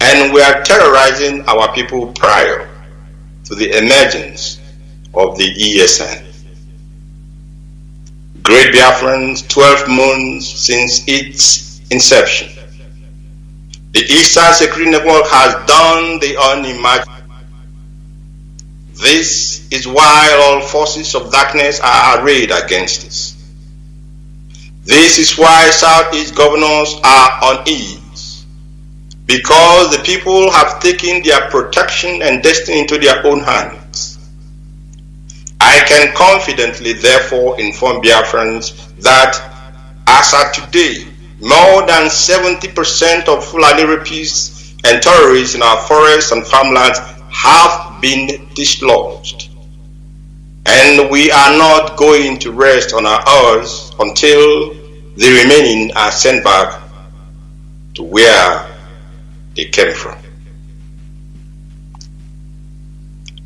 and were terrorizing our people prior to the emergence of the ESN. Great Biafrans, 12 months since its inception, the Eastern Security Network has done the unimaginable. This is why all forces of darkness are arrayed against us. This is why Southeast governors are uneasy, because the people have taken their protection and destiny into their own hands. I can confidently therefore inform Biafrans that as at today, more than 70% of Fulani rapists and terrorists in our forests and farmlands have been dislodged. And we are not going to rest on our oars until the remaining are sent back to where they came from.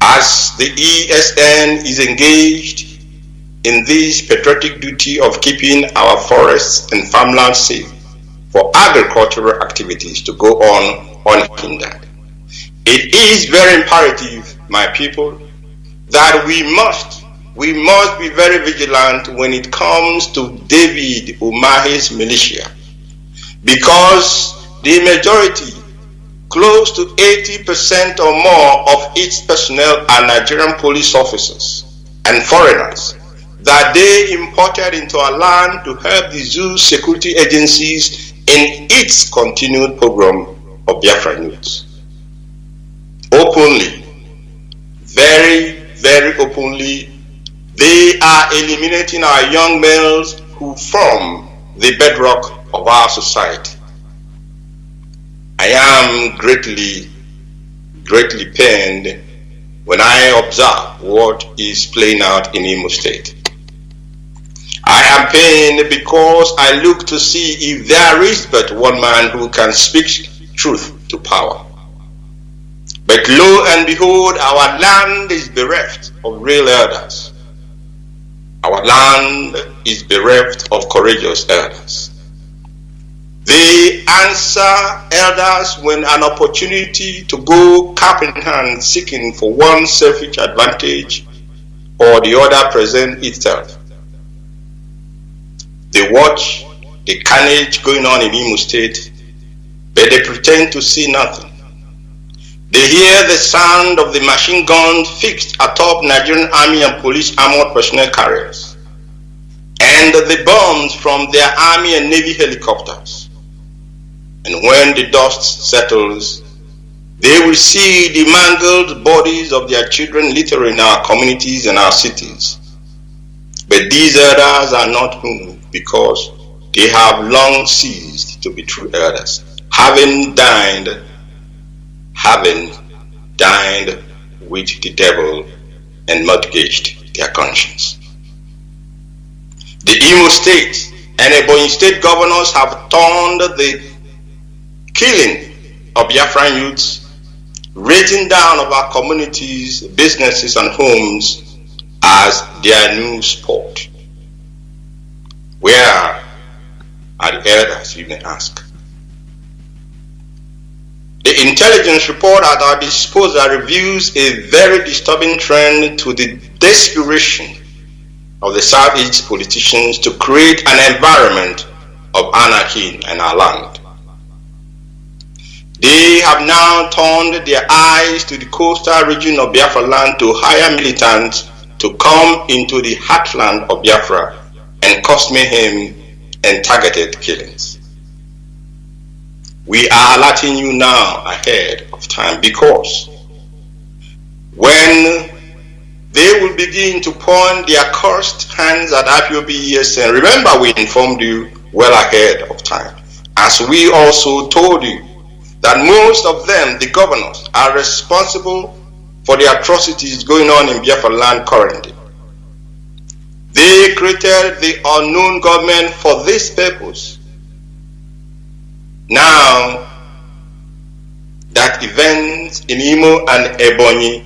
As the ESN is engaged in this patriotic duty of keeping our forests and farmlands safe for agricultural activities to go on unhindered, it is very imperative, my people, that we must be very vigilant when it comes to David Umahi's militia, because the majority, close to 80% or more of its personnel are Nigerian police officers and foreigners that they imported into our land to help the zoo security agencies in its continued program of Biafra youths. Openly, very, very openly, they are eliminating our young males who form the bedrock of our society. I am greatly pained when I observe what is playing out in Imo State. I am pained because I look to see if there is but one man who can speak truth to power. But lo and behold, our land is bereft of real elders. Our land is bereft of courageous elders. They answer elders when an opportunity to go cap in hand seeking for one selfish advantage or the other present itself. They watch the carnage going on in Imo State, but they pretend to see nothing. They hear the sound of the machine guns fixed atop Nigerian Army and police armored personnel carriers, and the bombs from their Army and Navy helicopters. And when the dust settles, they will see the mangled bodies of their children littering in our communities and our cities. But these elders are not moved because they have long ceased to be true elders, having dined with the devil and mortgaged their conscience. The Imo State and Ebonyi State governors have turned the killing of Biafran youths, raising down of our communities, businesses and homes as their new sport. Where are the elders, you may ask? The intelligence report at our disposal reveals a very disturbing trend to the desperation of the Southeast politicians to create an environment of anarchy in our land. They have now turned their eyes to the coastal region of Biafra land to hire militants to come into the heartland of Biafra and cause mayhem and targeted killings. We are alerting you now ahead of time, because when they will begin to point their cursed hands at IPOB and remember we informed you well ahead of time, as we also told you that most of them, the governors, are responsible for the atrocities going on in Biafra land currently. They created the unknown government for this purpose. Now that events in Imo and Ebonyi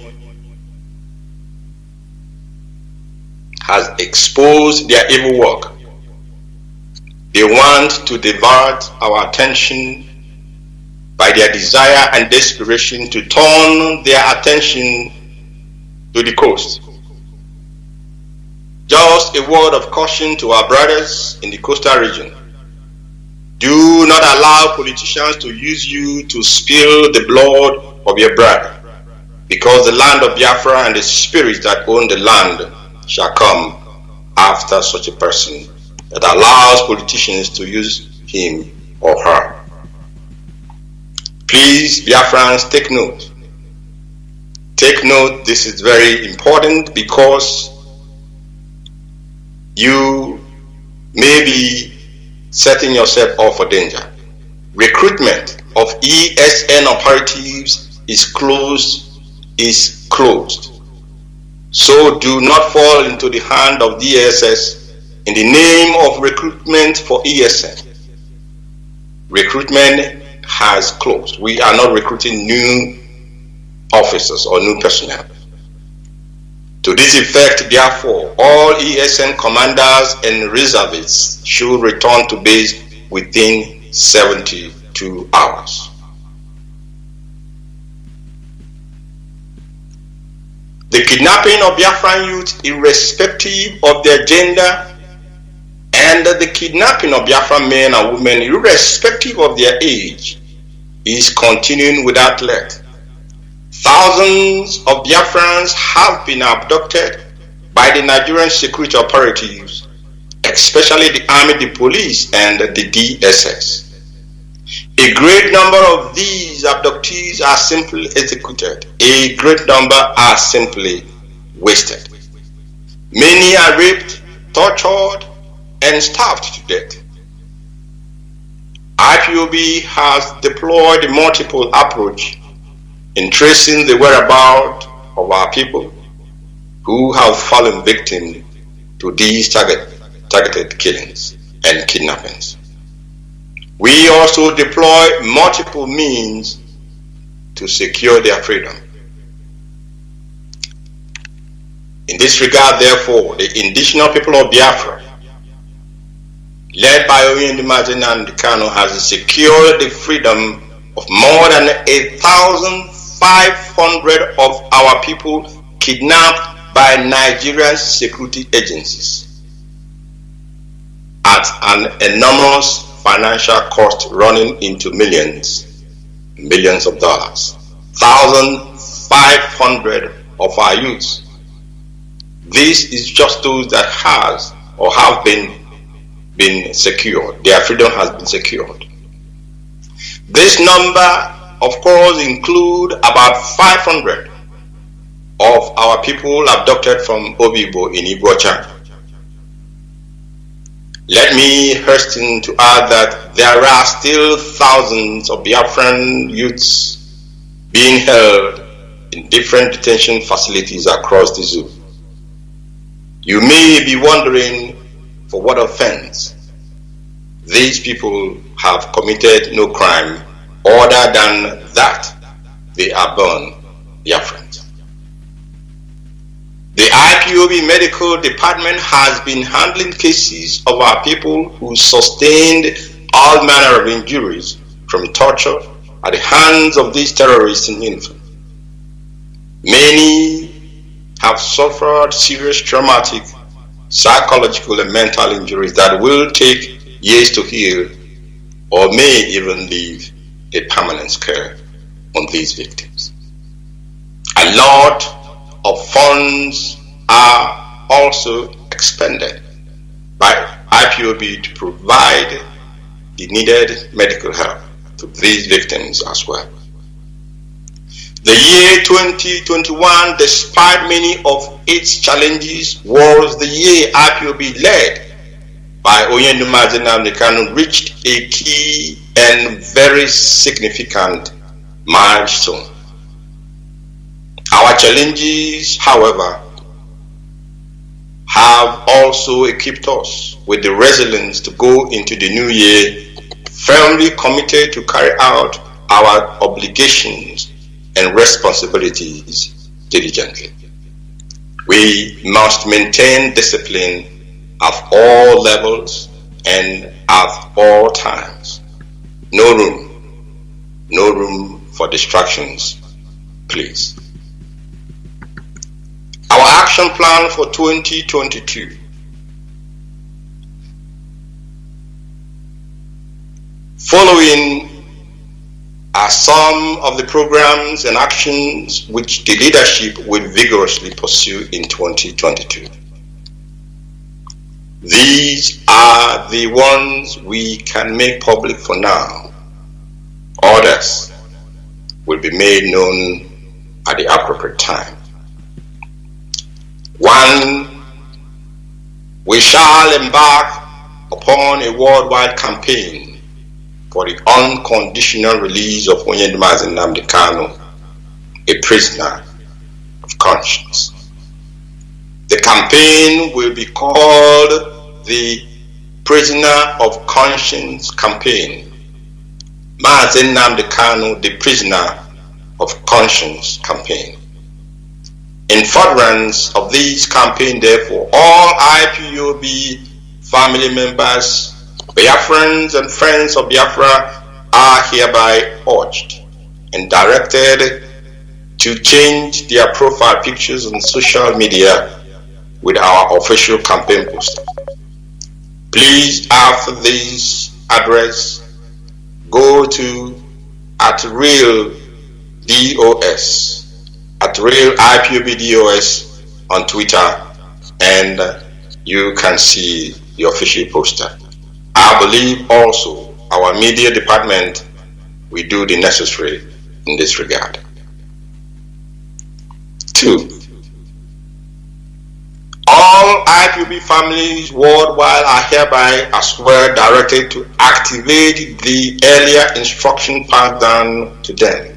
has exposed their evil work, they want to divert our attention by their desire and desperation to turn their attention to the coast. Just a word of caution to our brothers in the coastal region. Do not allow politicians to use you to spill the blood of your brother, because the land of Biafra and the spirits that own the land shall come after such a person that allows politicians to use him or her. Please, Biafrans, take note. Take note, this is very important, because you may be setting yourself up for danger. Recruitment of ESN operatives is closed. So do not fall into the hand of DSS in the name of recruitment for ESN. Recruitment has closed. We are not recruiting new officers or new personnel. To this effect, therefore, all ESN commanders and reservists should return to base within 72 hours. The kidnapping of Biafran youth, irrespective of their gender, and the kidnapping of Biafran men and women, irrespective of their age, is continuing without let. Thousands of Biafrans have been abducted by the Nigerian security operatives, especially the army, the police, and the DSS. A great number of these abductees are simply executed. A great number are simply wasted. Many are raped, tortured, and starved to death. IPOB has deployed a multiple approach in tracing the whereabouts of our people who have fallen victim to these targeted killings and kidnappings. We also deploy multiple means to secure their freedom. In this regard, therefore, the indigenous people of Biafra, led by Nnamdi Kanu, has secured the freedom of more than 1,500 of our people kidnapped by Nigerian security agencies at an enormous financial cost running into millions of dollars. 1,500 of our youths. This is just those that has or have been secured. Their freedom has been secured. This number, of course, include about 500 of our people abducted from Obibo in Igbocha. Let me hasten to add that there are still thousands of Biafran youths being held in different detention facilities across the zoo. You may be wondering for what offense. These people have committed no crime other than that they are born Biafrans. The IPOB medical department has been handling cases of our people who sustained all manner of injuries from torture at the hands of these terrorists in uniform. Many have suffered serious traumatic, psychological and mental injuries that will take years to heal or may even leave a permanent scar on these victims. A lot of funds are also expended by IPOB to provide the needed medical help to these victims as well. The year 2021, despite many of its challenges, was the year IPOB led by Nnamdi Kanu reached a key and very significant milestone. Our challenges, however, have also equipped us with the resilience to go into the new year firmly committed to carry out our obligations and responsibilities diligently. We must maintain discipline at all levels and at all times. No room No room for distractions, please. Our action plan for 2022. Following are some of the programs and actions which the leadership will vigorously pursue in 2022. These are the ones we can make public for now. Others will be made known at the appropriate time. 1. We shall embark upon a worldwide campaign for the unconditional release of Nnamdi Kanu, a prisoner of conscience. The campaign will be called the Prisoner of Conscience Campaign. Mazi Nnamdi Kanu, the Prisoner of Conscience Campaign. In furtherance of this campaign, therefore, all IPOB family members, Biafrans and friends of Biafra are hereby urged and directed to change their profile pictures on social media with our official campaign poster. Please, after this address, go to @RealDOS, @RealIPOBDOS on Twitter, and you can see the official poster. I believe also our media department will do the necessary in this regard. 2. All IPOB families worldwide are hereby as well directed to activate the earlier instruction passed down to them.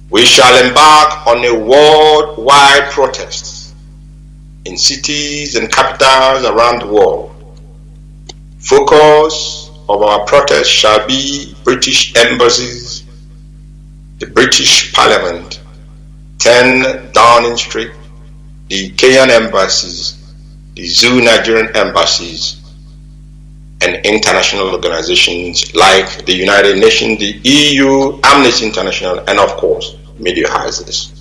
We shall embark on a worldwide protest in cities and capitals around the world. Focus of our protest shall be British embassies, the British Parliament, 10 Downing Street, the Kenyan embassies, the Zoo Nigerian embassies, and international organizations like the United Nations, the EU, Amnesty International, and of course, media houses.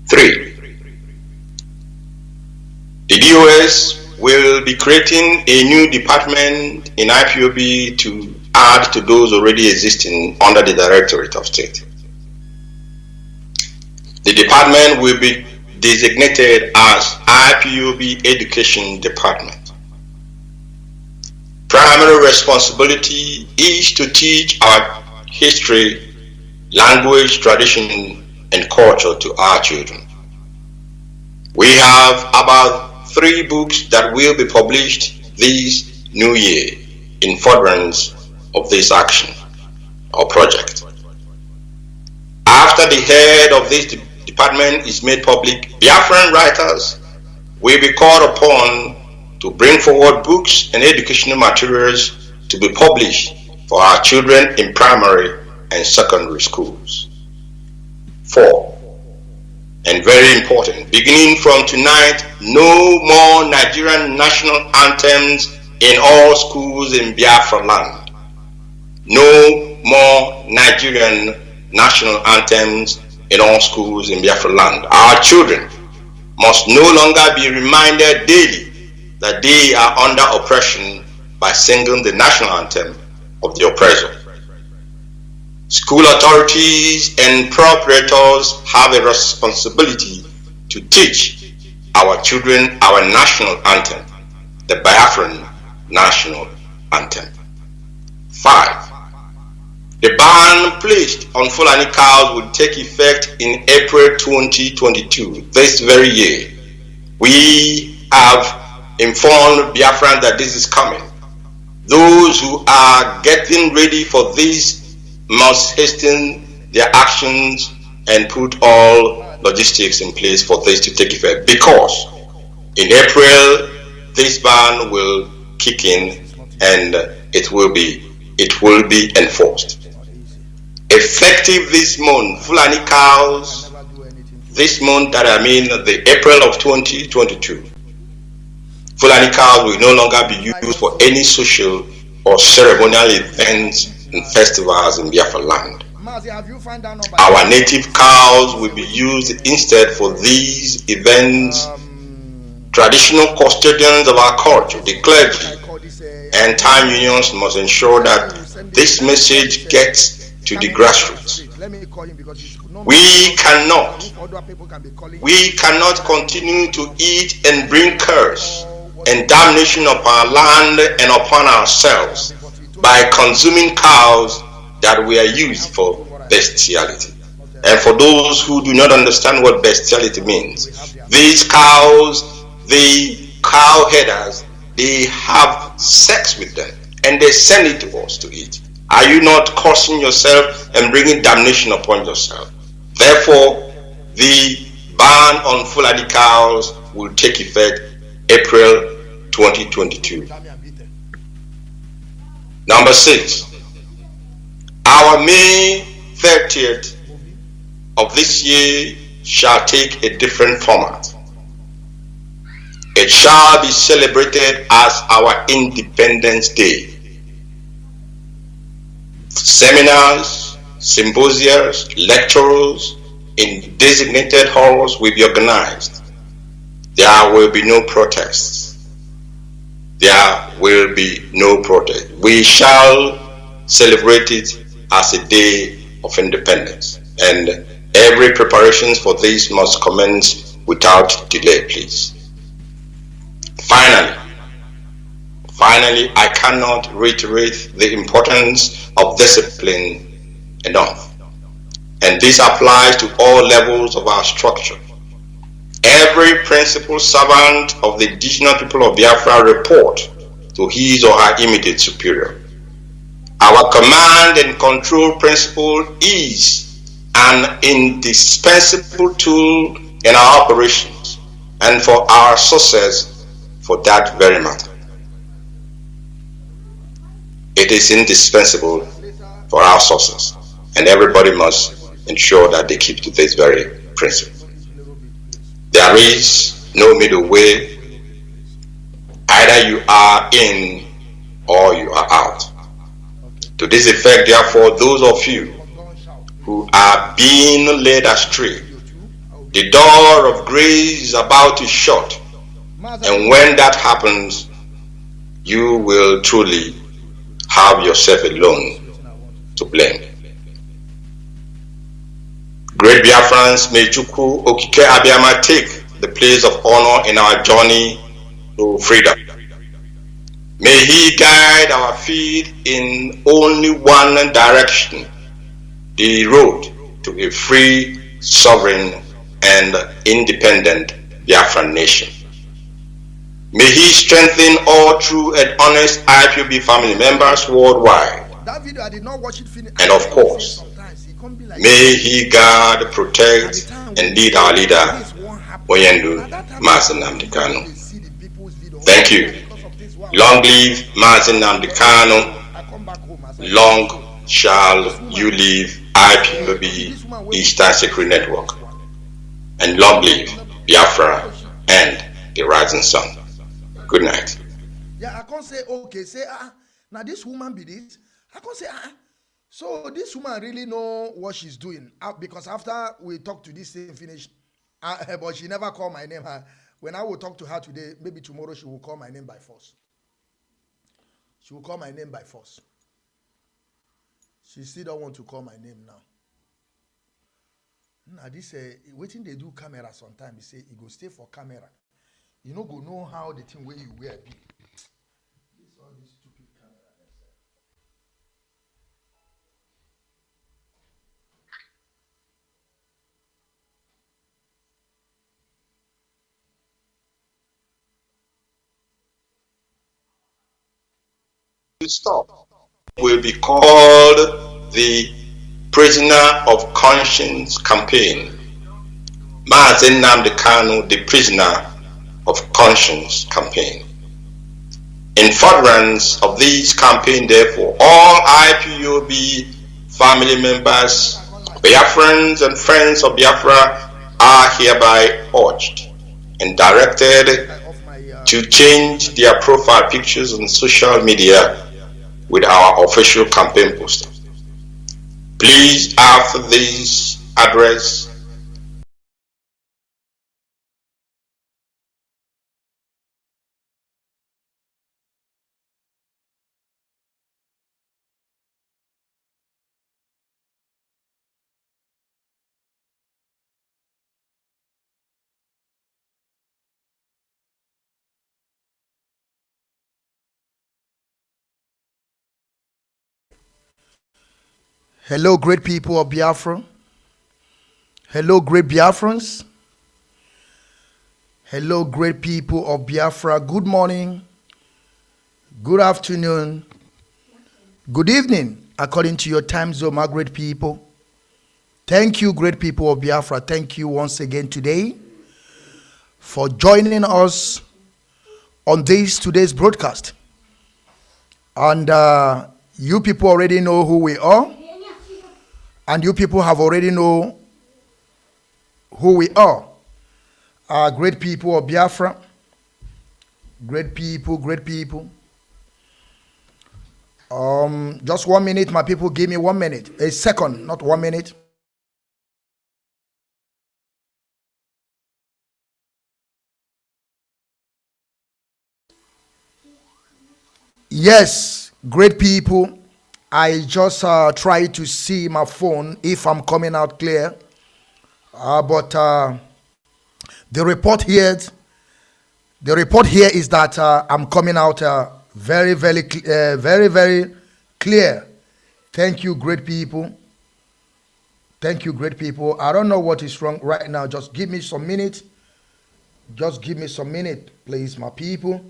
3. The DOS will be creating a new department in IPOB to add to those already existing under the Directorate of State. The department will be designated as IPOB Education Department. Primary responsibility is to teach our history, language, tradition, and culture to our children. We have about 3 books that will be published this new year in furtherance of this action or project. After the head of this department is made public, Biafran writers will be called upon to bring forward books and educational materials to be published for our children in primary and secondary schools. 4. And very important, beginning from tonight, no more Nigerian national anthems in all schools in Biafra land. No more Nigerian national anthems in all schools in Biafra land. Our children must no longer be reminded daily that they are under oppression by singing the national anthem of the oppressor. School authorities and proprietors have a responsibility to teach our children our national anthem, the Biafran national anthem. 5. The ban placed on Fulani cows will take effect in April 2022, this very year. We have informed Biafrans that this is coming. Those who are getting ready for this must hasten their actions and put all logistics in place for this to take effect, because in April this ban will kick in and it will be enforced. Effective this month, Fulani cows, this month that I mean the April of 2022, Fulani cows will no longer be used for any social or ceremonial events and festivals in Biafra land. Our native cows will be used instead for these events. Traditional custodians of our culture, the clergy and time unions, must ensure that this message gets to the grassroots. We cannot continue to eat and bring curse and damnation upon our land and upon ourselves by consuming cows that were used for bestiality. And for those who do not understand what bestiality means, these cows, the cow headers, they have sex with them and they send it to us to eat. Are you not cursing yourself and bringing damnation upon yourself? Therefore, the ban on Fulani cows will take effect April 2022. Number 6, our May 30th of this year shall take a different format. It shall be celebrated as our Independence Day. Seminars, symposiums, lectures in designated halls will be organized. There will be no protests. There will be no protest. We shall celebrate it as a day of independence. And every preparations for this must commence without delay, please. Finally, I cannot reiterate the importance of discipline enough. And this applies to all levels of our structure. Every principal servant of the indigenous people of Biafra report to his or her immediate superior. Our command and control principle is an indispensable tool in our operations and for our success for that very matter. It is indispensable for our success, and everybody must ensure that they keep to this very principle. There is no middle way. Either you are in or you are out. To this effect, therefore, those of you who are being led astray, the door of grace is about to shut, and when that happens, you will truly have yourself alone to blame. Great Biafrans, may Chukwu Okike Abiyama take the place of honor in our journey to freedom. May he guide our feet in only one direction, the road to a free, sovereign, and independent Biafran nation. May he strengthen all true and honest IPOB family members worldwide. That video, I did not watch it finish. And of course, may he guard, protect, and lead our leader, Mazi Kanu. Thank you. Long live Mazi Kanu. Long shall you live IPOB Eastern Secret Network. And long live Biafra and the rising sun. Good night. Yeah, I can't say, okay, say, now this woman be this. I can't say, so this woman really know what she's doing. Because after we talk to this thing finish, but she never called my name. When I will talk to her today, maybe tomorrow she will call my name by force. She will call my name by force. She still don't want to call my name now. Now this, waiting they do camera sometimes, they say, it go stay for camera. You no go know how the thing where you wear be. This all this stupid camera. Stop. Will be called the Prisoner of Conscience campaign. Mazi Kanu, the Prisoner of Conscience campaign. In furtherance of this campaign, therefore, all IPOB family members, Biafrans and friends of Biafra are hereby urged and directed to change their profile pictures on social media with our official campaign poster. Please, after this address, Hello, great people of Biafra. Hello, great Biafrans. Hello, great people of Biafra. Good morning, good afternoon, good evening, according to your time zone, my great people. Thank you, great people of Biafra. Thank you once again today for joining us on today's broadcast. And you people already know who we are. And you people have already know who we are. Great people of Biafra. Great people, great people. Just 1 minute, my people. Give me 1 minute. A second, not 1 minute. Yes, great people. I just try to see my phone if I'm coming out clear. But the report here is that I'm coming out very, very clear. Thank you, great people. Thank you, great people. I don't know what is wrong right now. Just give me some minute. Just give me some minute, please, my people.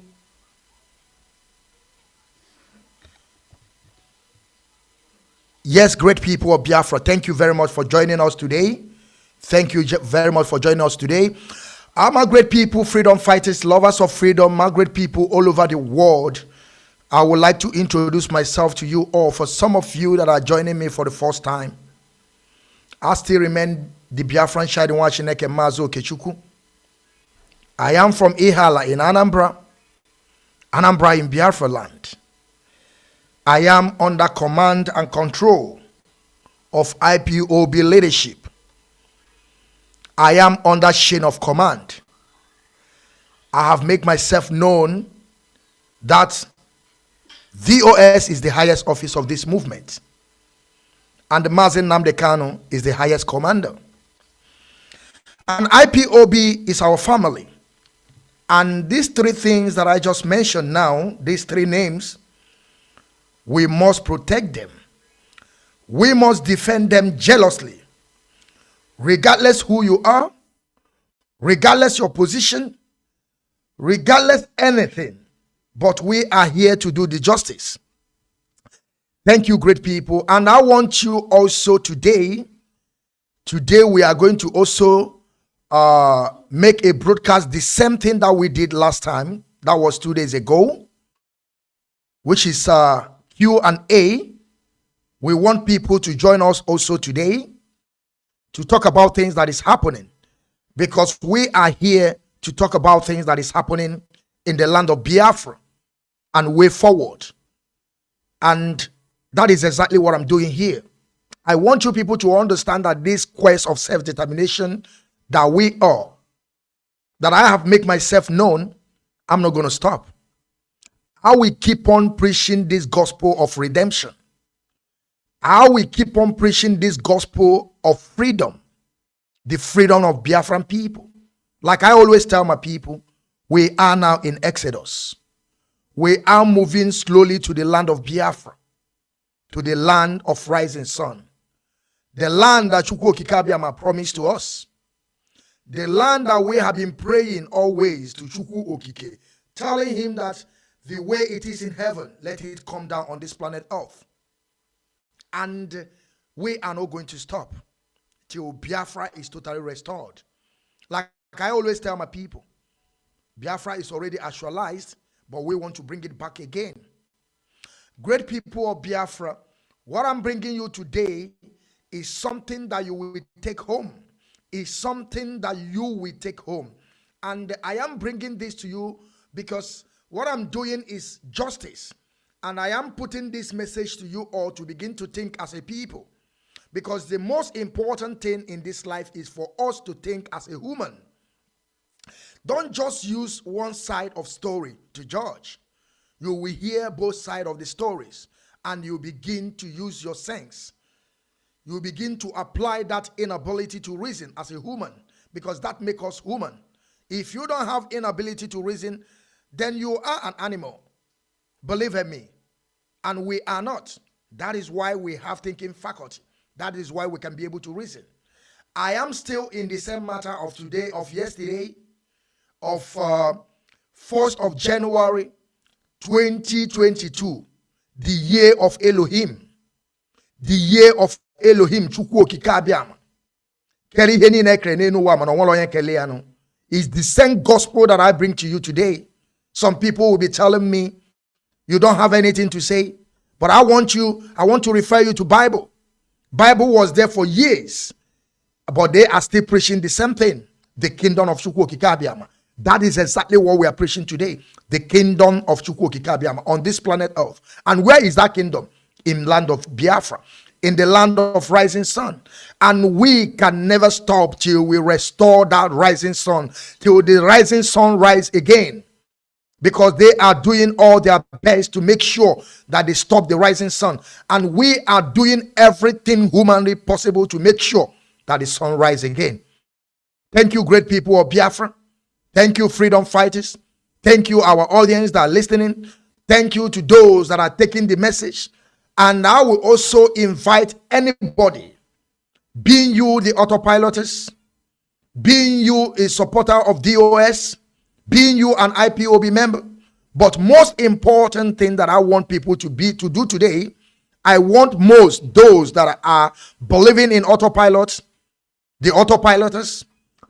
Yes, great people of Biafra. Thank you very much for joining us today. Thank you very much for joining us today. My great people, freedom fighters, lovers of freedom, my great people all over the world. I would like to introduce myself to you all. For some of you that are joining me for the first time, I still remain the Biafran Okechukwu Mazi Okechukwu. I am from Ihala in Anambra in Biafra land. I am under command and control of IPOB leadership. I am under chain of command. I have made myself known that VOS is the highest office of this movement. And Mazi Nnamdi Kanu is the highest commander. And IPOB is our family. And these three things that I just mentioned now, these three names, we must protect them. We must defend them jealously. Regardless who you are, regardless your position, regardless anything, but we are here to do the justice. Thank you, great people. And I want you also today we are going to also make a broadcast, the same thing that we did last time, that was 2 days ago, which is Q&A. We want people to join us also today to talk about things that is happening, because we are here to talk about things that is happening in the land of Biafra and way forward. And that is exactly what I'm doing here. I want you people to understand that this quest of self-determination that we are, that I have made myself known, I'm not going to stop. How we keep on preaching this gospel of redemption. How we keep on preaching this gospel of freedom. The freedom of Biafran people. Like I always tell my people, we are now in Exodus. We are moving slowly to the land of Biafra. To the land of rising sun. The land that Chukwu Okike promised to us. The land that we have been praying always to Chukwu Okike, telling him that the way it is in heaven, let it come down on this planet Earth. And we are not going to stop till Biafra is totally restored. Like I always tell my people, Biafra is already actualized, but we want to bring it back again. Great people of Biafra, what I'm bringing you today is something that you will take home. Is something that you will take home. And I am bringing this to you because what I'm doing is justice. And I am putting this message to you all to begin to think as a people. Because the most important thing in this life is for us to think as a human. Don't just use one side of story to judge. You will hear both sides of the stories and you begin to use your sense. You begin to apply that inability to reason as a human, because that makes us human. If you don't have inability to reason, then you are an animal. Believe in me. And we are not. That is why we have thinking faculty. That is why we can be able to reason. I am still in the same matter of today, of yesterday, of 1st of January 2022, the year of Elohim. The year of Elohim. Is the same gospel that I bring to you today. Some people will be telling me, you don't have anything to say, but I want to refer you to Bible. Bible was there for years, but they are still preaching the same thing. The kingdom of Chukwu Okike. That is exactly what we are preaching today. The kingdom of Chukwu Okike on this planet Earth. And where is that kingdom? In land of Biafra, in the land of rising sun. And we can never stop till we restore that rising sun, till the rising sun rise again. Because they are doing all their best to make sure that they stop the rising sun. And we are doing everything humanly possible to make sure that the sun rise again. Thank you, great people of Biafra. Thank you, freedom fighters. Thank you, our audience that are listening. Thank you to those that are taking the message. And I will also invite anybody, being you the autopiloters, being you a supporter of DOS, being you an IPOB member, but most important thing that I want people to do today, I want those that are believing in autopilots, the autopiloters,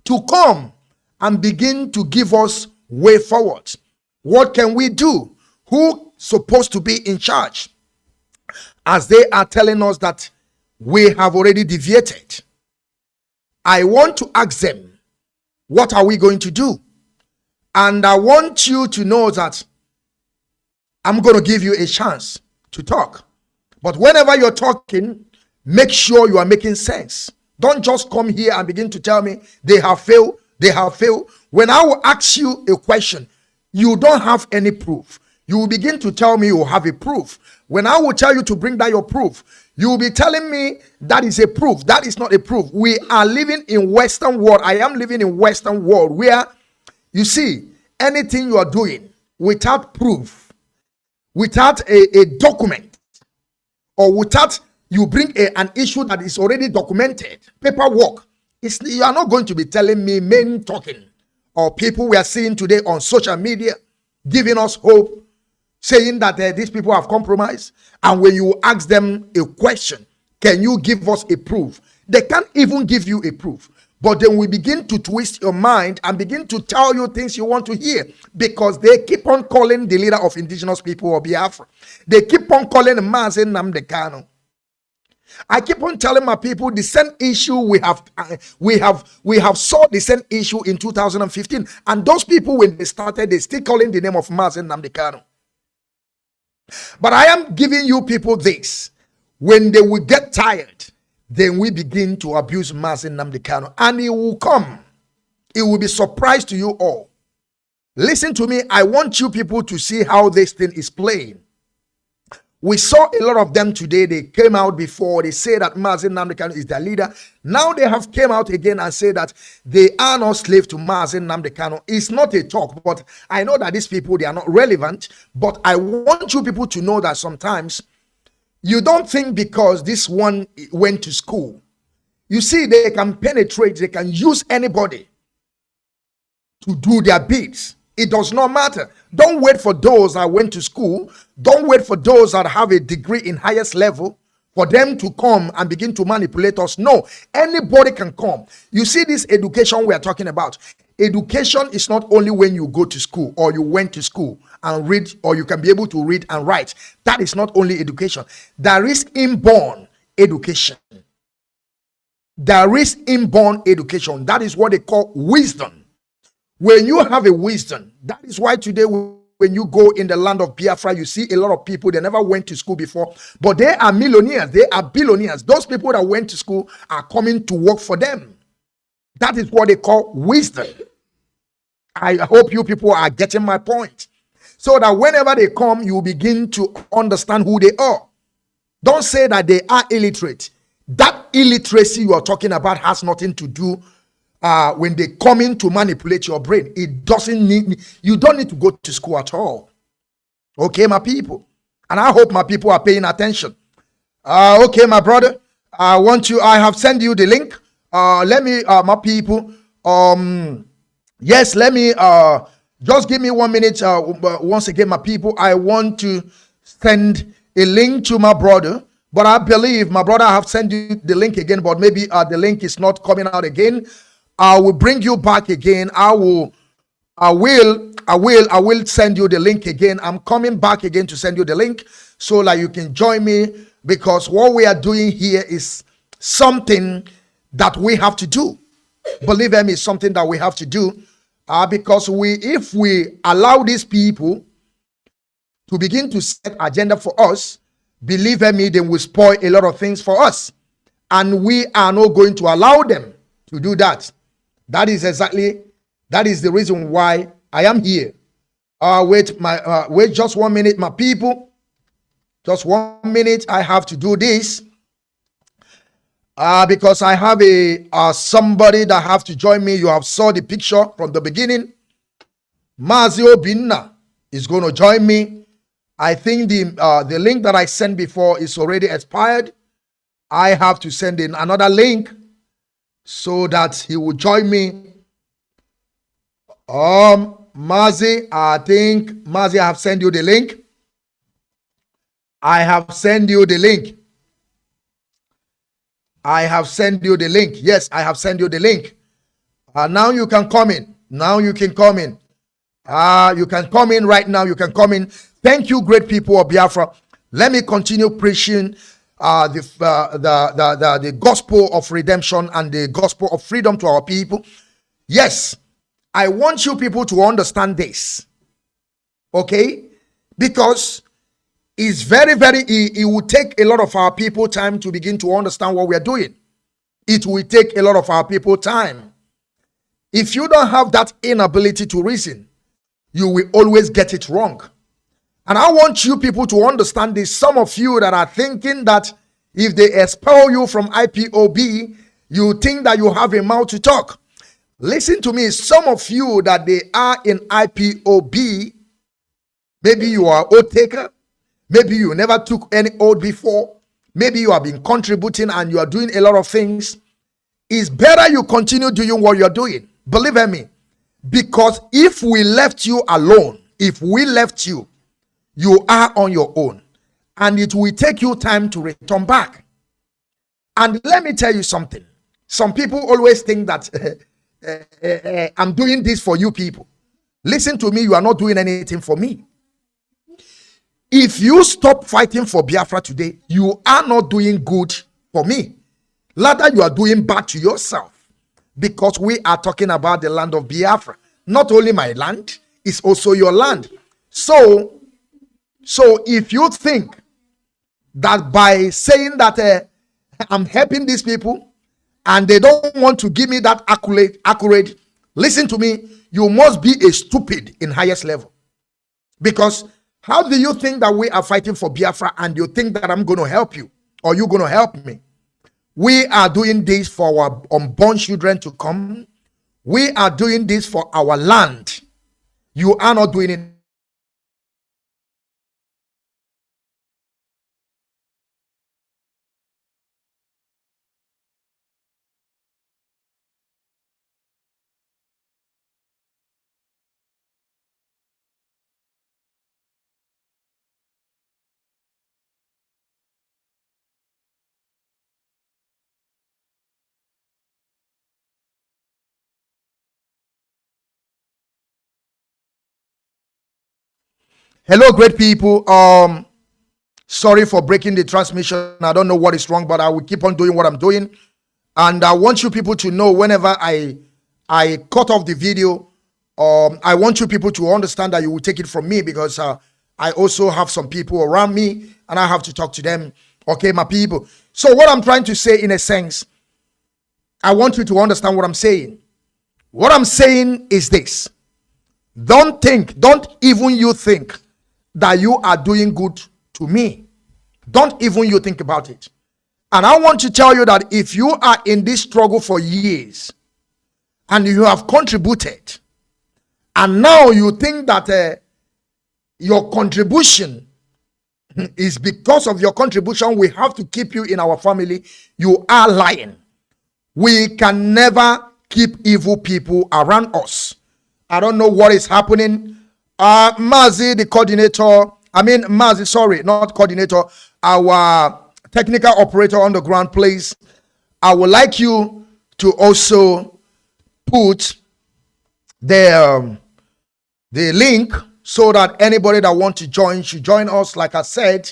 to come and begin to give us way forward. What can we do? Who supposed to be in charge? As they are telling us that we have already deviated. I want to ask them, what are we going to do? And I want you to know that I'm going to give you a chance to talk. But whenever you're talking, make sure you are making sense. Don't just come here and begin to tell me they have failed, they have failed. When I will ask you a question, you don't have any proof. You will begin to tell me you have a proof. When I will tell you to bring down your proof, you will be telling me that is a proof. That is not a proof. We are living in Western world. I am living in Western world where, you see, anything you are doing without proof, without a document, or without you bring an issue that is already documented, paperwork, you are not going to be telling me men talking or people we are seeing today on social media giving us hope, saying that these people have compromised. And when you ask them a question, can you give us a proof? They can't even give you a proof. But then we begin to twist your mind and begin to tell you things you want to hear, because they keep on calling the leader of indigenous people of Biafra. They keep on calling Mazi Kanu. I keep on telling my people the same issue we have saw the same issue in 2015, and those people, when they started, they still calling the name of Mazi Kanu. But I am giving you people this: when they will get tired, then we begin to abuse Mazi Kanu, and it will come. It will be surprise to you all. Listen to me. I want you people to see how this thing is playing. We saw a lot of them today. They came out before. They say that Mazi Kanu is their leader. Now they have came out again and say that they are not slave to Mazi Kanu. It's not a talk, but I know that these people, they are not relevant. But I want you people to know that sometimes you don't think because this one went to school. You see, they can penetrate. They can use anybody to do their bids. It does not matter. Don't wait for those that went to school. Don't wait for those that have a degree in highest level for them to come and begin to manipulate us. No, anybody can come. You see, this education we are talking about. Education is not only when you go to school or you went to school and read, or you can be able to read and write. That is not only education. There is inborn education. There is inborn education. That is what they call wisdom. When you have a wisdom, that is why today we when you go in the land of Biafra, you see a lot of people, they never went to school before, but they are millionaires, they are billionaires. Those people that went to school are coming to work for them. That is what they call wisdom. I hope you people are getting my point. So that whenever they come, you begin to understand who they are. Don't say that they are illiterate. That illiteracy you are talking about has nothing to do when they come in to manipulate your brain. It doesn't need, you don't need to go to school at all. Okay, my people. And I hope my people are paying attention. Okay, my brother. I have sent you the link. Let me, my people, yes, let me, just give me 1 minute. Once again, my people, I want to send a link to my brother, but I believe my brother, I have sent you the link again, but maybe the link is not coming out again. I will bring you back again. I will send you the link again. I'm coming back again to send you the link so that you can join me, because what we are doing here is something that we have to do. Believe me, it's something that we have to do, because if we allow these people to begin to set agenda for us, believe me, they will spoil a lot of things for us, and we are not going to allow them to do that. That is the reason why I am here. Wait just 1 minute, my people. Just 1 minute. I have to do this because I have somebody that have to join me. You have saw the picture from the beginning. Mazi Obinna is going to join me. I think the link that I sent before is already expired. I have to send in another link so that he will join me. Mazi, I think, Mazi, I have sent you the link. I have sent you the link. I have sent you the link. Yes, I have sent you the link. Now you can come in. Now you can come in. You can come in right now. You can come in. Thank you, great people of Biafra. Let me continue preaching the gospel of redemption and the gospel of freedom to our people. Yes, I want you people to understand this, okay? Because it's very, it will take a lot of our people time to begin to understand what we are doing. It will take a lot of our people time. If you don't have that inability to reason, you will always get it wrong. And I want you people to understand this. Some of you that are thinking that if they expel you from IPOB, you think that you have a mouth to talk. Listen to me. Some of you that they are in IPOB, maybe you are oath taker, maybe you never took any oath before, maybe you have been contributing and you are doing a lot of things. It's better you continue doing what you're doing. Believe me. Because if we left you alone, if we left you, you are on your own. And it will take you time to return back. And let me tell you something. Some people always think that I'm doing this for you people. Listen to me, you are not doing anything for me. If you stop fighting for Biafra today, you are not doing good for me. Rather, you are doing bad to yourself. Because we are talking about the land of Biafra. Not only my land, it's also your land. So if you think that by saying that I'm helping these people and they don't want to give me that accurate, listen to me, you must be a stupid in highest level. Because how do you think that we are fighting for Biafra and you think that I'm going to help you or you're going to help me? We are doing this for our unborn children to come. We are doing this for our land. You are not doing it. Hello, great people. Sorry for breaking the transmission. I don't know what is wrong, but I will keep on doing what I'm doing. And I want you people to know whenever I cut off the video, I want you people to understand that you will take it from me, because I also have some people around me and I have to talk to them. Okay, my people. So what I'm trying to say, in a sense, I want you to understand what I'm saying. What I'm saying is this. Don't even you think that you are doing good to me. Don't even you think about it. And I want to tell you that if you are in this struggle for years and you have contributed, and now you think that your contribution is because of your contribution, we have to keep you in our family, you are lying. We can never keep evil people around us. I don't know what is happening. Mazi, the coordinator, Mazi, sorry, not coordinator, our technical operator on the ground, please. I would like you to also put the link so that anybody that wants to join should join us. Like I said,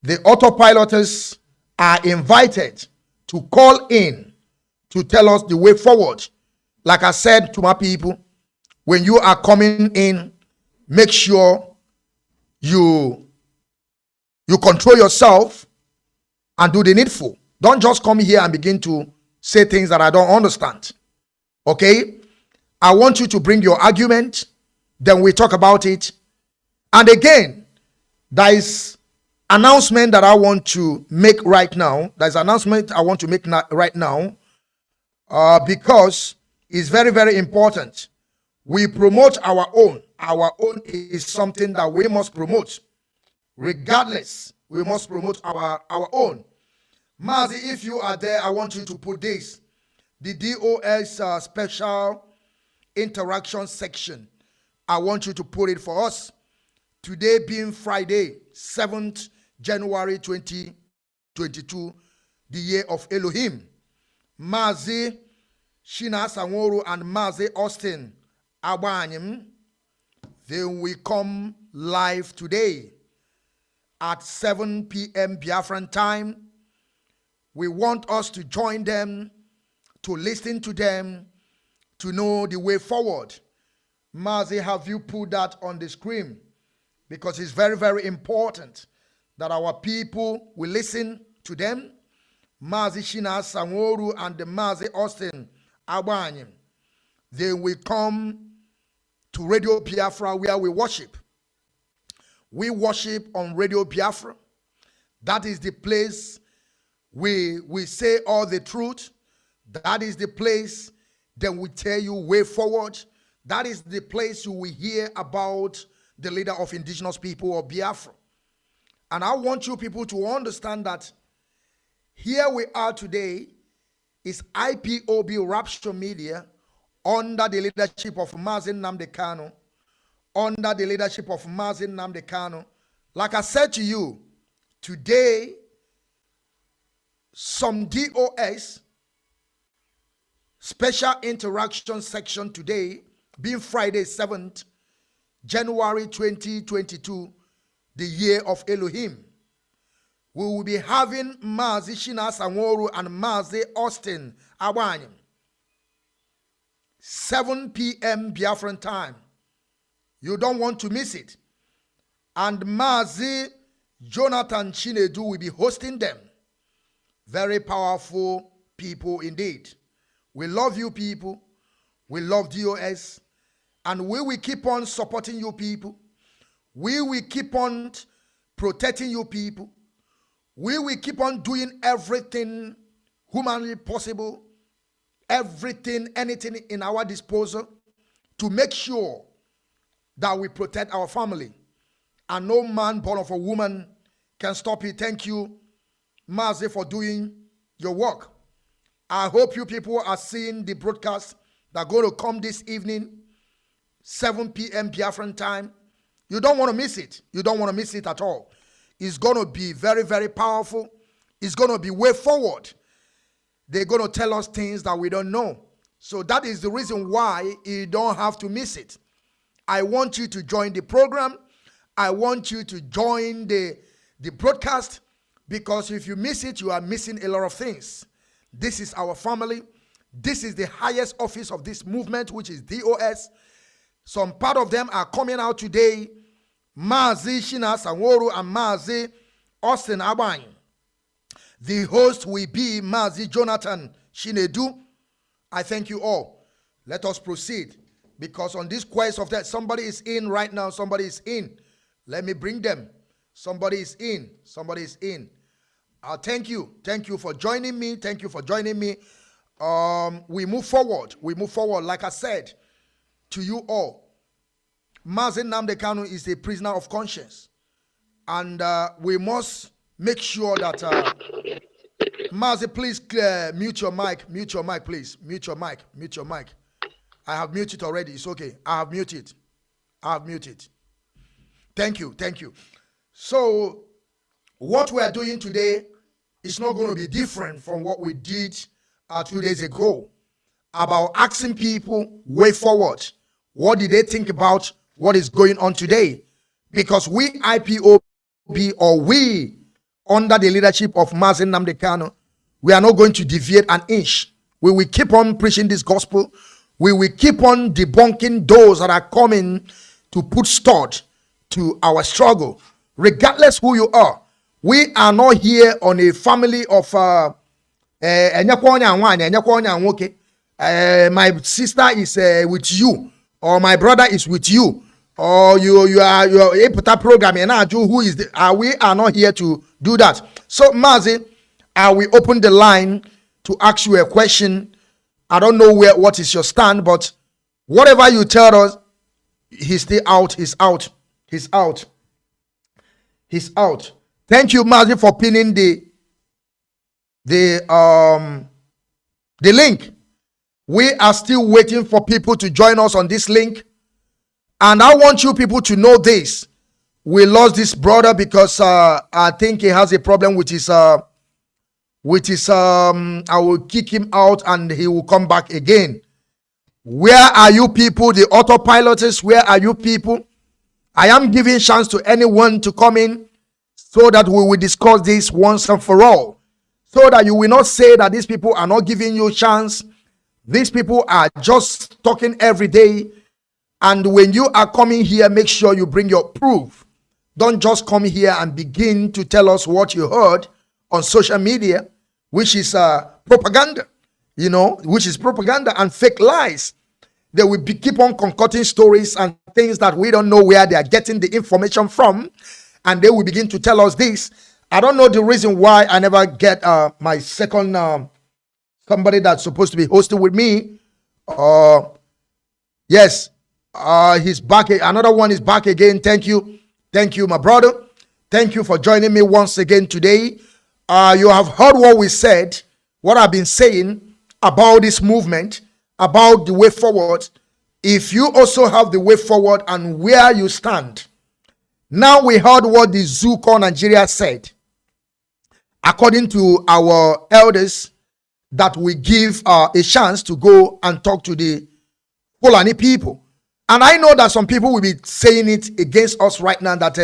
the autopiloters are invited to call in to tell us the way forward. Like I said to my people, when you are coming in, make sure you control yourself and do the needful. Don't just come here and begin to say things that I don't understand. Okay? I want you to bring your argument, then we talk about it. And again, there is announcement that I want to make right now. There's an announcement I want to make right now because it's very, very important. We promote our own. Our own is something that we must promote. Regardless, we must promote our own. Mazi, if you are there, I want you to put this. The DOS special interaction section. I want you to put it for us. Today being Friday, 7th January 2022, the year of Elohim. Mazi Shina Sanworu and Mazi Austin Abanyim, they will come live today at 7 p.m. Biafran time. We want us to join them, to listen to them, to know the way forward. Mazi, have you put that on the screen? Because it's very, very important that our people will listen to them. Mazi Shina Sanworu and the Mazi Austin Abanyim, they will come to Radio Biafra where we worship. We worship on Radio Biafra. That is the place we say all the truth. That is the place that we tell you way forward. That is the place you will hear about the leader of indigenous people of Biafra. And I want you people to understand that here we are today is IPOB Rapture Media under the leadership of Mazi Nnamdi Kanu. Under the leadership of Mazi Nnamdi Kanu. Like I said to you, today, some DOS special interaction section today, being Friday 7th January 2022, the year of Elohim. We will be having Mazi Shina Sanworu and Mazi Austin Abanyim. 7 p.m. Biafran time. You don't want to miss it. And Mazi Jonathan Chinedu will be hosting them. Very powerful people indeed. We love you people. We love DOS. And we will keep on supporting you people. We will keep on protecting you people. We will keep on doing everything humanly possible, everything, anything in our disposal to make sure that we protect our family. And no man born of a woman can stop it. Thank you, Mazi, for doing your work. I hope you people are seeing the broadcast that are going to come this evening, 7 p.m. Biafran time. You don't want to miss it. You don't want to miss it at all. It's going to be very, very powerful. It's going to be way forward. They're going to tell us things that we don't know. So that is the reason why you don't have to miss it. I want you to join the program. I want you to join the broadcast, because if you miss it, you are missing a lot of things. This is our family. This is the highest office of this movement, which is DOS. Some part of them are coming out today. Mazi Shina Sanworu and Mazi Austin Abang. The host will be Mazi Jonathan Shinedu. I thank you all. Let us proceed. Because on this quest of that, somebody is in right now. Somebody is in. Let me bring them. Somebody is in. Somebody is in. Thank you. Thank you for joining me. Thank you for joining me. We move forward. We move forward. Like I said to you all, Mazi Nnamdi Kanu is a prisoner of conscience. And we must make sure that Mazi, please mute your mic. Mute your mic, please. Mute your mic. Mute your mic. I have muted already. It's okay. I have muted. I have muted. Thank you. Thank you. So, what we are doing today is not going to be different from what we did 2 days ago about asking people way forward. What did they think about what is going on today? Because we IPOB, or we under the leadership of Mazi Nnamdi Kanu, we are not going to deviate an inch. We will keep on preaching this gospel. We will keep on debunking those that are coming to put start to our struggle. Regardless who you are, we are not here on a family of my sister is with you, or my brother is with you, or you are a program and who is the, we are not here to do that. So Mazi, I will open the line to ask you a question. I don't know what is your stand, but whatever you tell us, he's still out, he's out, he's out, he's out. Thank you, Mazi, for pinning the link. We are still waiting for people to join us on this link. And I want you people to know this. We lost this brother because I think he has a problem with his I will kick him out and he will come back again. Where are you people, the autopilots? Where are you people? I am giving chance to anyone to come in so that we will discuss this once and for all. So that you will not say that these people are not giving you a chance. These people are just talking every day. And when you are coming here, make sure you bring your proof. Don't just come here and begin to tell us what you heard on social media, which is propaganda, which is propaganda and fake lies. They will keep on concocting stories and things that we don't know where they are getting the information from. And they will begin to tell us this. I don't know the reason why I never get my second somebody that's supposed to be hosting with me. Yes, he's back. Another one is back again. Thank you. Thank you, my brother. Thank you for joining me once again today. You have heard what we said, what I've been saying about this movement, about the way forward. If you also have the way forward and where you stand. Now we heard what the Zoo called Nigeria said. According to our elders, that we give a chance to go and talk to the Fulani people. And I know that some people will be saying it against us right now that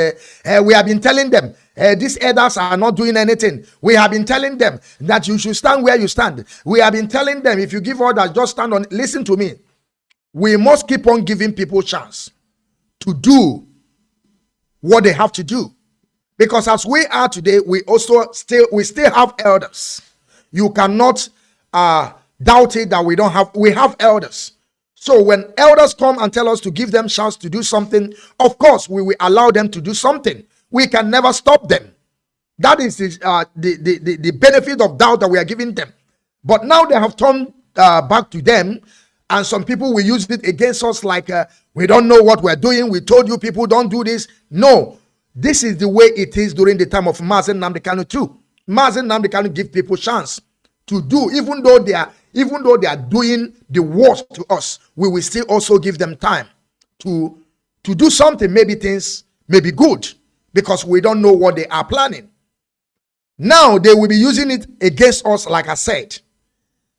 we have been telling them these elders are not doing anything. We have been telling them that you should stand where you stand. We have been telling them if you give orders, just stand on. Listen to me. We must keep on giving people chance to do what they have to do. Because as we are today, we still have elders. You cannot doubt it that we have elders. So when elders come and tell us to give them chance to do something, of course we will allow them to do something. We can never stop them. That is the benefit of doubt that we are giving them. But now they have turned back to them, and some people will use it against us like we don't know what we're doing. We told you people don't do this. No, this is the way it is during the time of Mazi Nnamdi Kanu too. Mazi Nnamdi Kanu give people chance to do, even though they are doing the worst to us, we will still also give them time to do something. Maybe things may be good because we don't know what they are planning. Now they will be using it against us, like I said,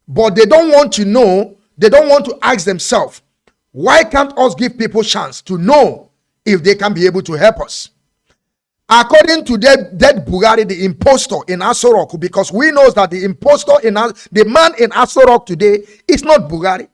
but they don't want to know. They don't want to ask themselves, why can't us give people chance to know if they can be able to help us? according to dead Buhari, the impostor in Aso Rock, because we know that the impostor the man in Aso Rock today is not Buhari.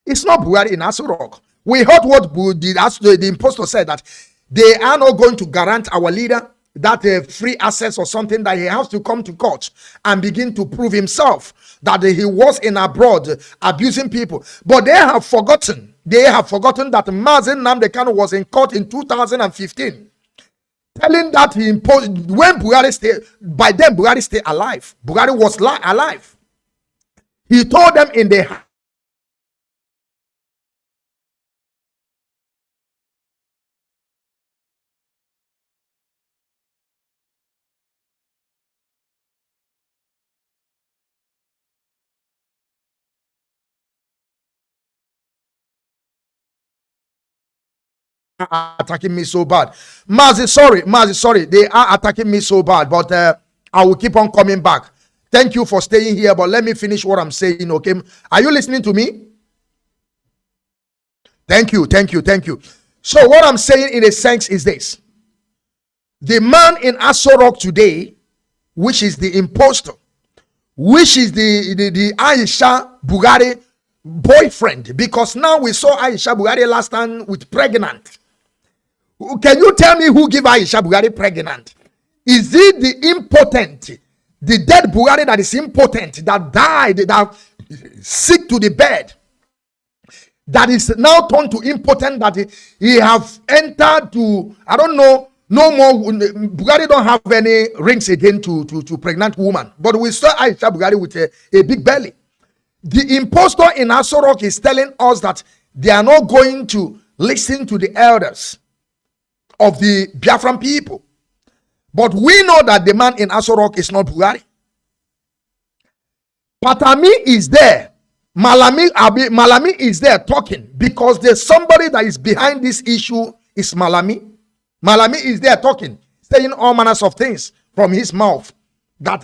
It's not Buhari in Aso Rock. We heard what the impostor said, that they are not going to grant our leader that free access or something, that he has to come to court and begin to prove himself that he was in abroad abusing people. But they have forgotten that Mazi Nnamdi Kanu was in court in 2015. Telling that he imposed, when Buhari stayed, by then Buhari stayed alive. Buhari was alive. He told them in the attacking me so bad. Mazi, sorry. They are attacking me so bad, but I will keep on coming back. Thank you for staying here, but let me finish what I'm saying, okay? Are you listening to me? Thank you. So what I'm saying in a sense is this. The man in Aso Rock today, which is the impostor, which is the Aisha Buhari boyfriend, because now we saw Aisha Buhari last time with pregnant. Can you tell me who gave Aisha Buhari pregnant? Is it the impotent, the dead Buhari that is impotent, that died, that sick to the bed, that is now turned to impotent, that he have entered to, I don't know, no more. Buhari don't have any rings again to pregnant woman. But we saw Aisha Buhari with a big belly. The impostor in Aso Rock is telling us that they are not going to listen to the elders of the Biafran people. But we know that the man in Aso Rock is not Buhari. Patami is there. Malami is there talking, because there's somebody that is behind this issue is Malami. Malami is there talking, saying all manners of things from his mouth, that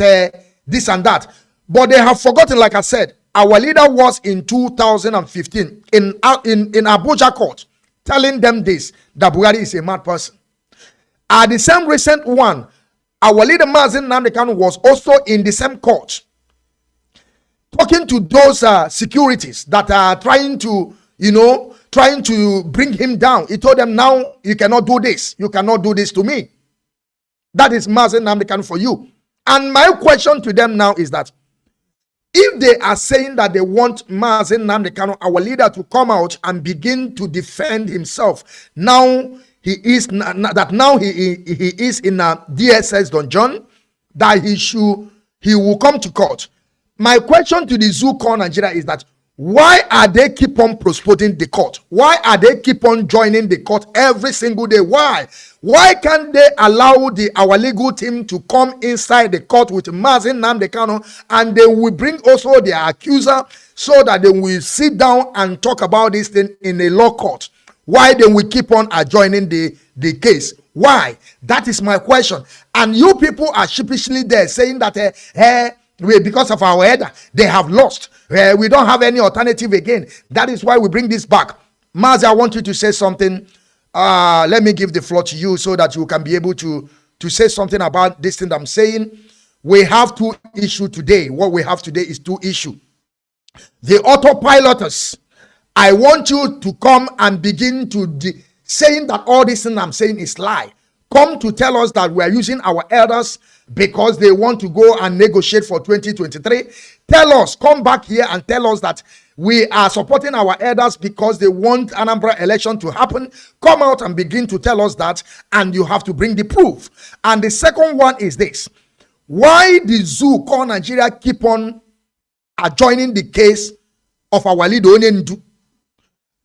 this and that. But they have forgotten, like I said, our leader was in 2015 in Abuja court telling them this, that Buhari is a mad person. At the same recent one, our leader Mazi Nnamdi Kanu was also in the same court talking to those securities that are trying to bring him down. He told them, now you cannot do this. You cannot do this to me. That is Mazi Nnamdi Kanu for you. And my question to them now is that, if they are saying that they want Mazi Nnamdi Kanu, our leader, to come out and begin to defend himself, now he is in a DSS dungeon, that he will come to court. My question to the Zoo Call Nigeria is that, why are they keep on promoting the court? Why are they keep on joining the court every single day? Why can't they allow our legal team to come inside the court with Mazi Nnamdi Kanu, and they will bring also their accuser, so that they will sit down and talk about this thing in a law court? Why then we keep on adjoining the case? Why? That is my question. And you people are sheepishly there saying that because of our header, they have lost. We don't have any alternative again. That is why we bring this back. Mazi, I want you to say something. Let me give the floor to you so that you can be able to say something about this thing that I'm saying. We have two issues today. What we have today is two issues. The autopiloters. I want you to come and begin to saying that all this thing I'm saying is lie. Come to tell us that we are using our elders because they want to go and negotiate for 2023. Tell us, come back here and tell us that we are supporting our elders because they want Anambra election to happen. Come out and begin to tell us that, and you have to bring the proof. And the second one is this. Why the Zoo Call Nigeria keep on adjoining the case of our leader Onyendu?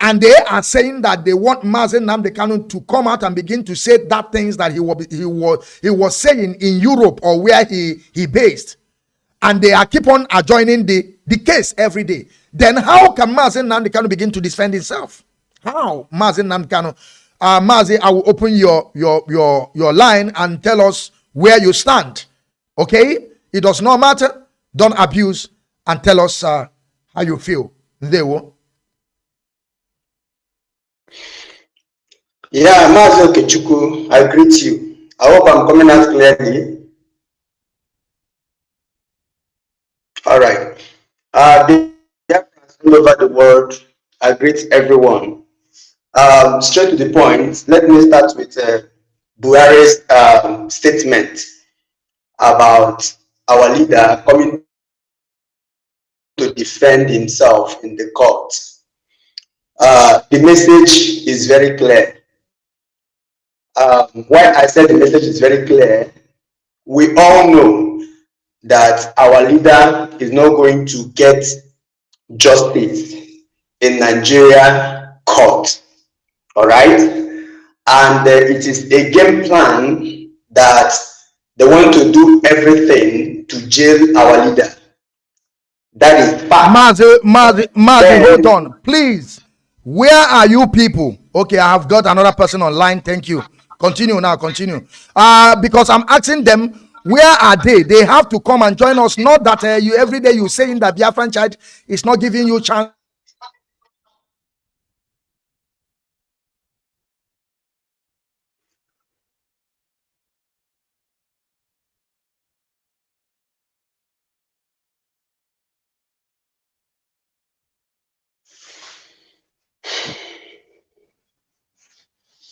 And they are saying that they want Mazi Nnamdi Kanu to come out and begin to say that things that he was saying in Europe or where he based. And they are keep on adjoining the case every day. Then how can Mazi Nnamdi Kanu begin to defend himself? How? Mazi Nnamdi Kanu. Mazi, I will open your line and tell us where you stand. Okay? It does not matter. Don't abuse, and tell us how you feel. They will. Yeah, Mazi Okechukwu, I greet you. I hope I'm coming out clearly. All right. The Biafrans all over the world, I greet everyone. Straight to the point, let me start with Buhari's statement about our leader coming to defend himself in the court. The message is very clear. Why I said the message is very clear, we all know that our leader is not going to get justice in Nigeria court. All right? And it is a game plan that they want to do everything to jail our leader. That is fact. Mazi, hold on, please. Where are you people? Okay, I have got another person online. Thank you. Continue now, continue. Because I'm asking them, where are they? They have to come and join us. Not that you every day you saying that Biafran child is not giving you chance.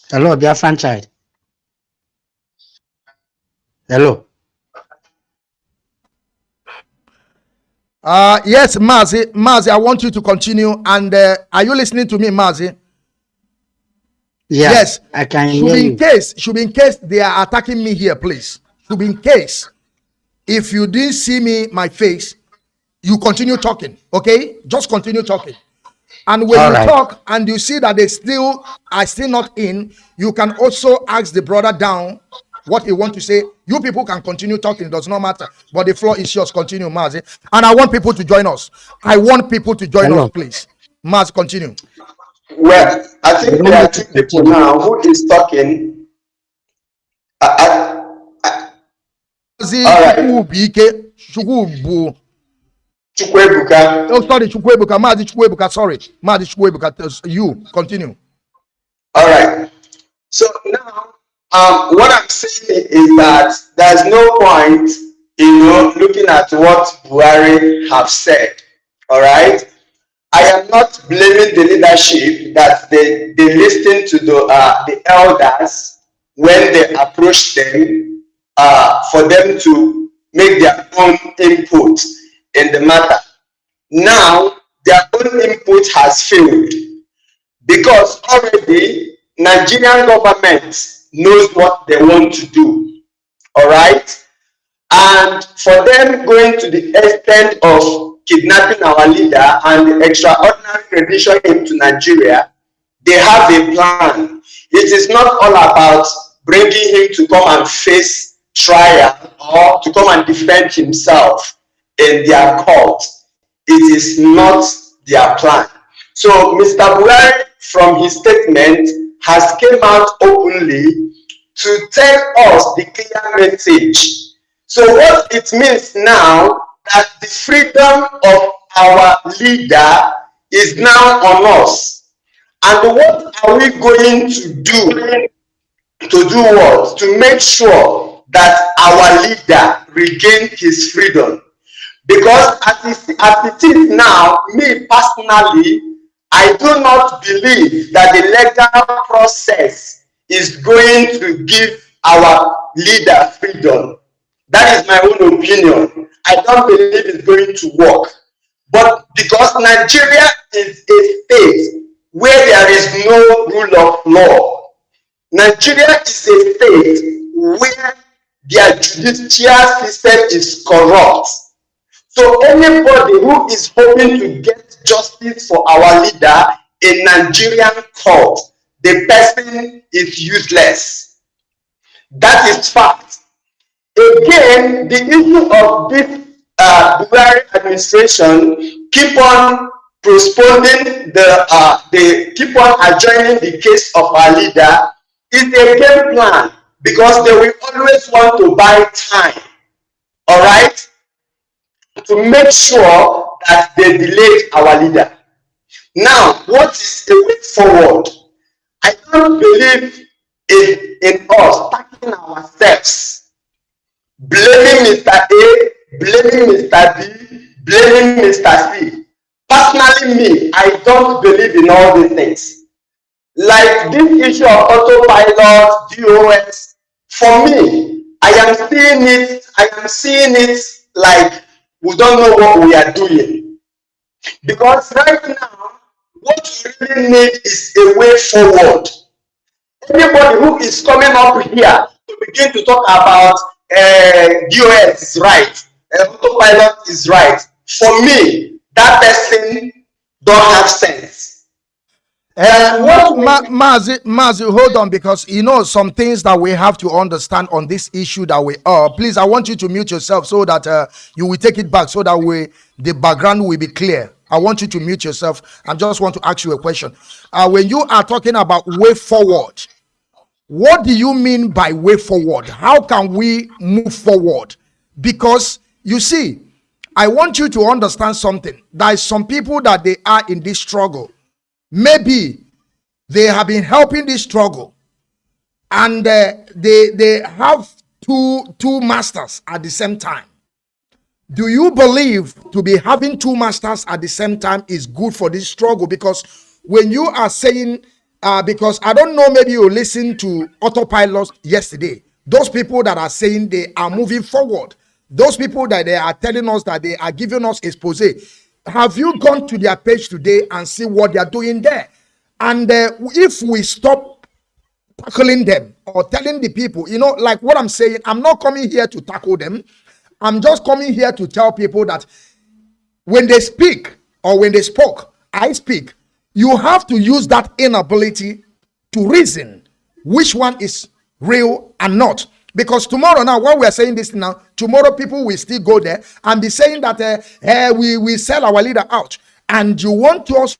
Hello, Biafran child. Hello. Yes, Mazi, I want you to continue. And are you listening to me, Mazi? Yeah, yes, I can should hear be you. in case they are attacking me here, please. Should be in case. If you didn't see me, my face, you continue talking, okay? Just continue talking. And when you talk and you see that they are still not in, you can also ask the brother down what he want to say. You people can continue talking, it does not matter. But the floor is yours. Continue, Mazi. And I want people to join us. I want people to join us, please. Mazi, continue. Well, I think there are two people now. Who is talking? Chukwebuka. Chukwebuka. Oh, sorry, Chukwebuka. Mazi Chukwebuka. Sorry, Mazi Chukwebuka. You continue. All right. So now, what I'm saying is that there's no point, looking at what Buhari have said. All right. I am not blaming the leadership that they listen to the elders when they approach them for them to make their own input in the matter. Now, their own input has failed because already Nigerian government knows what they want to do. All right? And for them going to the extent of kidnapping our leader and extraordinary rendition into Nigeria, they have a plan. It is not all about bringing him to come and face trial or to come and defend himself in their court. It is not their plan. So Mr. Buhari, from his statement, has came out openly to tell us the clear message. So what it means now that the freedom of our leader is now on us. And what are we going to do? To do what? To make sure that our leader regain his freedom. Because as it is now, me personally, I do not believe that the legal process is going to give our leader freedom. That is my own opinion. I don't believe it's going to work. But because Nigeria is a state where there is no rule of law, Nigeria is a state where their judicial system is corrupt. So anybody who is hoping to get justice for our leader in Nigerian court, the person is useless. That is fact. Again, the issue of this Buhari administration keep on postponing they keep on adjourning the case of our leader is a game plan because they will always want to buy time, all right, to make sure that they delay our leader. Now, what is the way forward? I don't believe in us attacking ourselves, blaming Mr. A, blaming Mr. B, blaming Mr. C. Personally, me, I don't believe in all these things. Like this issue of autopilot, DOS, for me, I am seeing it like we don't know what we are doing. Because right now, what we really need is a way forward. Anybody who is coming up here to begin to talk about DOS is right, autopilot is right, for me, that person don't have sense. Mazi, hold on, because you know some things that we have to understand on this issue that we are. Please, I want you to mute yourself so that you will take it back so that the background will be clear. I want you to mute yourself. I just want to ask you a question. When you are talking about way forward, what do you mean by way forward? How can we move forward? Because you see, I want you to understand something. There is some people that they are in this struggle. Maybe they have been helping this struggle, and they have two masters at the same time. Do you believe to be having two masters at the same time is good for this struggle? Because when you are saying, because I don't know, maybe you listened to autopilot yesterday, those people that are saying they are moving forward, those people that they are telling us that they are giving us expose, have you gone to their page today and see what they are doing there? And if we stop tackling them or telling the people, you know, like what I'm saying, I'm not coming here to tackle them. I'm just coming here to tell people that when they speak or when they spoke, I speak, you have to use that inability to reason which one is real and not. Because tomorrow now, when we are saying this now, tomorrow people will still go there and be saying that we sell our leader out. And you want to also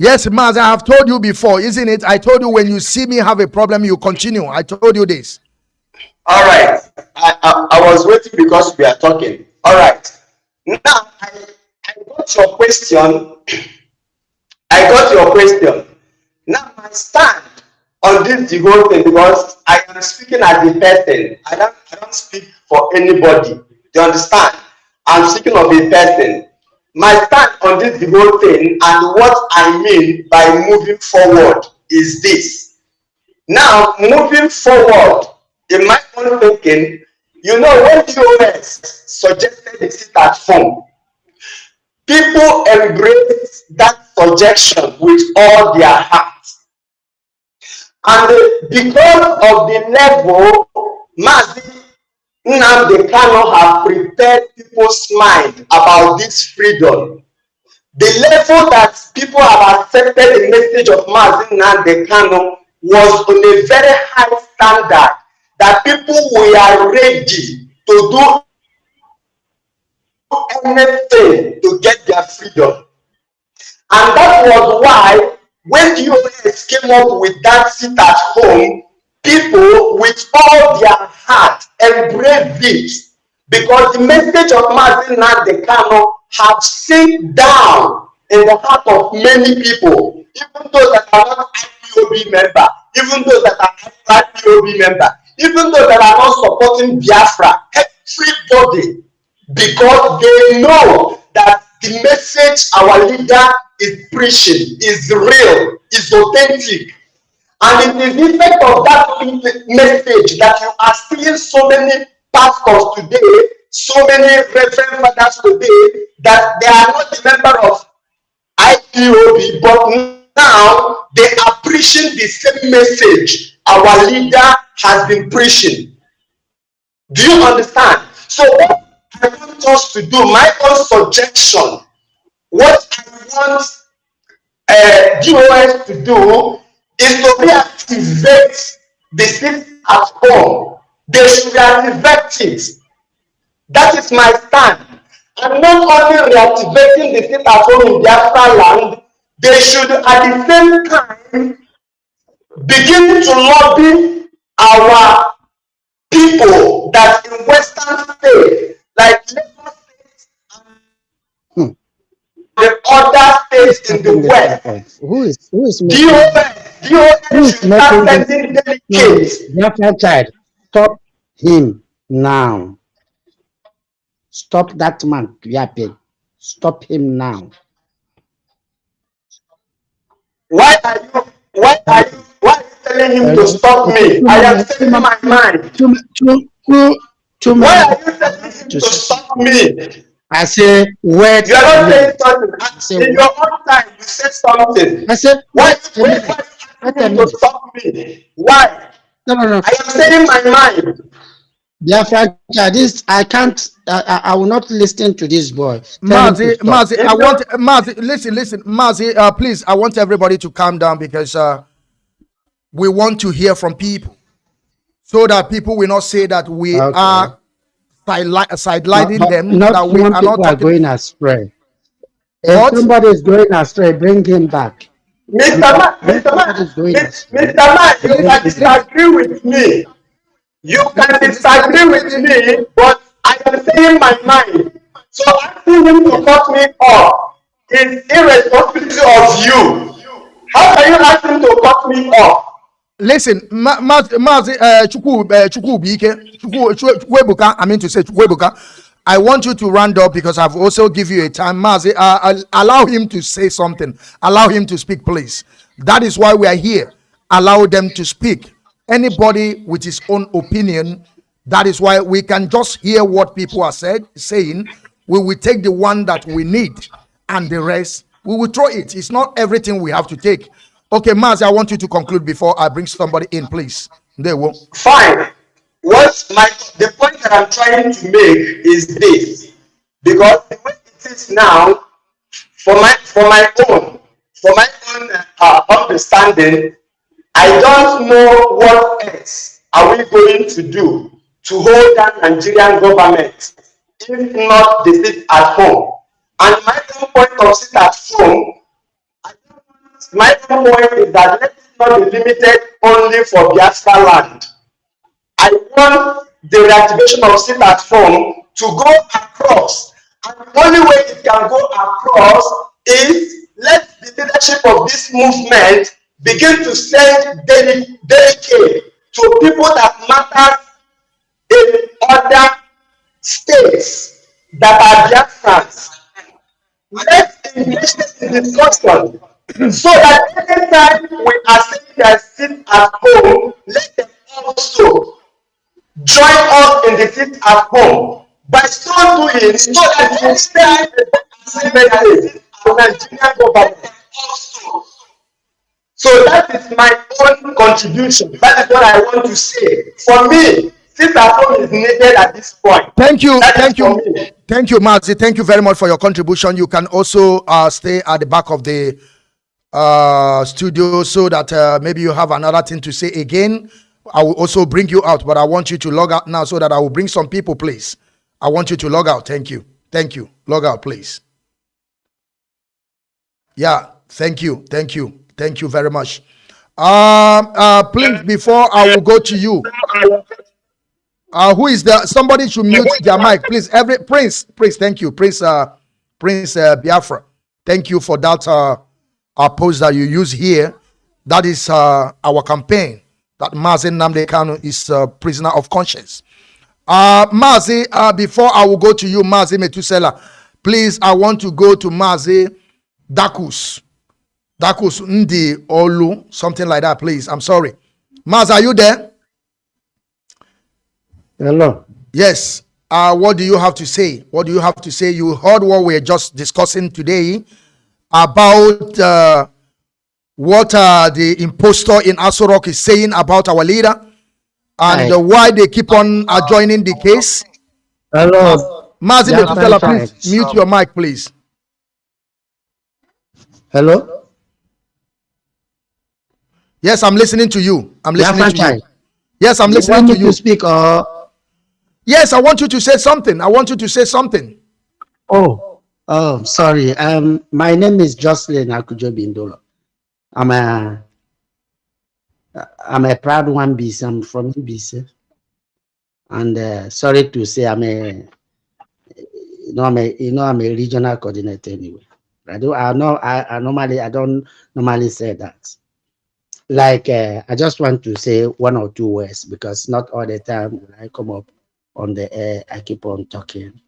yes, Maz, I have told you before, isn't it? I told you when you see me have a problem, you continue. I told you this. All right. I was waiting because we are talking. All right. Now, I got your question. Now, my stand on this the whole thing, because I am speaking as a person. I don't speak for anybody. Do you understand? I'm speaking of a person. My stand on this the whole thing and what I mean by moving forward is this. Now, moving forward, in my own thinking, you know, when DOS suggested the sit at home, people embraced that suggestion with all their hearts. And because of the level Mazi Nnamdi Kanu have prepared people's mind about this freedom, the level that people have accepted the message of Mazi Nnamdi Kanu was on a very high standard, that people were ready to do anything to get their freedom. And that was why when the US came up with that sit at home, people with all their heart embraced it, because the message of Mazi Nnamdi Kanu have sink down in the heart of many people, even those that are not IPOB member, even those that are IPOB member, even those that are not supporting Biafra, everybody, because they know that the message our leader is preaching is real, is authentic. And it is the effect of that message that you are seeing so many pastors today, so many reverend fathers today, that they are not a member of IPOB, but now they are preaching the same message our leader has been preaching. Do you understand? So what I want us to do, my own suggestion, what I want DOS to do is to reactivate the seat at home. They should reactivate it. That is my stand. And not only reactivating the seat at home in Biafra land, they should at the same time begin to lobby our people that in Western states, like Lagos State and the other states in the West, Who is DOS should start sending delegates. Biafra child, stop him now. Stop that man yapping. Stop him now. Why are you telling him to stop me? I am saying my mind. Why are you telling him to stop me? I say, wait. You are not saying something. In your own time, you said something. I said, why are you telling him to stop me? Why? No. I am saying my mind. Biafra, this I can't. I will not listen to this boy. Mazi, listen, Mazi, please, I want everybody to calm down because we want to hear from people, so that people will not say that we are sidelining them. Not that we are not are going astray. If somebody is going astray, bring him back. Mr. Man, you can disagree with me. You can disagree with me, but I am saying my mind. So asking him to cut me off is irresponsibility of you. How can you ask him to cut me off? Listen, Mazi Chukwuebuka, I mean to say Chukwuebuka, I want you to round up because I've also give you a time. Mazi, allow him to say something. Allow him to speak, please. That is why we are here. Allow them to speak. Anybody with his own opinion, that is why we can just hear what people are saying. We will take the one that we need, and the rest, we will throw it. It's not everything we have to take. Okay, Mazi, I want you to conclude before I bring somebody in, please. There will. Fine. The point that I'm trying to make is this, because the way it is now, for my own understanding, I don't know what else are we going to do to hold down Nigerian government, if not the sit at home. And my own point of sit at home, my own point is that let it not be limited only for Biafra land. I want the reactivation of sit at home to go across. And the only way it can go across is let the leadership of this movement begin to send delegates to people that matter in other states that are Biafrans. Let's engage in discussion so that anytime we are saying that sit at home, let them also join us in the sit at home. By so doing, so that anytime the Nigerian government also. So that is my own contribution. That is what I want to say. For me, sit at home is needed at this point. Thank you, Mazi. Thank you very much for your contribution. You can also stay at the back of the studio so that maybe you have another thing to say again. I will also bring you out, but I want you to log out now so that I will bring some people, please. I want you to log out. Thank you. Log out, please. Yeah, thank you very much. Please, before I will go to you, who is the somebody should mute their mic, please. Prince, thank you, Prince Biafra. Thank you for that post that you use here. That is our campaign that Mazi Nnamdi Kanu is prisoner of conscience. Mazi, before I will go to you, Mazi Metusela, please, I want to go to Mazi Dakus Ndi Olu, something like that, please. I'm sorry. Mazi, are you there? Hello. Yes. What do you have to say? You heard what we're just discussing today about what the impostor in Aso Rock is saying about our leader and why they keep on joining the case. Hello. Mazi Metutela, please mute your mic, please. Hello. Yes, I'm listening to you. I'm listening Biafran to you. child. Yes, I'm You listening want to me you. to speak or? Yes, I want you to say something. I want you to say something. Oh, sorry. My name is Jocelyn Akujo Bindolo. I'm a proud one BC. I'm from BC, and sorry to say, I'm a regional coordinator anyway. I don't normally say that. Like, I just want to say one or two words because not all the time when I come up on the air, I keep on talking.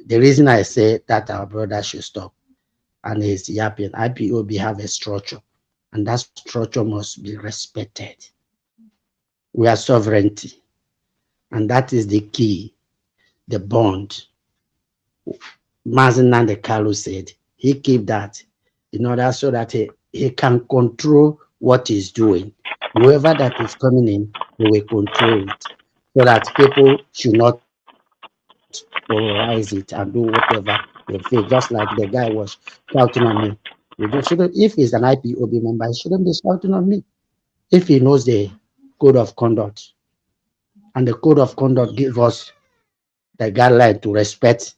The reason I say that our brother should stop and he's yapping, IPOB have a structure, and that structure must be respected. We are sovereignty, and that is the key, the bond. Mazi Kalu said he keep that in order so that he can control what he's doing. Whoever that is coming in, he will control it so that people should not polarize it and do whatever they feel. Just like the guy was shouting on me. If he's an IPOB member, he shouldn't be shouting on me. If he knows the code of conduct, and the code of conduct gives us the guideline to respect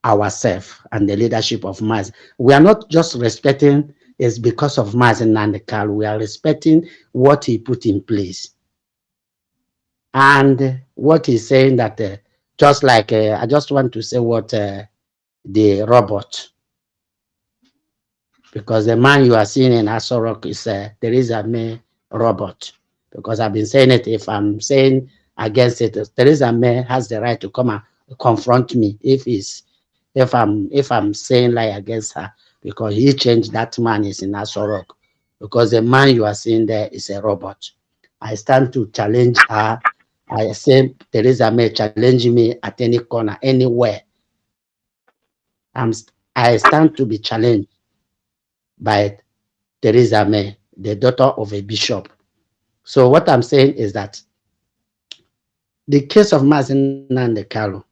ourselves and the leadership of Mazi. We are not just respecting is because of Mazi Nandekal. We are respecting what he put in place. And what he's saying that just like I just want to say what the robot, because the man you are seeing in Asorok is there is a May robot. Because I've been saying it, if I'm saying against it, Theresa May has the right to come and confront me if I'm saying lie against her, because he changed that man is in Asorok. Because the man you are seeing there is a robot. I stand to challenge her. I say Theresa May challenge me at any corner, anywhere. I stand to be challenged by Theresa May, the daughter of a bishop. So what I'm saying is that the case of Mazi Nandekalo,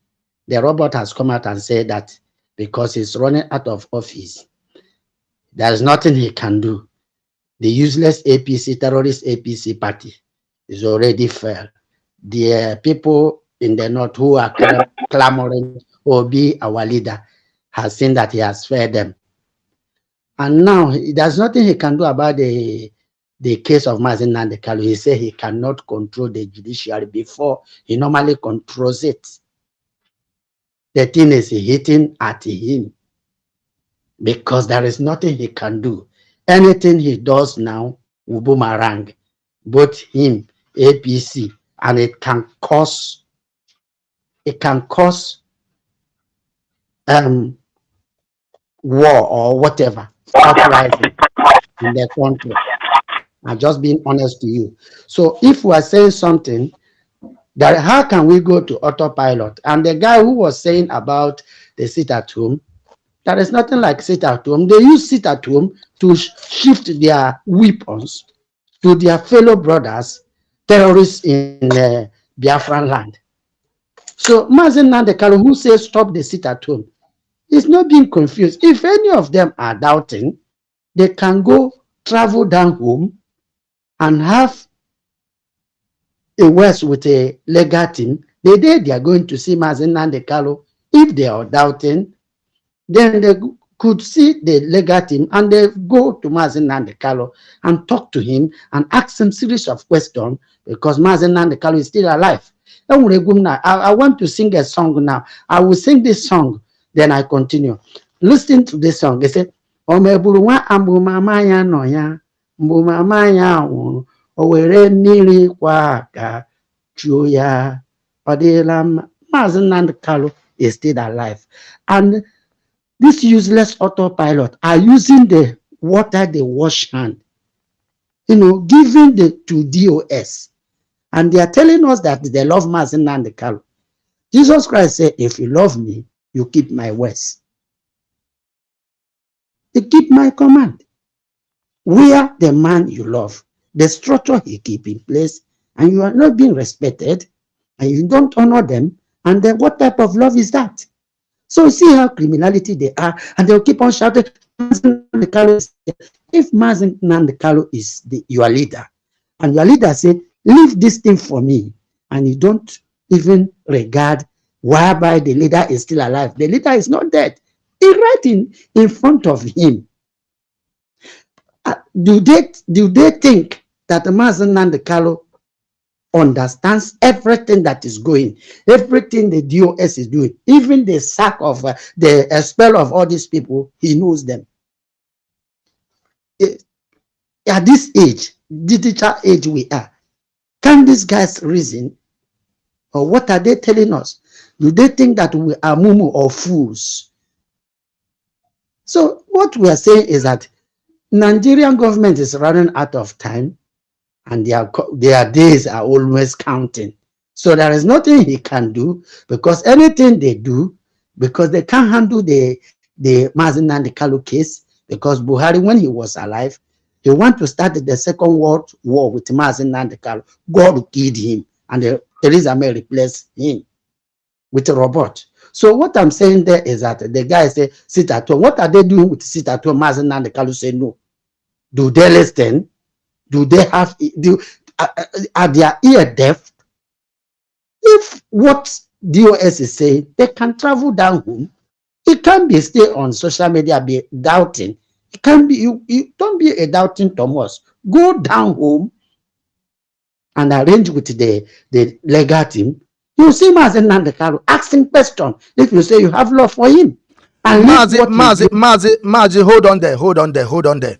the robot has come out and said that because he's running out of office, there's nothing he can do. The useless APC, terrorist APC party is already failed. The people in the north who are clamoring, Obi, our leader, has seen that he has failed them. And now there's nothing he can do about the case of Mazi Nandekalo. He said he cannot control the judiciary before he normally controls it. The thing is hitting at him because there is nothing he can do. Anything he does now will boomerang, both him, APC, and it can cause war or whatever, uprising in the country. I'm just being honest to you. So if we are saying something, that how can we go to autopilot? And the guy who was saying about the sit at home, there is nothing like sit at home. They use sit at home to shift their weapons to their fellow brothers, terrorists in Biafran land. So Mazi Nandekalo, who says stop the sit at home, is not being confused. If any of them are doubting, they can go travel down home and have a words with a legal team. The day they are going to see Mazi Nandekalo, if they are doubting, then they could see the legal team and they go to Mazi Nandekalo and talk to him and ask him series of questions because Mazi Nandekalo is still alive. I want to sing a song now. I will sing this song, then I continue. Listen to this song. They say, Omeburuwa ambumamaya noya, mbumamaya wuru, owere mmiri kwa aka chuo ya. Odila Mazi Nandekalo is still alive. And these useless autopilot are using the water they wash hand, giving to DOS. And they are telling us that they love Mazi Nandekalo. Jesus Christ said, if you love me, you keep my words. You keep my command. We are the man you love. The structure he keep in place, and you are not being respected, and you don't honor them, and then what type of love is that? So see how criminality they are, and they'll keep on shouting, if Mazi Nnamdi is your leader, and your leader say, leave this thing for me, and you don't even regard whereby the leader is still alive, the leader is not dead. He's right in front of him. Do they think that Mazi Nnamdi understands everything that is going, everything the DOS is doing, even the sack of the expel of all these people? He knows them. At this age, digital age we are, can these guys reason? Or what are they telling us? Do they think that we are mumu or fools? So what we are saying is that Nigerian government is running out of time, and their days are always counting. So there is nothing he can do, because anything they do, because they can't handle the Mazi Nnamdi case, because Buhari, when he was alive, he wanted to start the Second World War with Mazi Nnamdi. God killed him, and Theresa May replaced him with a robot. So what I'm saying there is that the guys say, sit at home. What are they doing with sit at home? Mazi Nnamdi say no. Do they listen? Do they have, are their ear deaf? If what DOS is saying, they can travel down home. It can't be stay on social media, be doubting. It can be, you don't be a doubting Thomas. Go down home and arrange with the legal team. You see Mazi Nnamdi asking question. If you say you have love for him. And Mazi, hold on there.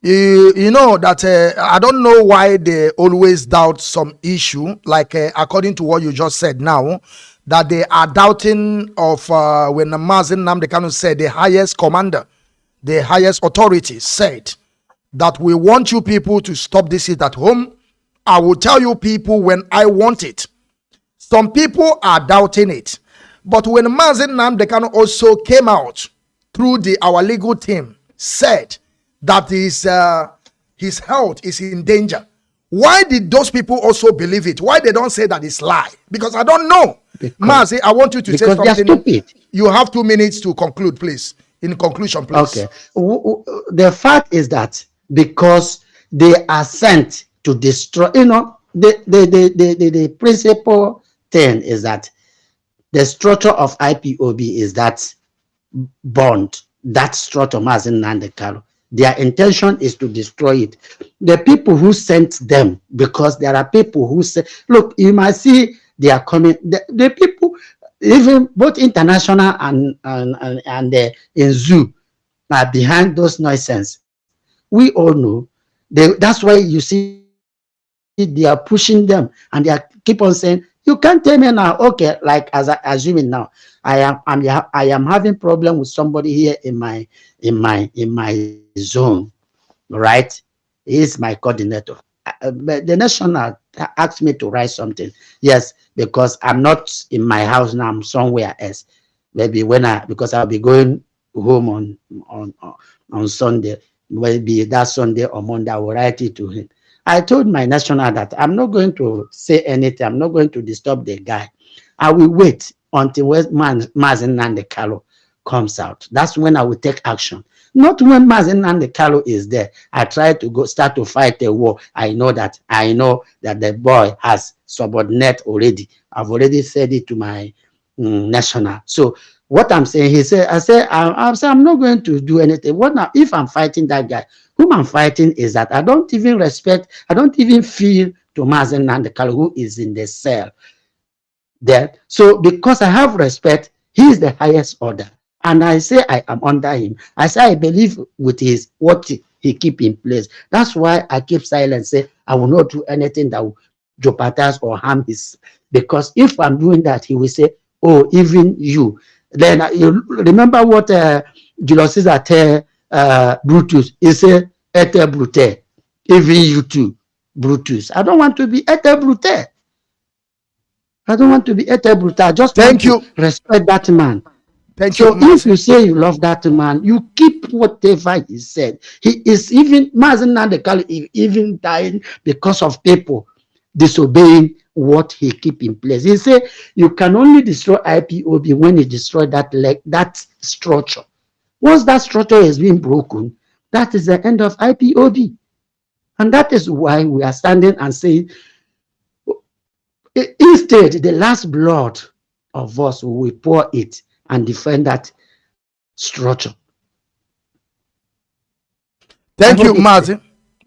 You know that I don't know why they always doubt some issue, like according to what you just said now, that they are doubting of when Mazi Nnamdi said, the highest commander, the highest authority said that we want you people to stop this shit at home. I will tell you people when I want it. Some people are doubting it. But when Mazi Nnamdi also came out through our legal team, said that his health is in danger, why did those people also believe it? Why they don't say that it's lie? Because I don't know. Mazi, I want you to say something. Stupid. You have 2 minutes to conclude, please. In conclusion, please. Okay. The fact is that because they are sent to destroy, the principal thing is that the structure of IPOB is that bond, that structure, Mazi Nnamdi. Their intention is to destroy it. The people who sent them, because there are people who say, look, you might see they are coming, the people, even both international and in zoo, are behind those nonsense. We all know. That's why you see they are pushing them, and they keep on saying, you can't tell me now, okay, like as I assuming now, I am having problem with somebody here in my zone, right? He is my coordinator. But the national asked me to write something. Yes, because I'm not in my house now, I'm somewhere else. Maybe because I'll be going home on Sunday. Maybe that Sunday or Monday, I will write it to him. I told my national that I'm not going to say anything. I'm not going to disturb the guy. I will wait until Mazi Nnamdi comes out. That's when I will take action. Not when Mazi Nnamdi is there. I try to start to fight a war. I know that the boy has subordinate already. I've already said it to my national. So what I'm saying, I'm not going to do anything. What now? If I'm fighting that guy, whom I'm fighting is that I don't even respect, I don't even feel to Mazi Nnamdi who is in the cell there. So because I have respect, he is the highest order. And I say I am under him. I say I believe with what he keep in place. That's why I keep silent, say I will not do anything that will jeopardize or harm his. Because if I'm doing that, he will say, oh, even you. Then you remember what Julius Caesar tell Brutus. He said, "Ete Brute, even you too, Brutus." I don't want to be Ete Brute. I don't want to be Ete Brute. I just want to respect that man. Thank you. So if you say you love that man, you keep whatever he said. He is even Mazi Nnamdi even dying because of people disobeying what he keep in place. He said you can only destroy IPOB when you destroy that structure. Once that structure is being broken, That is the end of IPOB. And that is why we are standing and saying, instead, the last blood of us, we pour it and defend that structure. Thank you, Mazi.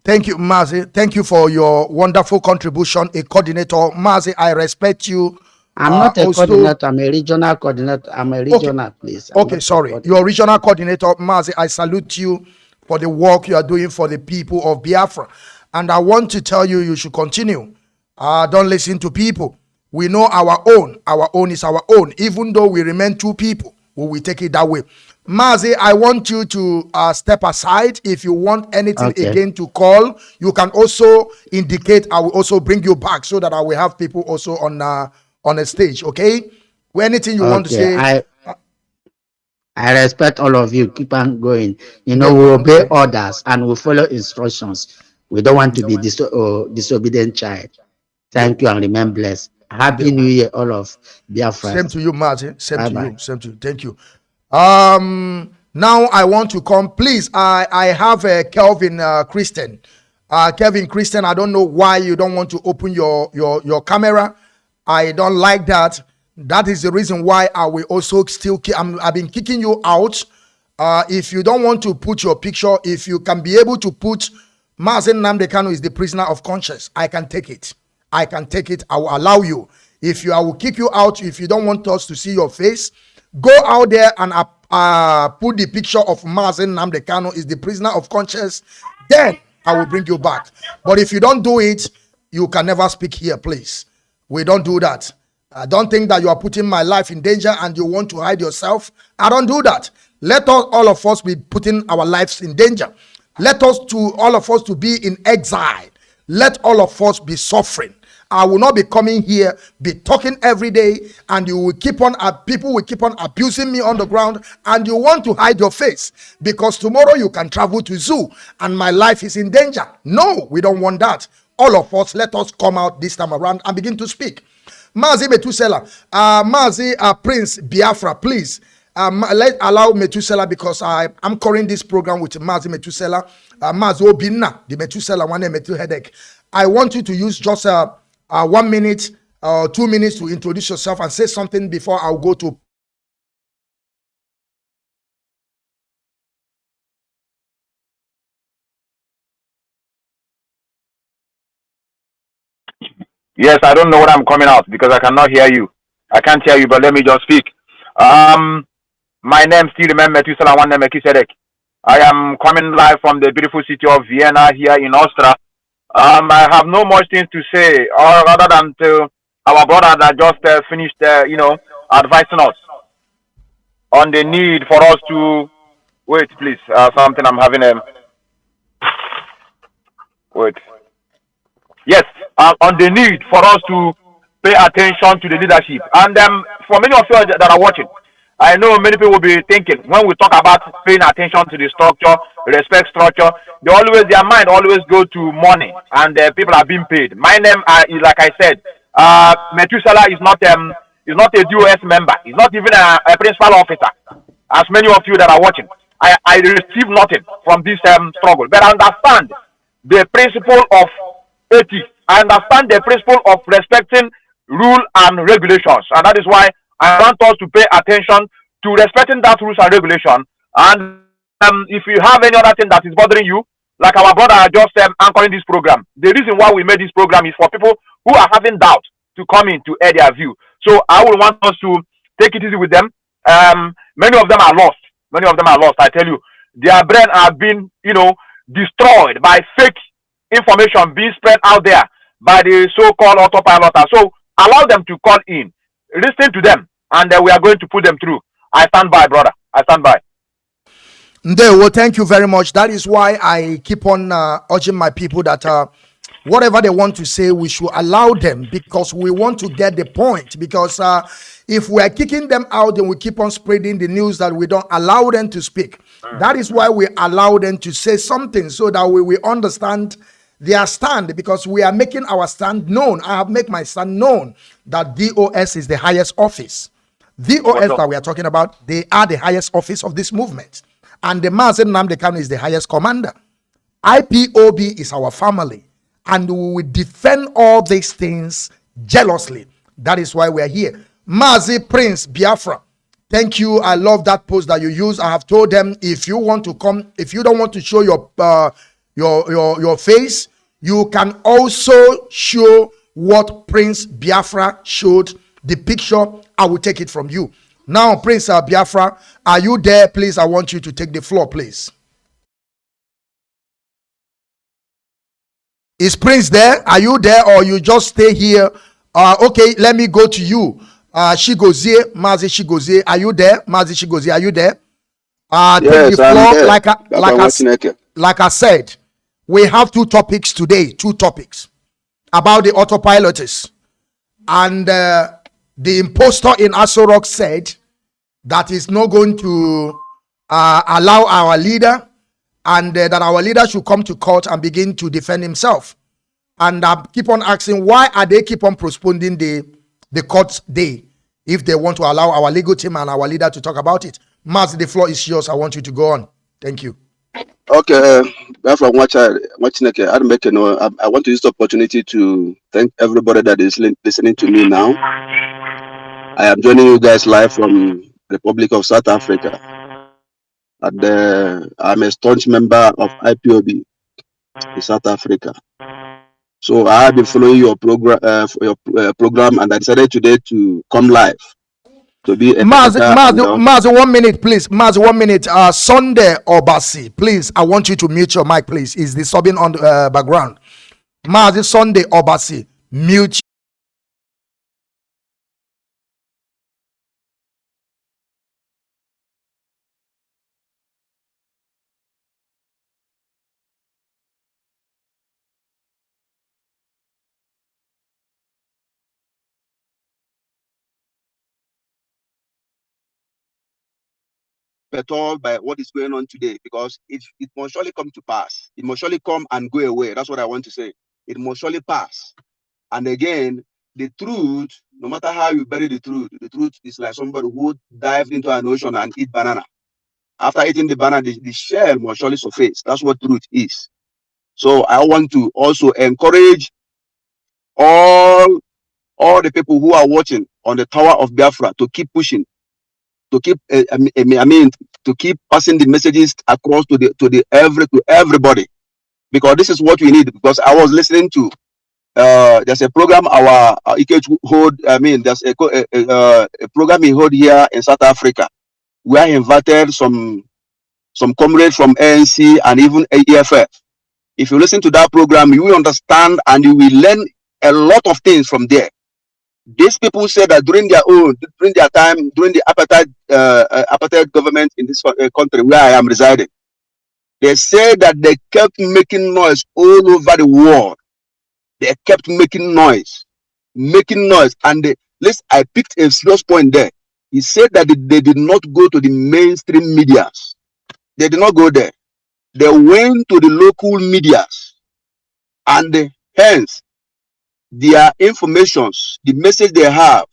Thank you, Mazi. Thank you for your wonderful contribution, a coordinator. Mazi, I respect you. I'm not a coordinator. I'm a regional coordinator. I'm a regional, please. Okay, sorry. Your regional coordinator, Mazi, I salute you for the work you are doing for the people of Biafra. And I want to tell you, you should continue. Don't listen to people. We know our own. Our own is our own. Even though we remain two people, we will take it that way. Mazi, I want you to step aside. If you want anything again to call, you can also indicate. I will also bring you back so that I will have people also on a stage. Okay? Anything you want to say. I respect all of you. Keep on going. You know, we obey orders and we follow instructions. We don't want to be disobedient child. Thank you and remain blessed. Happy New Year, all of Biafra. Same to you, Mazi. Same to you. Same to you. Thank you. Now I want to come. Please, I have Kelvin Christian. Kelvin Christian, I don't know why you don't want to open your camera. I don't like that. That is the reason why I will also still I've been kicking you out. If you don't want to put your picture, if you can be able to put Nnamdi Kanu is the prisoner of conscience, I can take it. I can take it. I will allow you. I will kick you out if you don't want us to see your face. Go out there and put the picture of Nnamdi Kanu is the prisoner of conscience. Then I will bring you back. But if you don't do it, you can never speak here, please. We don't do that. I don't think that you are putting my life in danger and you want to hide yourself. I don't do that. Let all of us be putting our lives in danger. Let all of us to be in exile. Let all of us be suffering. I will not be coming here, be talking every day, and you will keep on, people will keep on abusing me on the ground, and you want to hide your face because tomorrow you can travel to zoo and my life is in danger. No, we don't want that. All of us, let us come out this time around and begin to speak. Mazi Metusela, Mazi Prince Biafra, please. Allow Metusela because I'm calling this program with Mazi Metusela, Mazi Obinna, the Metusela one Metu headache. I want you to use just 1 minute or 2 minutes to introduce yourself and say something before I'll go to. Yes, I don't know what I'm coming out because I cannot hear you. I can't hear you, but let me just speak. My name still remains Metusela one Mekisedek. I am coming live from the beautiful city of Vienna here in Austria. I have no much things to say other than to our brother that just finished, advising us on the need for us to wait, please. Something I'm having wait. Yes, on the need for us to pay attention to the leadership. And for many of you that are watching, I know many people will be thinking when we talk about paying attention to the structure, respect structure, their mind always go to money, and people are being paid. My name is, like I said, Metusela is not a DOS member. He's not even a principal officer. As many of you that are watching, I receive nothing from this struggle. But I understand the principle of ethics. I understand the principle of respecting rule and regulations, and that is why I want us to pay attention to respecting that rules and regulation. And if you have any other thing that is bothering you, like our brother just anchoring this program, the reason why we made this program is for people who are having doubt to come in to air their view. So I would want us to take it easy with them. Many of them are lost. Many of them are lost. I tell you, their brain are being, destroyed by fake information being spread out there by the so-called autopiloters. So allow them to call in, listen to them, and we are going to put them through. I stand by, brother. I stand by. Well, thank you very much. That is why I keep on urging my people that whatever they want to say, we should allow them because we want to get the point. Because if we are kicking them out, then we keep on spreading the news that we don't allow them to speak. That is why we allow them to say something so that we will understand their stand, because we are making our stand known. I have made my stand known that DOS is the highest office. DOS that we are talking about, they are the highest office of this movement. And the Mazi Nnamdi Kanu is the highest commander. IPOB is our family. And we will defend all these things jealously. That is why we are here. Mazi Prince Biafra. Thank you. I love that post that you use. I have told them, if you want to come, if you don't want to show your face, you can also show what Prince Biafra showed, the picture. I will take it from you. Now, Prince Biafra, are you there? Please, I want you to take the floor, please. Is Prince there? Are you there, or you just stay here? Okay, let me go to you. Shigozie, Mazi Shigozie, are you there? Mazi Shigozie, are you there? Yes, take the floor. I'm Like I said, we have two topics today, about the autopilots. And the impostor in Aso Rock said that is not going to allow our leader, and that our leader should come to court and begin to defend himself. And I keep on asking, why are they keep on postponing the court day if they want to allow our legal team and our leader to talk about it? Mazi, the floor is yours. I want you to go on. Thank you. Okay, from I want to use the opportunity to thank everybody that is listening to me now. I am joining you guys live from Republic of South Africa. And I'm a staunch member of IPOB in South Africa. So I have been following your program, and I decided today to come live. To be Mazi, 1 minute, please. Mazi, 1 minute. Sunday Obasi, please. I want you to mute your mic, please. Is the subbing on the background? Mazi Sunday Obasi, mute. At all by what is going on today, because it must surely come to pass. It must surely come and go away. That's what I want to say. It must surely pass. And again, the truth, no matter how you bury the truth is like somebody who dived into an ocean and eat banana. After eating the banana, the shell must surely surface. That's what truth is. So I want to also encourage all the people who are watching on the Tower of Biafra to keep pushing, to keep to keep passing the messages across to everybody, because this is what we need. Because I was listening to there's a program our Okechukwu hold. There's a program he hold here in South Africa, where he invited some comrades from ANC and even AEFF. If you listen to that program, you will understand and you will learn a lot of things from there. These people said that during their time, during the apartheid government in this country where I am residing, they said that they kept making noise all over the world. They kept making noise. And I picked a serious point there. He said that they did not go to the mainstream medias. They did not go there. They went to the local medias, and hence their informations, the message they have,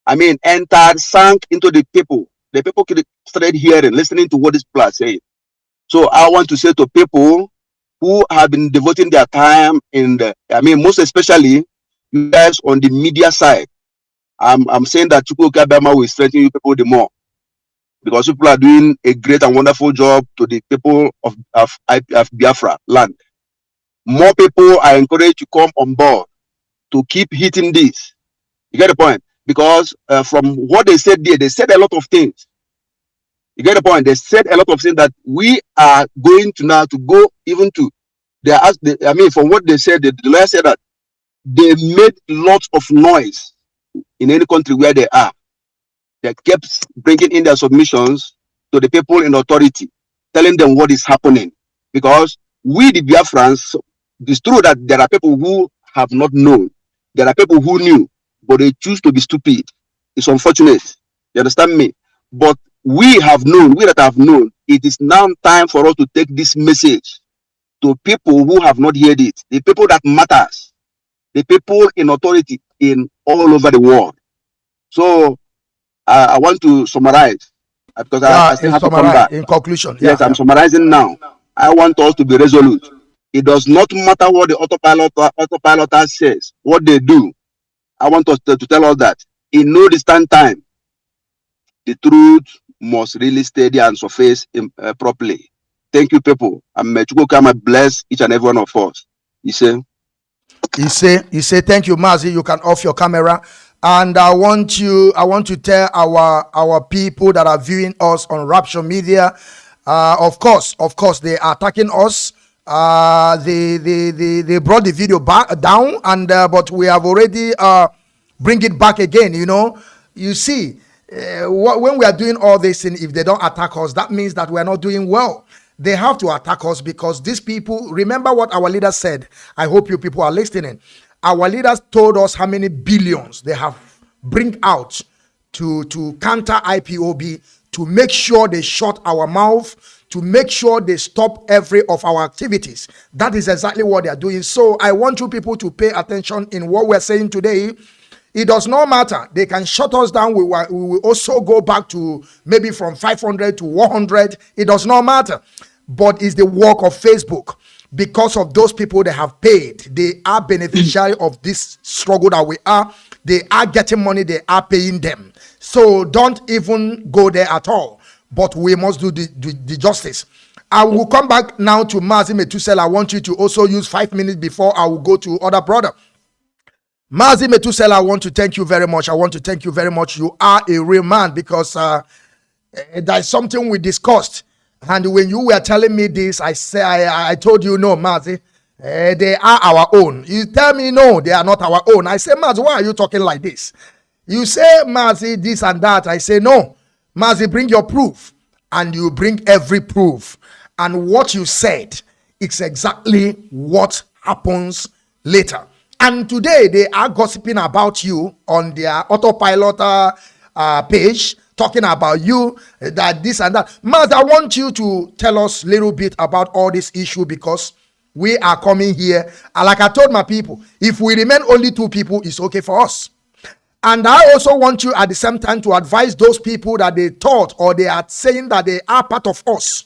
entered, sank into the people. The people started hearing, listening to what this people are saying. So I want to say to people who have been devoting their time in most especially you guys on the media side, I'm saying that Chukwu Kabama will strengthen you people the more, because people are doing a great and wonderful job to the people of Biafra land. More people are encouraged to come on board to keep hitting this. You get the point? Because from what they said there, they said a lot of things. You get the point? They said a lot of things that we are going to now to go even to. From what they said, the lawyer said that they made lots of noise in any country where they are. They kept bringing in their submissions to the people in authority, telling them what is happening. Because we, the Biafrans, it's true that there are people who have not known. There are people who knew, but they choose to be stupid. It's unfortunate. You understand me? But we that have known, it is now time for us to take this message to people who have not heard it, the people that matters, the people in authority in all over the world. So I want to summarize. because I still have to come back. In conclusion, yes, I'm summarizing now. I want us to be resolute. It does not matter what the autopiloter says, what they do. I want us to tell us that in no distant time, the truth must really steady and surface properly. Thank you, people. And may Chukwu bless each and every one of us. You say, thank you, Mazi. You can off your camera. And I want to tell our people that are viewing us on Rapture Media, of course, they are attacking us. They brought the video back down, and but we have already bring it back again. You see, when we are doing all this, and if they don't attack us, that means that we are not doing well. They have to attack us because these people, remember what our leaders said. I hope you people are listening. Our leaders told us how many billions they have bring out to counter IPOB, to make sure they shut our mouth, to make sure they stop every of our activities. That is exactly what they are doing. So I want you people to pay attention in what we're saying today. It does not matter. They can shut us down. We will also go back to maybe from 500 to 100. It does not matter. But it's the work of Facebook. Because of those people they have paid, they are beneficiary of this struggle that we are. They are getting money. They are paying them. So don't even go there at all. But we must do the justice. I will come back now to Mazi Metusela. I want you to also use 5 minutes before I will go to other brother. Mazi Metusela, I want to thank you very much. You are a real man, because there's something we discussed. And when you were telling me this, I told you, no, Mazi, they are our own. You tell me, no, they are not our own. I say, Mazi, why are you talking like this? You say, Mazi, this and that. I say, no, Mazi, bring your proof. And you bring every proof. And what you said, it's exactly what happens later. And today, they are gossiping about you on their autopilot page, talking about you, that this and that. Mazi, I want you to tell us a little bit about all this issue, because we are coming here. And like I told my people, if we remain only 2 people, it's okay for us. And I also want you at the same time to advise those people that they thought, or they are saying that they are part of us,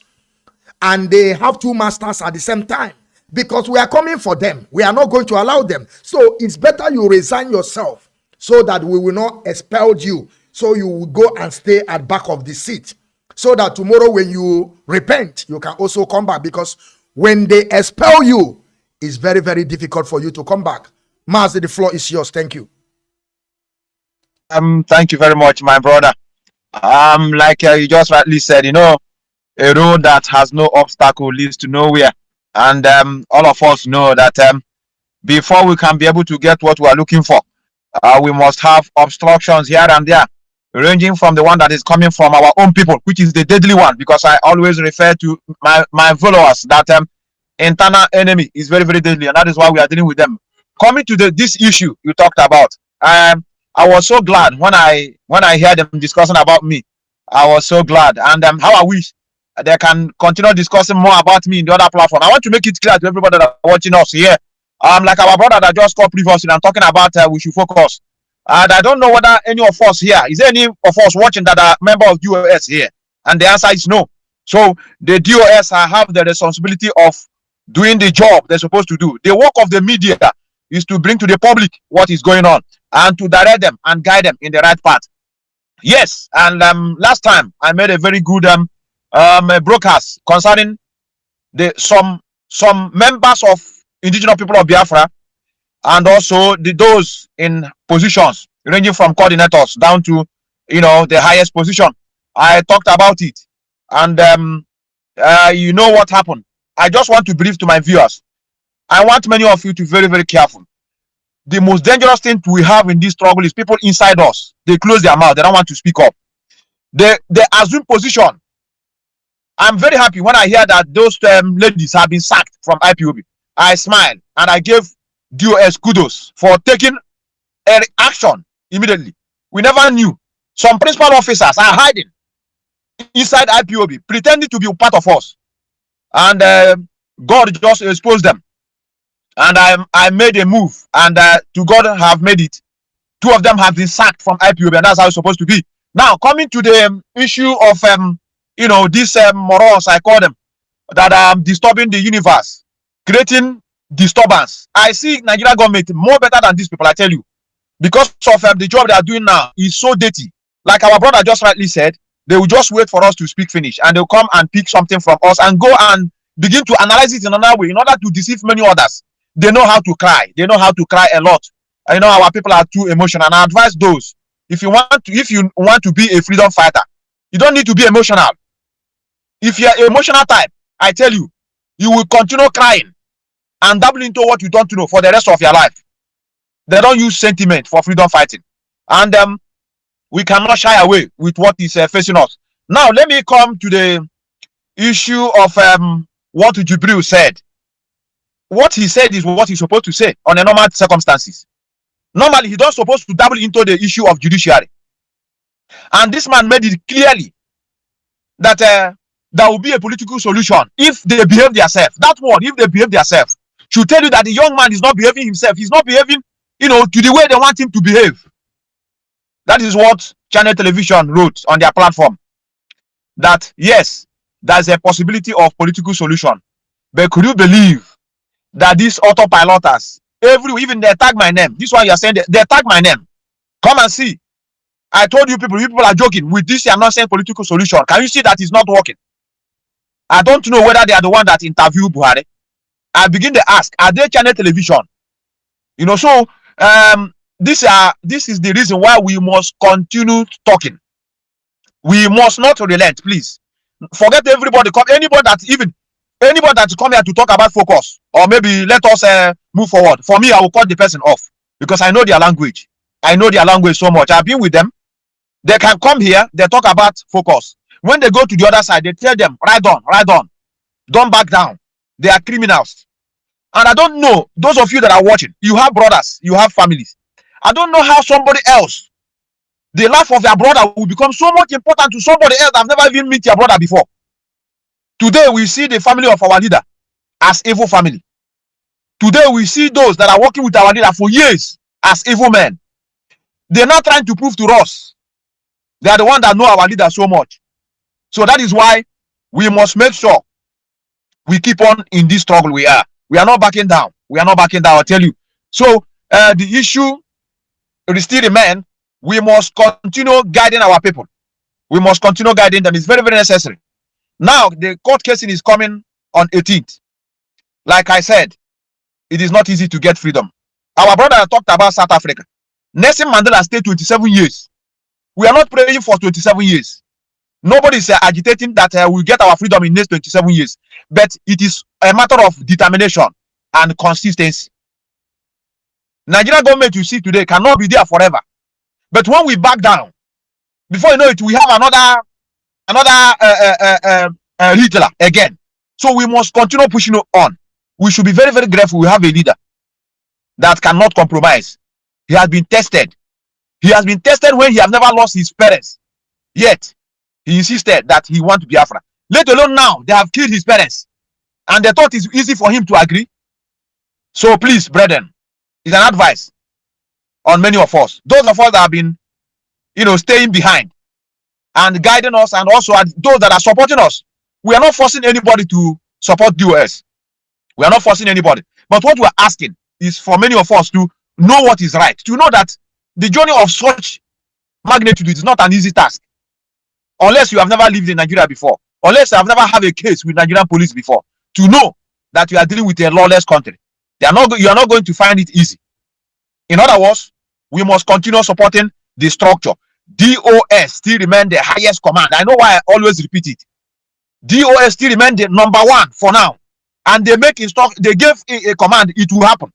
and they have 2 masters at the same time, because we are coming for them. We are not going to allow them. So it's better you resign yourself, so that we will not expel you. So you will go and stay at back of the seat, so that tomorrow when you repent, you can also come back. Because when they expel you, it's very, very difficult for you to come back. Mazi, the floor is yours. Thank you. Thank you very much, my brother. Like you just rightly said, a road that has no obstacle leads to nowhere. And all of us know that before we can be able to get what we are looking for, we must have obstructions here and there, ranging from the one that is coming from our own people, which is the deadly one, because I always refer to my followers that internal enemy is very, very deadly, and that is why we are dealing with them. Coming to this issue you talked about, I was so glad when I heard them discussing about me. I was so glad, and how I wish they can continue discussing more about me in the other platform. I want to make it clear to everybody that are watching us here. Like our brother that just called previously, I'm talking about we should focus. And I don't know whether any of us here, is there any of us watching that are member of DOS here? And the answer is no. So the DOS have the responsibility of doing the job they're supposed to do. The work of the media is to bring to the public what is going on, and to direct them and guide them in the right path. Yes, and last time I made a very good broadcast concerning some members of indigenous people of Biafra, and also those in positions ranging from coordinators down to the highest position. I talked about it, and you know what happened. I just want to brief to my viewers. I want many of you to be very, very careful. The most dangerous thing we have in this struggle is people inside us. They close their mouth. They don't want to speak up. They assume position. I'm very happy when I hear that those ladies have been sacked from IPOB. I smiled, and I gave DOS kudos for taking action immediately. We never knew. Some principal officers are hiding inside IPOB, pretending to be part of us. And God just exposed them. And I made a move, and to God have made it. 2 of them have been sacked from IPOB, and that's how it's supposed to be. Now, coming to the issue of these morons, I call them, that are disturbing the universe, creating disturbance. I see Nigeria government more better than these people, I tell you, because of the job they are doing now is so dirty. Like our brother just rightly said, they will just wait for us to speak finish, and they'll come and pick something from us and go and begin to analyze it in another way in order to deceive many others. They know how to cry. They know how to cry a lot. I know our people are too emotional, and I advise those, if you want to be a freedom fighter, you don't need to be emotional. If you're an emotional type, I tell you, you will continue crying and dabble into what you don't know for the rest of your life. They don't use sentiment for freedom fighting, and we cannot shy away with what is facing us. Now, let me come to the issue of what Jibril said. What he said is what he's supposed to say on a normal circumstances. Normally, he's not supposed to dabble into the issue of judiciary. And this man made it clearly that there will be a political solution if they behave themselves. That word, if they behave themselves, should tell you that the young man is not behaving himself. He's not behaving, to the way they want him to behave. That is what Channel Television wrote on their platform. That, yes, there's a possibility of political solution. But could you believe that these autopiloters, even they tag my name. This one you're saying, they tag my name. Come and see. I told you people are joking. With this, you are not saying political solution. Can you see that it's not working? I don't know whether they are the one that interviewed Buhari. I begin to ask, are they Channel Television? So this is the reason why we must continue talking. We must not relent, please. Forget everybody. Anybody that come here to talk about focus, or maybe let us move forward. For me, I will cut the person off because I know their language. I know their language so much. I've been with them. They can come here, they talk about focus. When they go to the other side, they tell them, ride on. Don't back down. They are criminals. And I don't know, those of you that are watching, you have brothers, you have families. I don't know how somebody else, the life of their brother will become so much important to somebody else that have never even met your brother before. Today, we see the family of our leader as evil family. Today, we see those that are working with our leader for years as evil men. They're not trying to prove to us they are the one that know our leader so much. So that is why we must make sure we keep on in this struggle we are. We are not backing down. We are not backing down, I'll tell you. So the issue still remains. We must continue guiding our people. We must continue guiding them. It's very, very necessary. Now, the court casing is coming on 18th. Like I said, it is not easy to get freedom. Our brother talked about South Africa. Nelson Mandela stayed 27 years. We are not praying for 27 years. Nobody is agitating that we'll get our freedom in next 27 years. But it is a matter of determination and consistency. Nigerian government you see today cannot be there forever. But when we back down, before you know it, we have another Hitler again. So we must continue pushing on. We should be very, very grateful we have a leader that cannot compromise. He has been tested. He has been tested when he has never lost his parents. Yet, he insisted that he wants Biafra. Let alone now, they have killed his parents. And they thought it's easy for him to agree. So please, brethren, it's an advice on many of us. Those of us that have been, staying behind and guiding us, and also those that are supporting us. We are not forcing anybody to support DOS. We are not forcing anybody. But what we are asking is for many of us to know what is right. To know that the journey of such magnitude is not an easy task. Unless you have never lived in Nigeria before. Unless you have never had a case with Nigerian police before. To know that you are dealing with a lawless country. You are not going to find it easy. In other words, we must continue supporting the structure. DOS still remain the highest command. I know why I always repeat it. DOS still remain the number one for now. And they gave a command, it will happen.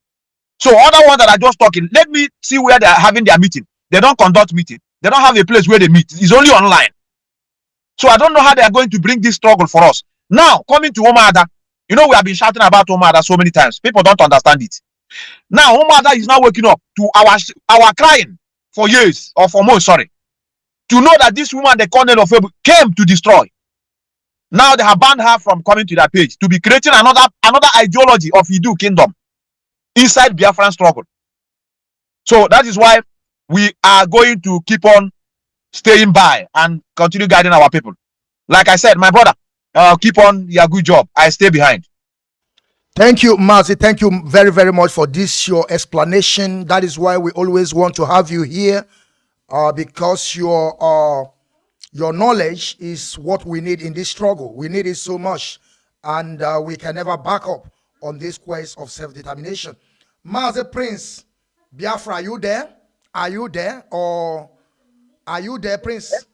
So other ones that are just talking, let me see where they are having their meeting. They don't conduct meeting. They don't have a place where they meet. It's only online. So I don't know how they are going to bring this struggle for us. Now, coming to Omada, we have been shouting about Omada so many times. People don't understand it. Now, Omada is now waking up to our crying for years, or for months, sorry. To know that this woman, the Colonel of Ebu, came to destroy. Now they have banned her from coming to their page to be creating another ideology of Idu Kingdom inside Biafran struggle. So that is why we are going to keep on staying by and continue guiding our people. Like I said, my brother, keep on your good job. I stay behind. Thank you, Mazi. Thank you very, very much for this, your explanation. That is why we always want to have you here, because your knowledge is what we need in this struggle. We need it so much, and we can never back up on this quest of self-determination. Mazi Prince, Biafra, are you there? Are you there? Or are you there, Prince?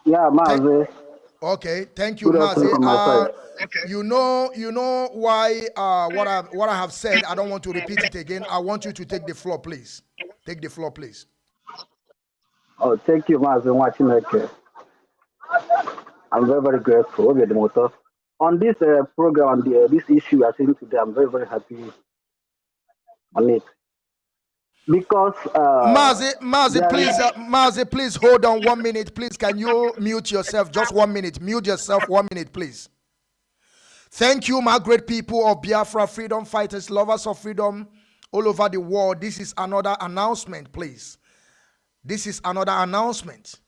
Yeah, Mazi. Okay, thank you, Mazi. You know why what I have said. I don't want to repeat it again. I want you to take the floor, please. Take the floor, please. Oh, thank you, Mazi. Watching I'm very, very grateful. Okay, the motor. On this program, on this issue, I think today I'm very, very happy on it. Because Mazi, please hold on 1 minute. Please, can you mute yourself? Just 1 minute. Mute yourself 1 minute, please. Thank you, my great people of Biafra, freedom fighters, lovers of freedom all over the world. This is another announcement, please. This is another announcement.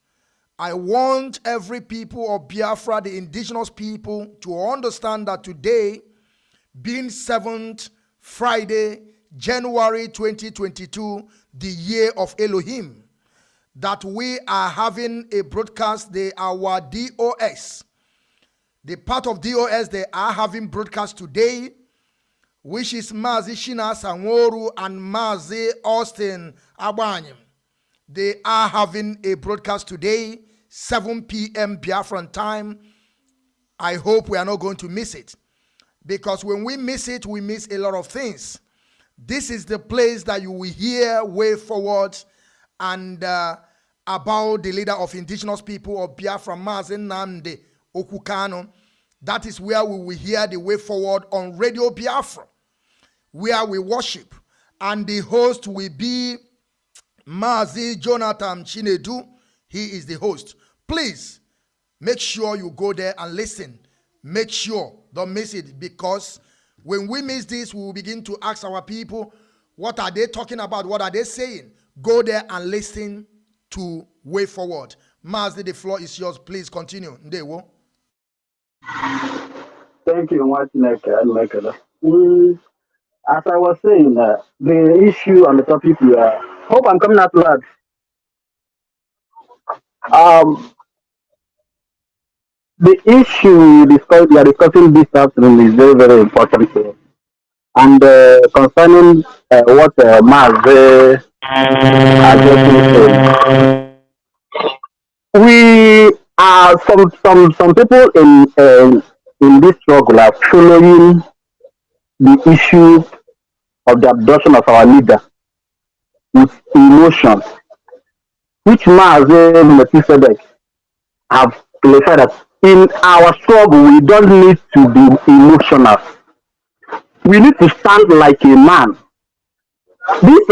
I want every people of Biafra, the indigenous people, to understand that today, being 7th Friday, January 2022, the year of Elohim, that we are having a broadcast, our DOS. The part of DOS they are having broadcast today, which is Mazi Shina Sanworu and Mazi Austin Abanyim. They are having a broadcast today, 7 p.m. Biafran time. I hope we are not going to miss it. Because when we miss it, we miss a lot of things. This is the place that you will hear way forward and about the leader of indigenous people of Biafra, Mazi Nnamdi Kanu. That is where we will hear the way forward on Radio Biafra, where we worship. And the host will be Mazi Jonathan Chinedu. He is the host. Please, make sure you go there and listen. Make sure, don't miss it, because when we miss this, we will begin to ask our people, what are they talking about? What are they saying? Go there and listen to Way Forward. Mazi, the floor is yours. Please continue. Ndewo. thank you, Martin. As I was saying, the issue and the topic we are. Hope I'm coming out loud. The issue we are discussing this afternoon is very, very important. And concerning what Mazi addressing, we are some people in this struggle are following the issue of the abduction of our leader with emotion, which Mazi Melchizedek have clarified that in our struggle we don't need to be emotional. We need to stand like a man. This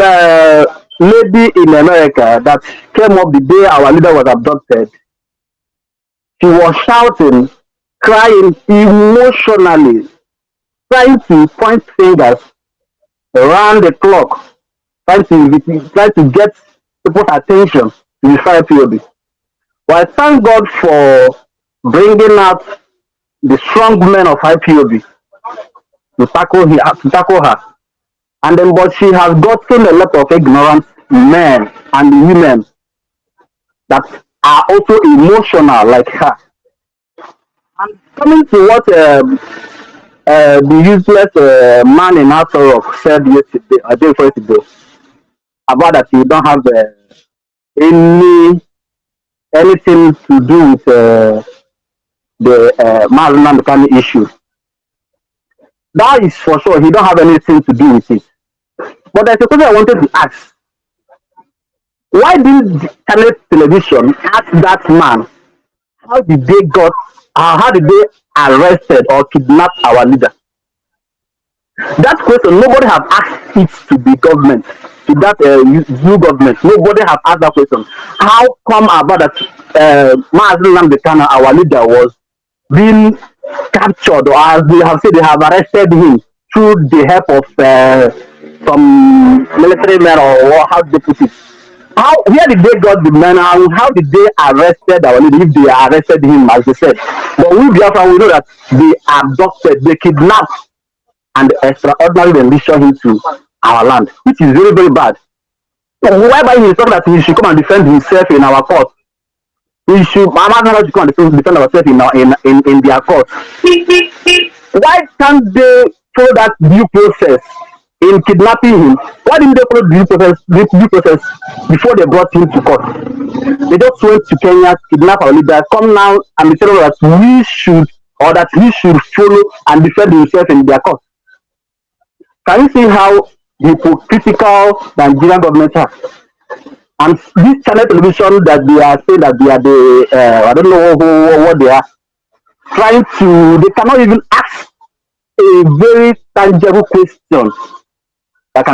lady in America that came up the day our leader was abducted, she was shouting, crying emotionally, trying to point fingers around the clock, trying to get people's attention to the fire POB. Well, I thank God for bringing out the strong men of IPOB to tackle her. And then, but she has gotten a lot of ignorant men and women that are also emotional like her. And coming to what the useless man in Atorok said yesterday, I think yesterday, about that you don't have anything to do with the Mazi Nnamdi issue. That is for sure. He don't have anything to do with it. But there's a question I wanted to ask. Why didn't Channel Television ask that man how did they arrested or kidnap our leader? That question, nobody have asked it to the government, to that new government. Nobody have asked that question. How come about that Mazi Nnamdi, our leader, was being captured, or as they have said, they have arrested him through the help of some military men, or how they put it. How, where did they got the men? How did they arrested our leader if they arrested him, as they said? But we Biafra, we know that they abducted, they kidnapped, and extraordinarily rendition him to our land, which is very, very bad. So whereby he thought that he should come and defend himself in our court. We should, I'm not going to come and defend ourselves in their court. Why can't they follow that due process in kidnapping him? Why didn't they follow the due process before they brought him to court? They just went to Kenya, kidnap our leader, come now and be telling us that we should, or that he should follow and defend himself in their court. Can you see how hypocritical the Nigerian government are? And this channel television that they are saying that they are the, I don't know what they are, trying to, they cannot even ask a very tangible question that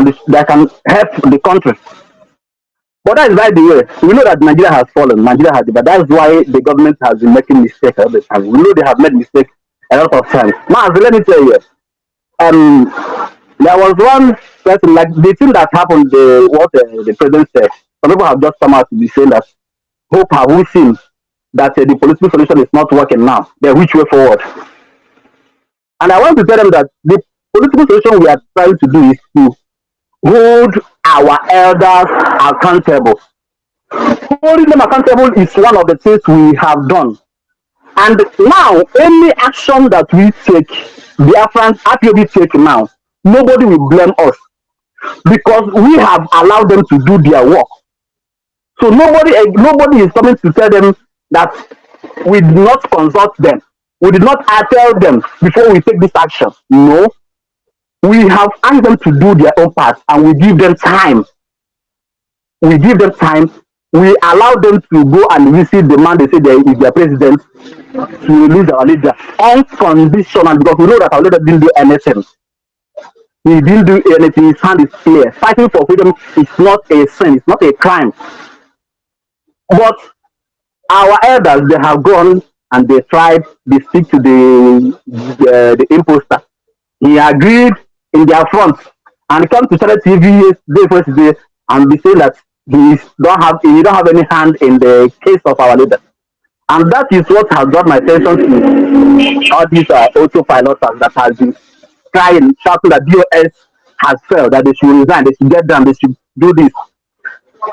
can help the country. But that is by the way, we know that Nigeria has fallen, Nigeria has, but that's why the government has been making mistakes all the time. We know they have made mistakes a lot of times. Now, let me tell you, there was one person, like the thing that happened, the president said, some people have just come out to be saying that, hope have we seen that the political solution is not working now, then which way forward? And I want to tell them that the political solution we are trying to do is to hold our elders accountable. Holding them accountable is one of the things we have done. And now, any action that we take, Biafrans, Ipob take now, nobody will blame us because we have allowed them to do their work. So nobody is coming to tell them that we did not consult them. We did not tell them before we take this action. No. We have asked them to do their own part and we give them time. We give them time. We allow them to go and visit the man they say they is their president to release our leader unconditional, because we know that our leader didn't do anything. He didn't do anything. His hand is clear. Fighting for freedom is not a sin. It's not a crime. But our elders, they have gone and they tried, they speak to the imposter. He agreed in their front and come to Channel TV yesterday and be saying that he don't have any hand in the case of our leader. And that is what has got my attention to all these autopilots that has been crying, shouting that DOS has failed, that they should resign, they should get down, they should do this.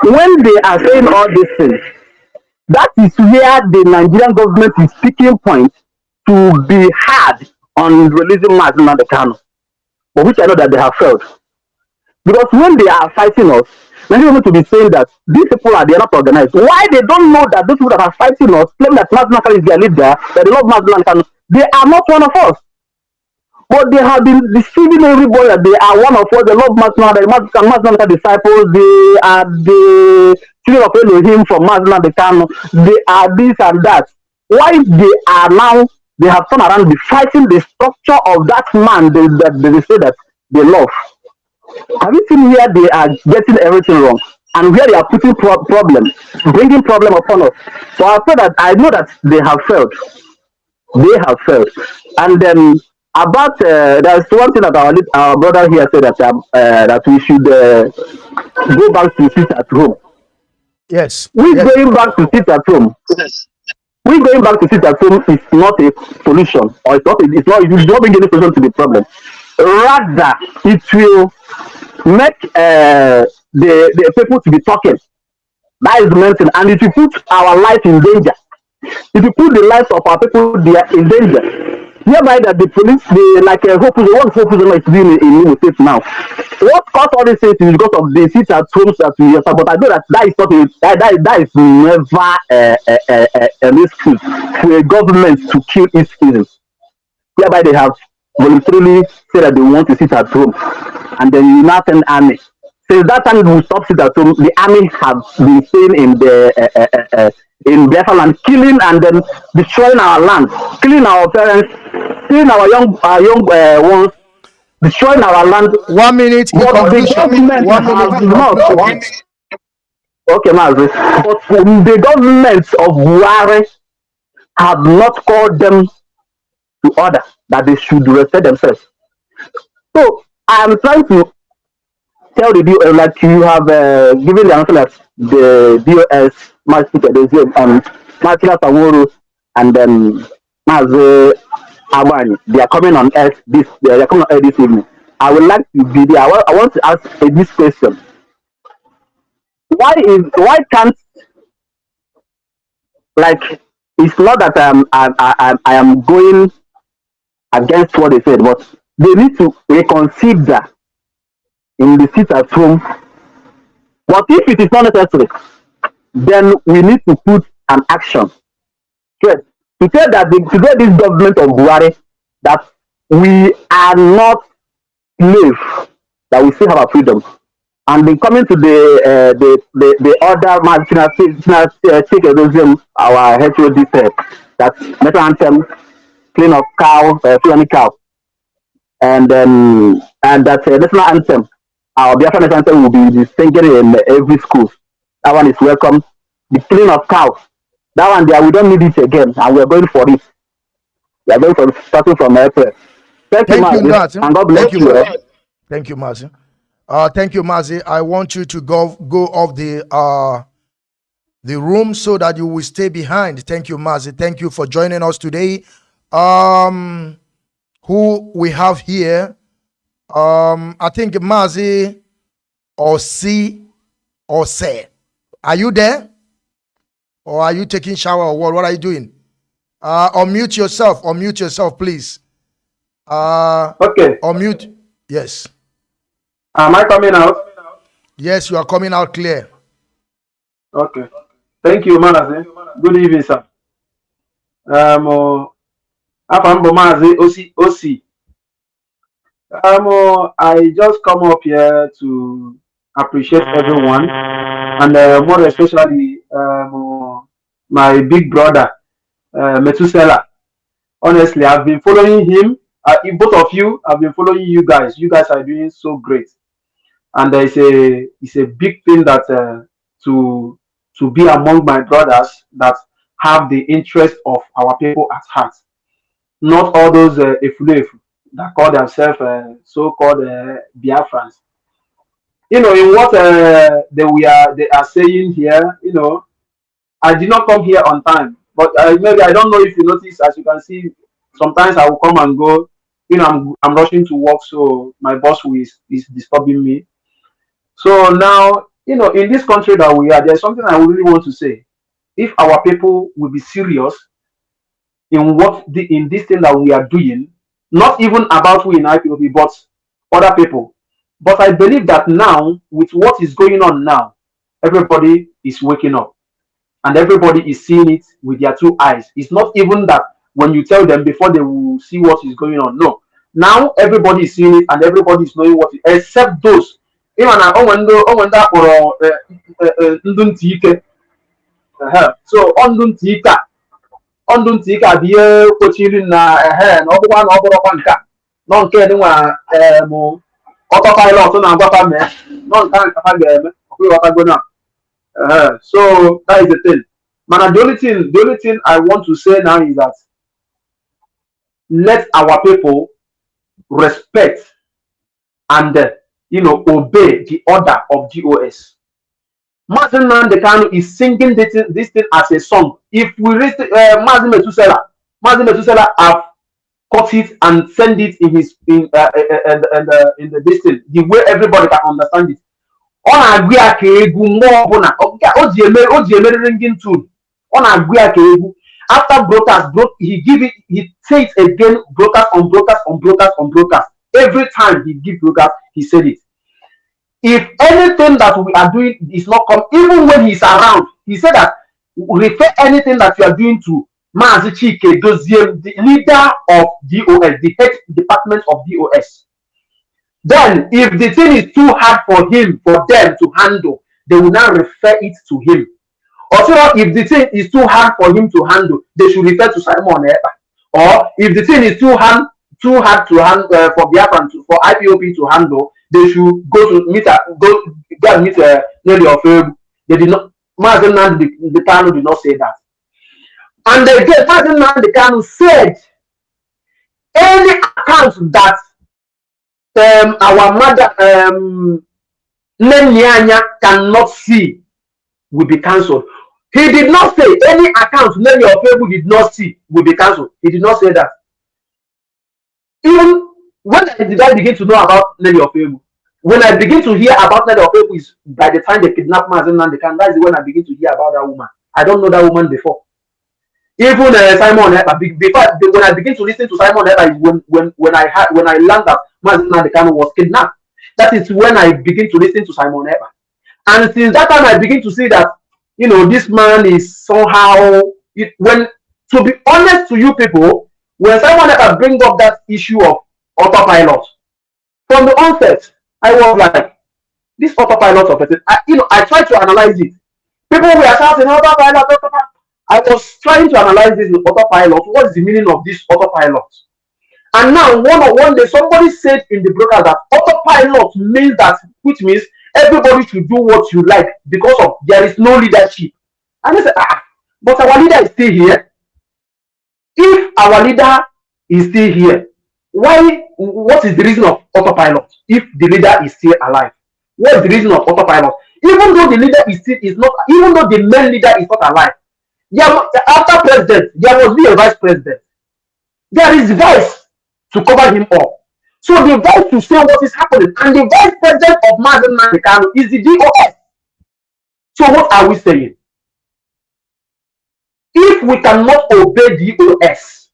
When they are saying all these things, that is where the Nigerian government is picking point to be hard on releasing Mazi Okechukwu, for which I know that they have failed. Because when they are fighting us, many people to be saying that these people they are not organized. Why they don't know that those people that are fighting us claim that Mazi Okechukwu is their leader, that they love Mazi Okechukwu, they are not one of us. But they have been deceiving everybody that they are one of us, they love Mazi Okechukwu disciples, they are the children of Elohim from Mazi Okechukwu, they are this and that. Why they are now, they have turned around, be fighting the structure of that man that they say that they love. Have you seen where they are getting everything wrong? And where they are putting problems, bringing problem upon us. So I know that they have failed. They have failed. And then about there's one thing that our brother here said that we should go back to sit at home. Yes. Going back to sit at home. Yes. We going back to sit at home is not a solution, or it will not bring any solution to the problem. Rather, it will make the people to be talking. That is the main thing, and it will put our life in danger. It will put the lives of our people in danger. Hereby that the police, what Hope is doing in Imo State now. What caused all these things is because of the sit at homes that we have. But I know that is not that is never an excuse for a government to kill its citizens. Hereby they have voluntarily said that they want to sit at home, and then you now send army. Since that time we stop sit at home, the army have been staying in the in Biafra land, killing and then destroying our land, killing our parents, killing our young ones, destroying our land. 1 minute. But the government has not. Okay, Mazi. But the government of Buhari have not called them to order that they should respect themselves. So I am trying to tell the DOS, like you have given the answer that the DOS, Martina Taworo, and then Mazi Abani, they are coming on earth they are coming on earth this evening. I would like to be there. I want to ask this question. Why can't, like, it's not that I am going against what they said, but they need to reconsider in the seat at home. But if it is not necessary, then we need to put an action. Yes. To say that to get this government of Buhari that we are not slaves, that we still have our freedom. And then coming to the other marginal take erosion, our HOD said that national anthem, clean of cow, Fulani cow, and that national anthem, our Biafra national anthem will be singing in every school. That one is welcome. The clean of cows, that one there we don't need it again, and we are going for it. We are going for it, starting from April. Thank you, Mazi, and God bless you. Thank you, Mazi. Thank you, Mazi. I want you to go off the room so that you will stay behind. Thank you, Mazi. Thank you for joining us today. Who we have here? I think Mazi or say. Are you there? Or are you taking shower or what? What are you doing? Unmute yourself, please. Okay. Unmute. Yes. Am I coming out? Yes, you are coming out clear. Okay. Thank you, Mazi. Good evening, sir. Afambo Mazi Osi. I just come up here to appreciate everyone, and more especially my big brother, Metusela. Honestly, I've been following him. Both of you, I've been following you guys. You guys are doing so great, and it's a big thing that to be among my brothers that have the interest of our people at heart, not all those efulefu that call themselves so-called Biafrans. In what they are saying here, I did not come here on time, but maybe I don't know if you notice. As you can see, sometimes I will come and go. I'm rushing to work, so my boss is disturbing me. So now, in this country that we are, there's something I really want to say. If our people will be serious in in this thing that we are doing, not even about we in IPOB, but other people. But I believe that now, with what is going on now, everybody is waking up. And everybody is seeing it with their two eyes. It's not even that when you tell them before they will see what is going on. No. Now everybody is seeing it and everybody is knowing what it is, except those. So Onduntika die kwechiri na na ọbụkwa na ọbụrụkwa nka nọ nke dịnwa autopilot na-agwata mee nọ nke ha ga-eme ọkụghọtago na. So that is the thing. Man, the only thing I want to say now is that let our people respect and obey the order of GOS. Mazi Kanu is singing this thing as a song. If we read Mazi Metusela have cut it and send it in his in the distance, the way everybody can understand it. On agria kegu more bona o ringing tune on agria kegu after broadcast he says again broadcast on broadcast every time he give broadcast he said it. If anything that we are doing is not come, even when he's around, he said that refer anything that you are doing to Mazi Chike Doziem, the leader of DOS, the head department of DOS. Then, if the thing is too hard for them to handle, they will now refer it to him. Also, if the thing is too hard for him to handle, they should refer to Simon Epa. Or if the thing is too hard to handle for Biafran for IPOP to handle, they should go and meet Lady of They did not. Mazi the Kanu did not say that. And again, Mazi the Kanu said any account that our mother Nyanya cannot see will be cancelled. He did not say any account Nene Ofebu did not see will be cancelled. He did not say that. Even when did I begin to know about Nene Ofebu? When I begin to hear about Nene Ofebu is by the time they kidnapped Mazi Nnamdi, that's when I begin to hear about that woman. I don't know that woman before. Even Simon Epa, before when I begin to listen to Simon Epa is when I learned that Mazi Nnamdi was kidnapped. That is when I begin to listen to Simon Epa. And since that time I begin to see that, you know, this man is somehow to be honest to you people, when Simon Epa bring up that issue of autopilot, from the onset, I was like, this autopilot of it, I tried to analyze it. People were shouting autopilot. I was trying to analyze this autopilot. What is the meaning of this autopilot? And now one day somebody said in the broadcast that autopilot means that, which means everybody should do what you like because of there is no leadership. And I said, but our leader is still here. If our leader is still here, what is the reason of autopilot if the leader is still alive? What is the reason of autopilot? Even though the leader even though the main leader is not alive, after president, there must be a vice president. There is vice to cover him up. So the vice to say what is happening, and the vice president of Mazi Nnamdi is the DOS. So what are we saying? If we cannot obey DOS,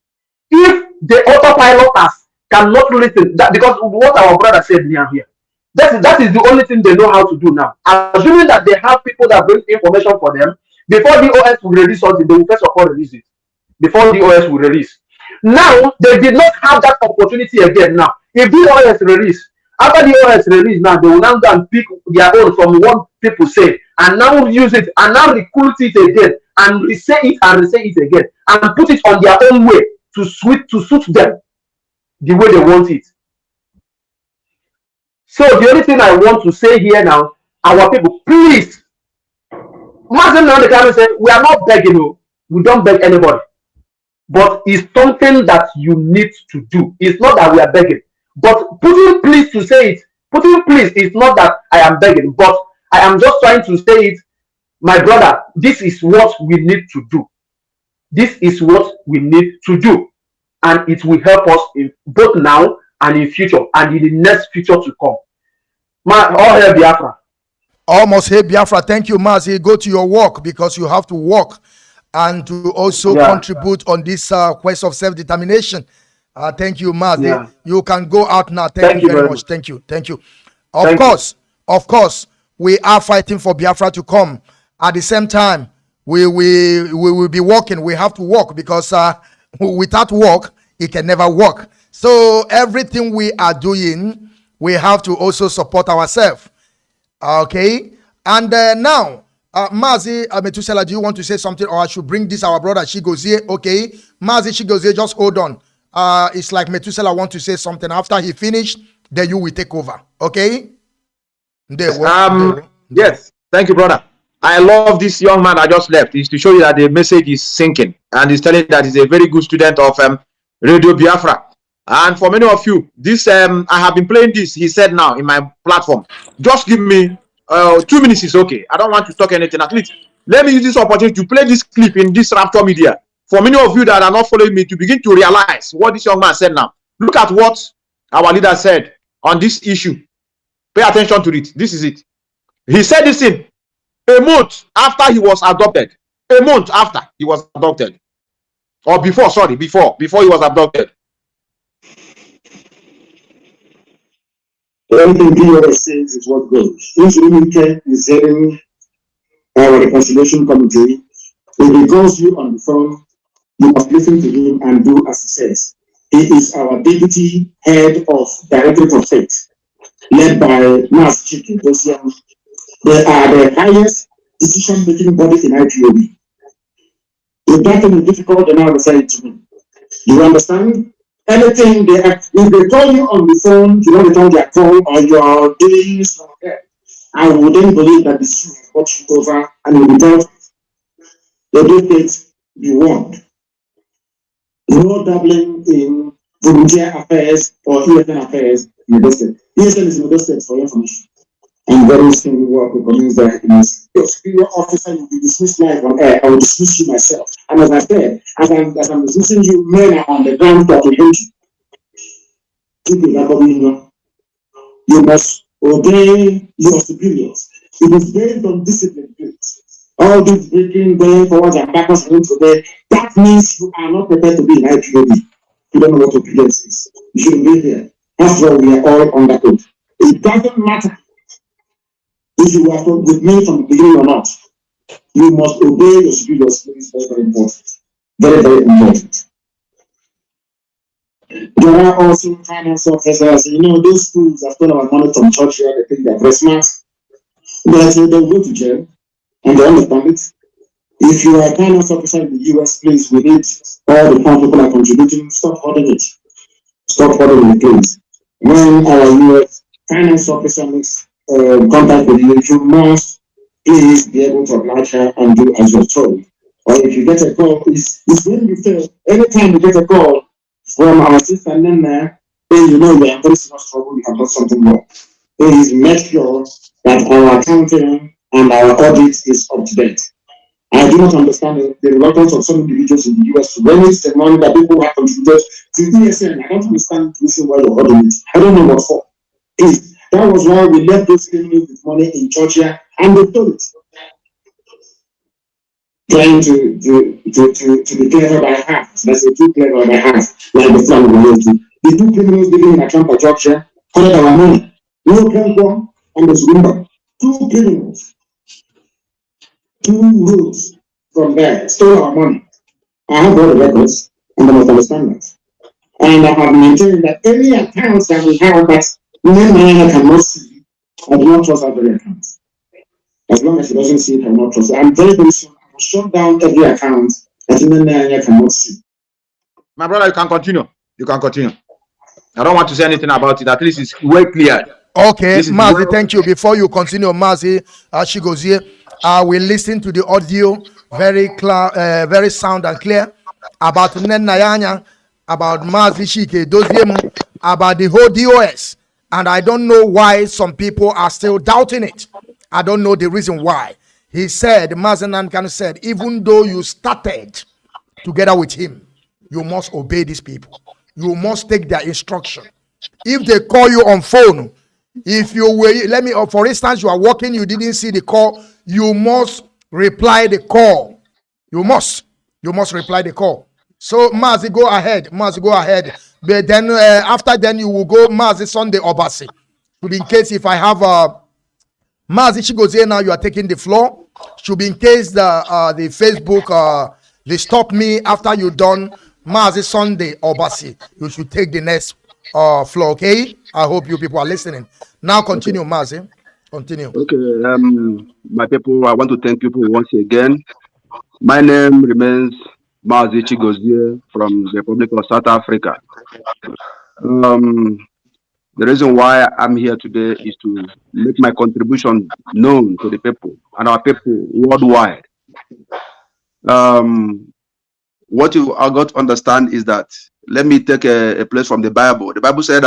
if the autopiloters cannot listen, because what our brother said here, that is the only thing they know how to do now. Assuming that they have people that bring information for them, before the OS will release something, they will first of all release it. Before the OS will release. Now, they did not have that opportunity again now. If the OS release, after the OS release now, they will now go and pick their own from what people say, and now use it, and now recruit it again, and re-say it and re-say it again, and put it on their own way to suit them the way they want it. So the only thing I want to say here now, our people, please, Mazi Nnamdi say, we are not begging you. We don't beg anybody. But it's something that you need to do. It's not that we are begging. But putting please to say it, putting please is not that I am begging, but I am just trying to say it, my brother, this is what we need to do. This is what we need to do. And it will help us in both now and in future, and in the next future to come. All hail Biafra. Almost hail Biafra. Thank you, Mazi. Go to your work because you have to work and to also contribute on this quest of self-determination. Thank you, Mazi. Yeah. You can go out now. Thank you very much. Thank you. Thank you. Of course, we are fighting for Biafra to come. At the same time, we will be working. We have to work because without work, it can never work. So everything we are doing, we have to also support ourselves. Okay? And now, Mazi Metusela, do you want to say something, or I should bring this our brother Chigozie? Okay, Mazi Chigozie, just hold on. It's like Metusela want to say something. After he finished, then you will take over. Okay? Yes, thank you, brother. I love this young man I just left. It's to show you that the message is sinking, and he's telling that he's a very good student of Radio Biafra. And for many of you, this I have been playing this. He said now in my platform, just give me 2 minutes is okay. I don't want to talk anything. At least let me use this opportunity to play this clip in this Rapture media. For many of you that are not following me, to begin to realize what this young man said now. Look at what our leader said on this issue. Pay attention to it. This is it. He said this in a month after he was adopted. A month after he was adopted. Or before, sorry, before he was abducted. Everything DOS says is what goes. If Unike is heading our reconciliation committee, if he calls you on the phone, you must listen to him and do as he says. He is our deputy head of Directorate of Faith, led by Mazi Okechukwu. They are the highest decision-making body in IPOB. If that thing is difficult, then I will say it to me. Do you understand? Anything if they call you on the phone, you don't return their call, or you're doing something, I wouldn't believe that this is what you over and you will tell the dictates you want. No dabbling in volunteer affairs or ESN affairs in the state. ESN is in the state for your information. and very soon work will commence that your superior officer will be dismissed live on air. I will dismiss you myself. And as I said, as I'm dismissing you, men are on the ground to apprehend you. You must obey your superiors. It is based on discipline, please. All this breaking, going forward and backwards and today, that means you are not prepared to be in IPOB. You don't know what obedience is. You shouldn't be here. After all, we are all on that oath. It doesn't matter if you were with me from the beginning or not. You must obey your superiors. It's very, very important. Very, very important. There are also finance officers. Those schools that stole our money from church here, they think they're very smart. But they'll go to jail and they understand it. If you are a finance officer in the US, please, we need all the people are contributing. Stop holding it. Stop holding the place. When our US finance officer makes contact with you, you must please be able to oblige her and do as you're told. Or if you get a call, it's when you fail. Anytime you get a call from our sister Nana, then you know you are in very serious trouble, you have done something wrong. Please make sure that our accounting and our audit is up to date. I do not understand the reluctance of some individuals in the US to release the money that people have contributed to ESN. I don't understand the reason why you're holding it. I don't know what for. Please, that was why we left those criminals with money in Georgia and they stole it. Trying to be clever by half. That's a too clever by half, like the Fulani will do. The two criminals living in Atlanta, Georgia, collected our money. No Kenko and the Zumba. Two criminals. 2 roads from there, stole our money. I have all the records, and I must understand that. And I have maintained that any accounts that we have that Nana cannot see, I do not trust that very account. As long as she doesn't see it, I will not trust it. I'm very, very soon, I will shut down every account that Nana cannot see. My brother, you can continue. You can continue. I don't want to say anything about it. At least it's well clear. Okay, Mazi, thank you. Before you continue, Mazi, she goes here. We listen to the audio very clear, very sound and clear about Nenayanya, about Mazi Shike, Doziemu, about the whole DOS. And I don't know why some people are still doubting it. I don't know the reason why. He said, Mazi Nankan said, even though you started together with him, you must obey these people. You must take their instruction. If they call you on phone, if you were, for instance, you are working, you didn't see the call, you must reply the call. You must reply the call. So Mazi, go ahead. Mazi, go ahead. But then after then you will go Mazi Sunday Obasi. Should be in case if I have Mazi Chigozie now, you are taking the floor. Should be in case the Facebook they stop me after you done Mazi Sunday Obasi. You should take the next floor, okay? I hope you people are listening. Now continue, okay. Mazi. Continue. Okay, my people, I want to thank people once again. My name remains Mazi Chigozie from the Republic of South Africa. The reason why I'm here today is to make my contribution known to the people and our people worldwide. What you are got to understand is that, let me take a place from the Bible. The Bible said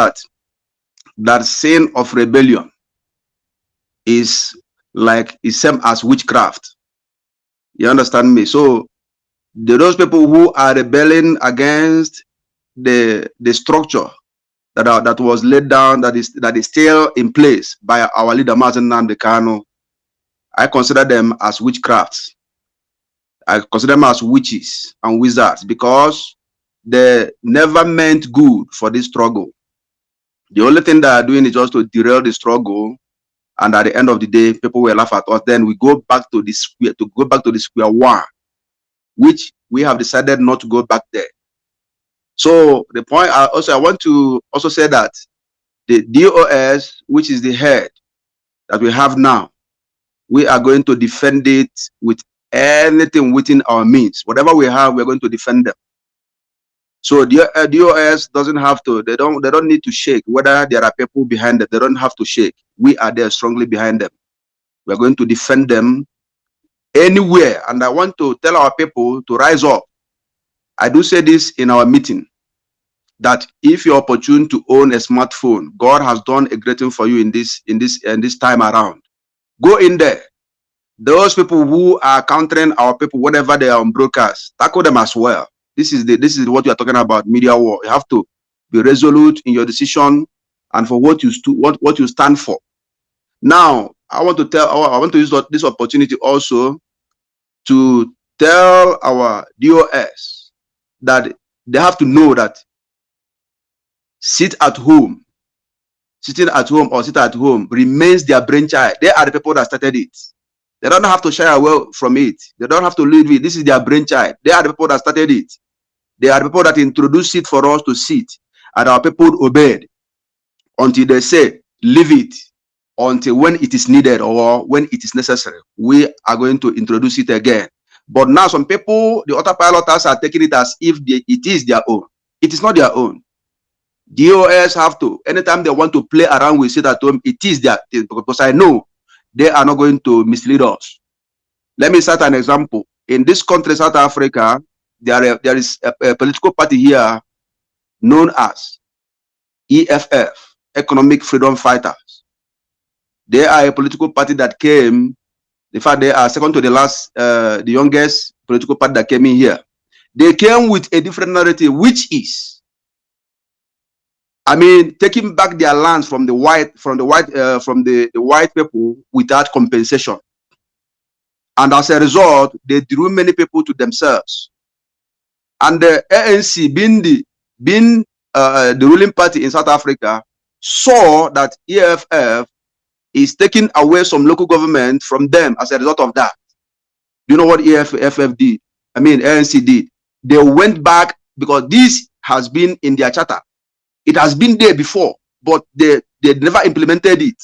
that sin of rebellion is same as witchcraft. You understand me? So those people who are rebelling against the structure that was laid down, that is still in place by our leader Nnamdi Kanu, I consider them as witchcrafts. I consider them as witches and wizards because they never meant good for this struggle. The only thing they are doing is just to derail the struggle, and at the end of the day, people will laugh at us. Then we go back to the square one, which we have decided not to go back there. So the point I want to also say that the DOS, which is the head that we have now, we are going to defend it with anything within our means. Whatever we have, we're going to defend them. So the DOS doesn't have to, they don't need to shake. Whether there are people behind them, they don't have to shake. We are there strongly behind them. We're going to defend them anywhere. And I want to tell our people to rise up. I do say this in our meeting. that if you're opportune to own a smartphone, God has done a great thing for you in this time around. Go in there. Those people who are countering our people, whatever they are on broadcast, tackle them as well. This is what you are talking about, media war. You have to be resolute in your decision and for what you stand for. Now, I want to use this opportunity also to tell our DOS that they have to know that sitting at home or sit at home remains their brainchild. They are the people that started it. They don't have to shy away from it. They don't have to leave it. This is their brainchild. They are the people that started it. They are the people that introduced it for us to sit, and our people obeyed until they say, leave it until when it is needed or when it is necessary. We are going to introduce it again. But now some people, the autopilots are taking it as if it is their own. It is not their own. DOS have to, anytime they want to play around with sit at home, it is their thing, because I know they are not going to mislead us. Let me cite an example. In this country, South Africa, there is a political party here known as EFF, Economic Freedom Fighters. They are a political party that came, in fact, they are second to the last, the youngest political party that came in here. They came with a different narrative, which is, taking back their lands from the white people without compensation. And as a result, they drew many people to themselves. And the ANC, being the ruling party in South Africa, saw that EFF is taking away some local government from them as a result of that. You know what EFF did? ANC did. They went back, because this has been in their charter. It has been there before, but they never implemented it.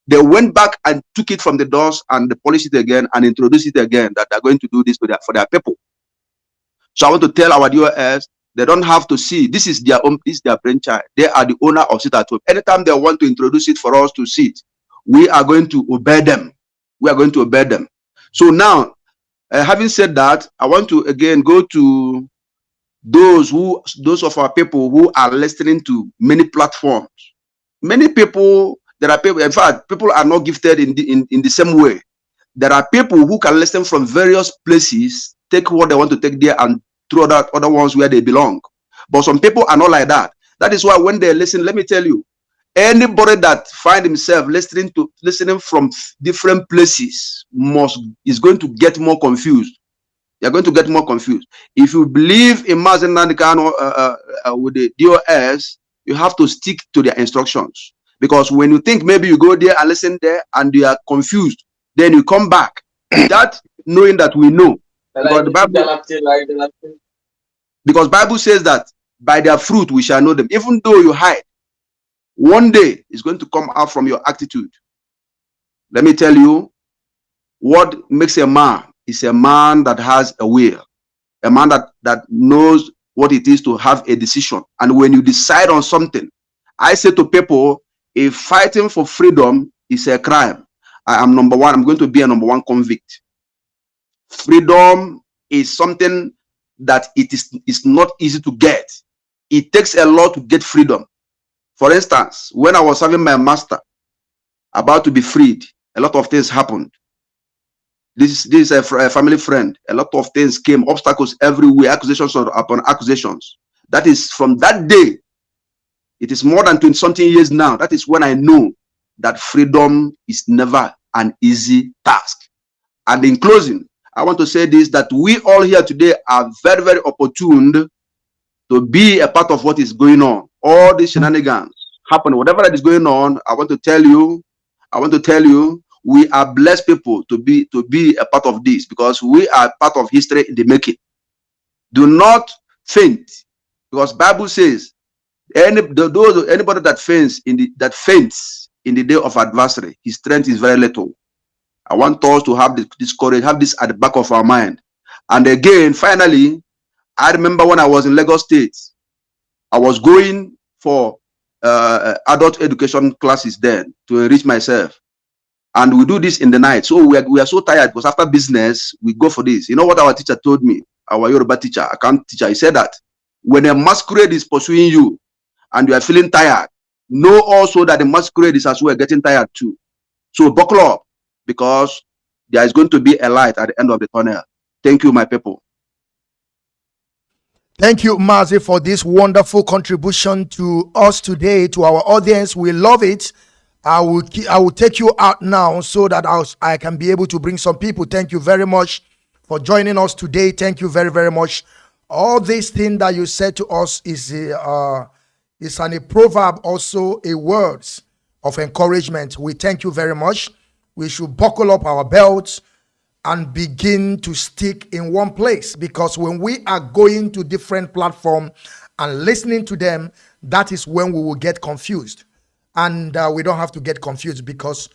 They went back and took it from the doors and they polished it again and introduced it again, that they're going to do this for their people. So I want to tell our DOS, they don't have to see, this is their own, this is their brainchild. They are the owner of sit at home. Anytime they want to introduce it for us to sit, we are going to obey them. We are going to obey them. So now, having said that, I want to again go to those of our people who are listening to many platforms. Many people, there are people, in fact, people are not gifted in the same way. There are people who can listen from various places, take what they want to take there and throw that other ones where they belong. But some people are not like that. That is why when they listen, let me tell you, anybody that find himself listening from different places is going to get more confused. You're going to get more confused. If you believe in Mazi Kanu with the DOS, you have to stick to their instructions. Because when you think maybe you go there and listen there and you are confused, then you come back without knowing that we know. Because Bible says that by their fruit we shall know them. Even though you hide, one day it's going to come out from your attitude. Let me tell you, what makes a man is a man that has a will, a man that knows what it is to have a decision. And when you decide on something, I say to people, if fighting for freedom is a crime, I am number one. I'm going to be a number one convict. Freedom is something that it's not easy to get. It takes a lot to get freedom. For instance, when I was having my master, about to be freed, a lot of things happened. This is a family friend. A lot of things came, obstacles everywhere, accusations upon accusations. That is from that day. It is more than 20-something years now. That is when I know that freedom is never an easy task. And in closing, I want to say this, that we all here today are very, very opportune to be a part of what is going on. All these shenanigans happen, whatever that is going on. I want to tell you, we are blessed people to be a part of this, because we are part of history in the making. Do not faint, because Bible says anybody that faints in the day of adversary, his strength is very little. I want us to have this courage, have this at the back of our mind. And again, finally, I remember when I was in Lagos State, I was going for adult education classes then to enrich myself. And we do this in the night. So we are so tired, because after business, we go for this. You know what our teacher told me? Our Yoruba teacher, account teacher, he said that When a masquerade is pursuing you and you are feeling tired, know also that the masquerade is as well getting tired too. So buckle up, because there is going to be a light at the end of the tunnel. Thank you, my people. Thank you, Mazi, for this wonderful contribution to us today, to our audience. We love it. I will take you out now so that I can be able to bring some people. Thank you very much for joining us today. Thank you very, very much. All these things that you said to us is a proverb, also a words of encouragement. We thank you very much. We should buckle up our belts and begin to stick in one place, because when we are going to different platforms and listening to them, that is when we will get confused. And we don't have to get confused, because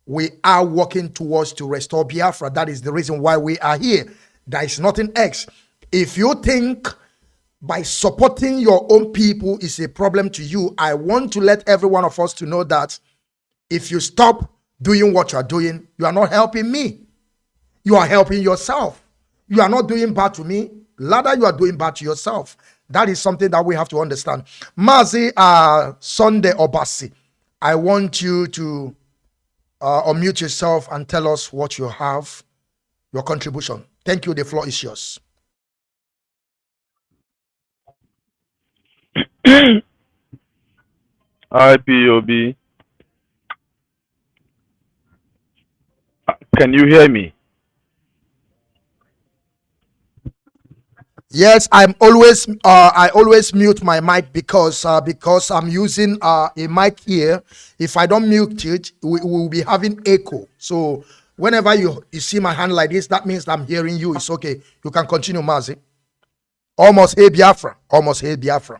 we are working towards to restore Biafra. That is the reason why we are here. There is nothing else. If you think by supporting your own people is a problem to you, I want to let every one of us to know that if you stop doing what you are doing, you are not helping me. You are helping yourself. You are not doing bad to me. Rather, you are doing bad to yourself. That is something that we have to understand. Mazi Sunday Obasi, I want you to unmute yourself and tell us what you have, your contribution. Thank you. The floor is yours. IPOB. Can you hear me? Yes, I always mute my mic because I'm using a mic here. If I don't mute it, we will be having echo. So whenever you see my hand like this, that means I'm hearing you. It's okay. You can continue, Mazi. Almost hey Biafra. Almost hey Biafra.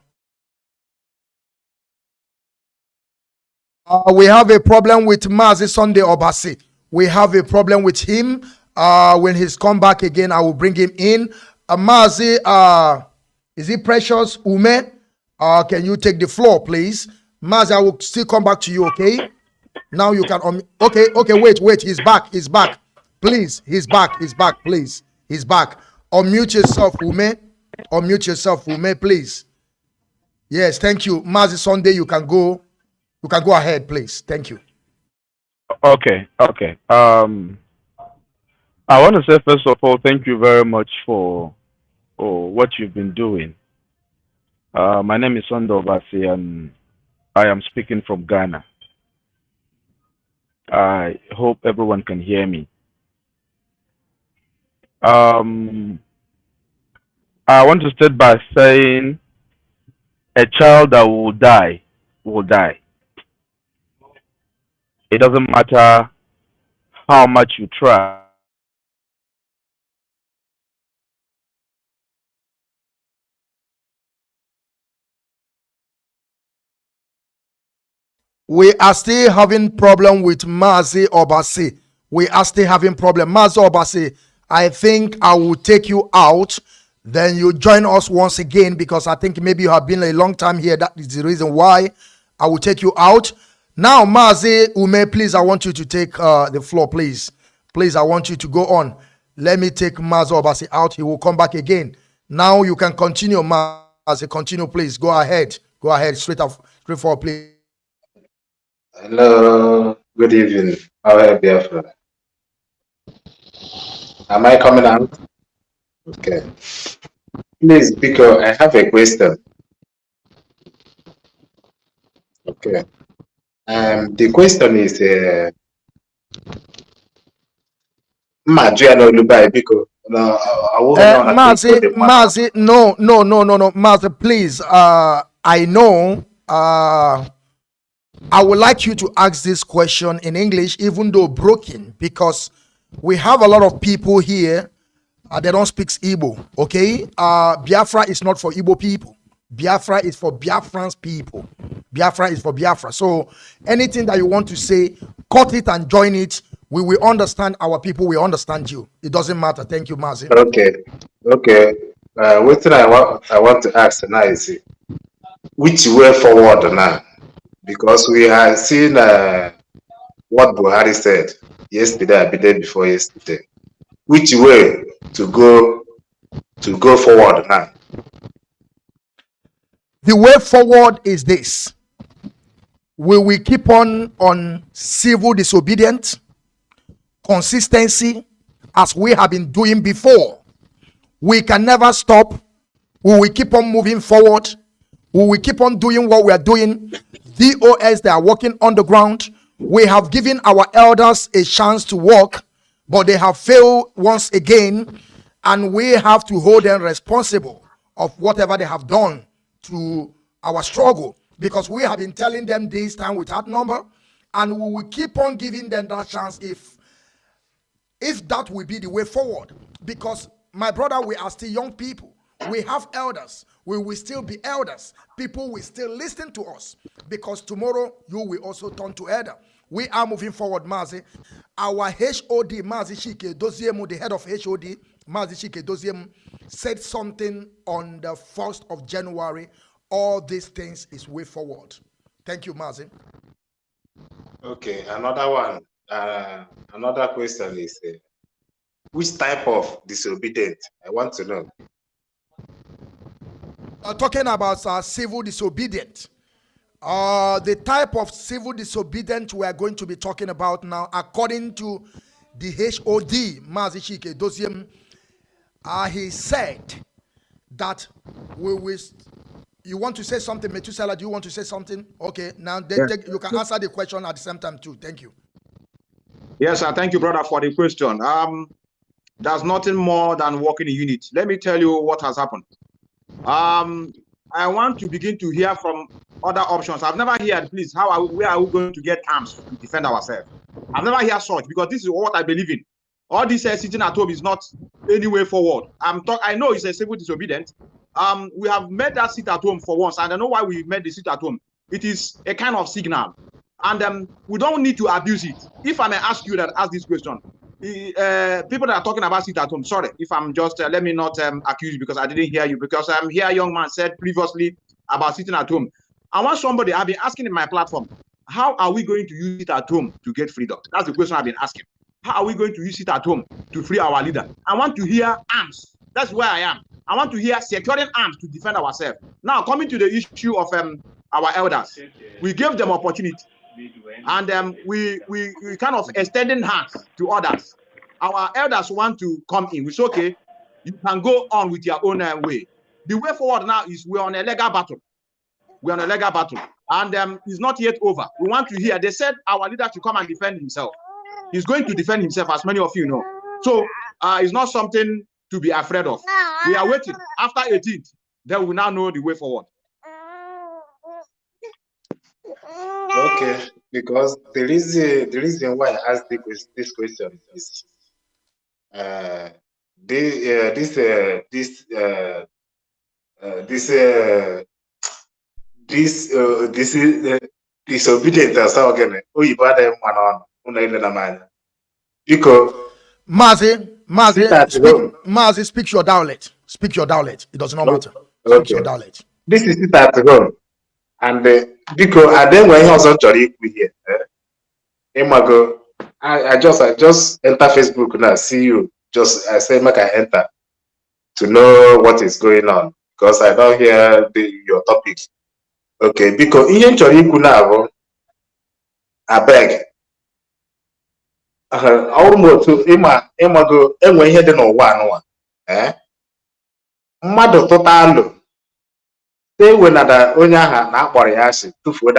We have a problem with Mazi Sunday Obasi. We have a problem with him. When he's come back again, I will bring him in. Mazi, is it Precious Ume? Can you take the floor, please? Mazi, I will still come back to you, okay? Now you can, okay, wait, he's back, please, he's back, please, he's back. Unmute yourself, Ume, please. Yes, thank you. Mazi Sunday, you can go ahead, please, thank you. Okay. I want to say, first of all, thank you very much for what you've been doing. My name is Sunday Obasi, and I am speaking from Ghana. I hope everyone can hear me. I want to start by saying a child that will die. It doesn't matter how much you try. We are still having problem with Mazi Obasi. Mazi Obasi, I think I will take you out. Then you join us once again, because I think maybe you have been a long time here. That is the reason why I will take you out. Now, Mazi Ume, please, I want you to take the floor, please. Please, I want you to go on. Let me take Mazi Obasi out. He will come back again. Now you can continue, Mazi. Continue, please. Go ahead. Straight forward, please. Hello, good evening. How are you, Biafra? Am I coming out? Okay. Please, because I have a question. Okay. The question is, Mazi, no, Mazi, please. I know. I would like you to ask this question in English, even though broken, because we have a lot of people here. They don't speak Igbo. Okay. Biafra is not for Igbo people. Biafra is for Biafrans people. Biafra is for Biafra. So anything that you want to say, cut it and join it. We will understand our people. We understand you. It doesn't matter. Thank you, Mazi. Okay. What thing I want to ask now is, which way forward now? Because we have seen what Buhari said yesterday, the day before yesterday. Which way to go forward now? The way forward is this. We will keep on civil disobedience, consistency, as we have been doing before. We can never stop. We will keep on moving forward. We will keep on doing what we are doing. DOS, they are working on the ground. We have given our elders a chance to work, but they have failed once again, and we have to hold them responsible of whatever they have done to our struggle, because we have been telling them this time without number, and we will keep on giving them that chance if that will be the way forward. Because my brother, we are still young people. We have elders. We will still be elders. People will still listen to us, because tomorrow you will also turn to elder. We are moving forward, Mazi. Our HOD, Mazi Chike Doziemu, the head of HOD, Mazi Chike Doziemu, said something on the 1st of January. All these things is way forward. Thank you, Mazi. Okay, another one. Another question is, which type of disobedient? I want to know. Talking about civil disobedient. The type of civil disobedient we are going to be talking about now, according to the HOD, Mazi Chike Doziem, he said that we will. You want to say something, Methuselah? Do you want to say something? Okay, now you can answer the question at the same time too. Thank you. Yes, sir. Thank you, brother, for the question. There's nothing more than working in unity. Let me tell you what has happened. I want to begin to hear from other options. I've never heard, please, where are we going to get arms to defend ourselves? I've never heard such, because this is what I believe in. All this sitting at home is not any way forward. I know it's a civil disobedience. We have made that sit at home for once, and I know why we made the sit at home. It is a kind of signal, and we don't need to abuse it. If I may ask you ask this question, people that are talking about sit at home, sorry if I'm just let me not accuse you, because I didn't hear you, because I'm here. Young man said previously about sitting at home. I want somebody, I've been asking in my platform, how are we going to use it at home to get freedom? That's the question I've been asking. How are we going to use it at home to free our leader? I want to hear arms. That's where I am. I want to hear securing arms to defend ourselves. Now, coming to the issue of our elders, we gave them opportunity, and we kind of extending hands to others. Our elders want to come in. We say, okay, you can go on with your own way. The way forward now is we're on a legal battle. We're on a legal battle, and it's not yet over. We want to hear. They said our leader should come and defend himself. He's going to defend himself, as many of you know. So it's not something to be afraid of. We are waiting. After 18th, then we now know the way forward. Okay, because the reason why I asked this question is disobedient as again. Because Mazi, speak your dialect. Speak your dialect. It does not matter. Speak your dialect. This is it at home. And because and then when he also joined here, I just enter Facebook now, see you. I say make I enter to know what is going on, because I don't hear your topic. Okay, because in now, I beg. Almost imago enwe ihe dị n'ụwa anụwa. Mmadụ tụta alụ. Wenada onye aha na-akpọrọ ya asị tufuo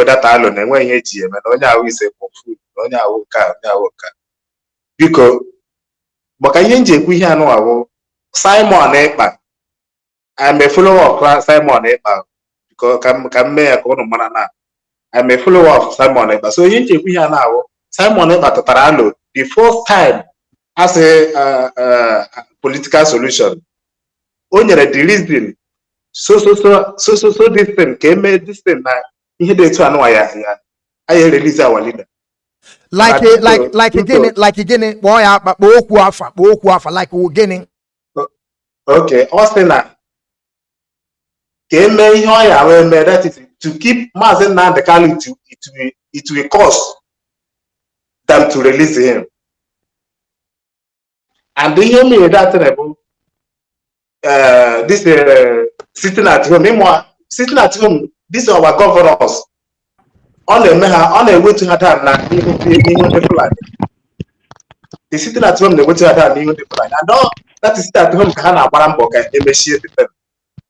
data alụ na-enwe ihe eji eme na onye ahụ ise food na onye ahụ ka biko maka ihe nji ekwu ihe anụ ahụ Simon Ekpa. I'm a follower of Simon Ekpa, because ka mme ya ka ụnụ mara na I'm a follower of Simon Ekpa. So ihe nji ekwu ihe anụ ahụ Simon Ekpa tụtara alụ the first time as a political solution. O nyere the reason so this thing came this thing na ihe dị etu anụ ya anyị release our leader like again boy okwu afa like again. Okay, ọ sị na ka eme ihe ọ ya wee mee, that is to keep Mazi Nnamdi Kanu, it will cost them to release him. And ihe mere that thing bụ this sitting at home. Meanwhile, sitting at home, these are our governors. On the way to her na even the Fulani. The sitting at home, the way to her even the Fulani. And all that is at home can have Baramboka, initiate them.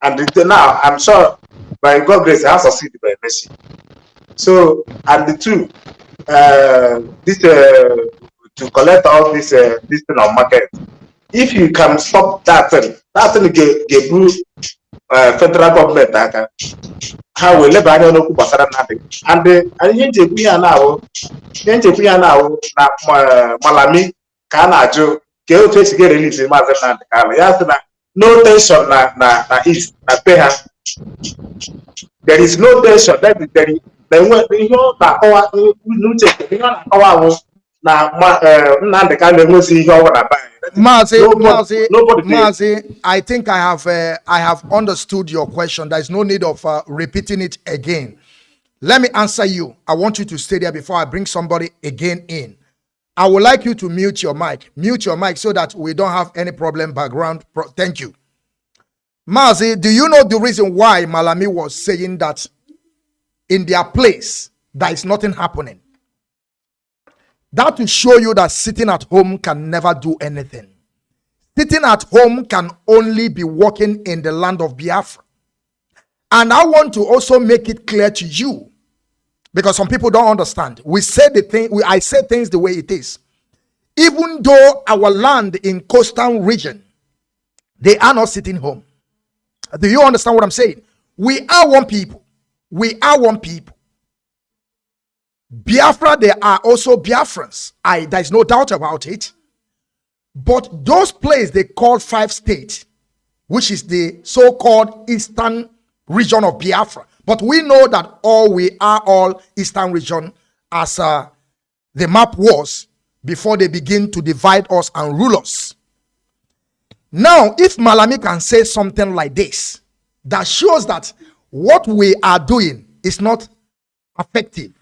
And now I'm sure by God's grace, I have succeeded by mercy. So, and the two, this to collect all this this thing on market. If you can stop that thing get federal government how will never know who was nothing. And now na Malami kana jo ke to get release Mazi Nnamdi. Yes, no tension na east na pay her. There is no tension. That is there. Then when you know that our no check, you know our na Nnamdi can see how what buy. Mazi, I think I have understood your question. There is no need of repeating it again. Let me answer you. I want you to stay there before I bring somebody again in. I would like you to mute your mic. Mute your mic so that we don't have any problem background. Thank you. Mazi, do you know the reason why Malami was saying that in their place there is nothing happening? That to show you that sitting at home can never do anything. Sitting at home can only be working in the land of Biafra. And I want to also make it clear to you, because some people don't understand. We say the thing, I say things the way it is. Even though our land in coastal region, they are not sitting home. Do you understand what I'm saying? We are one people. We are one people. Biafra, there are also Biafrans. There's no doubt about it. But those places they call 5 states, which is the so-called eastern region of Biafra. But we know that we are all eastern region as the map was before they begin to divide us and rule us. Now, if Malami can say something like this, that shows that what we are doing is not effective.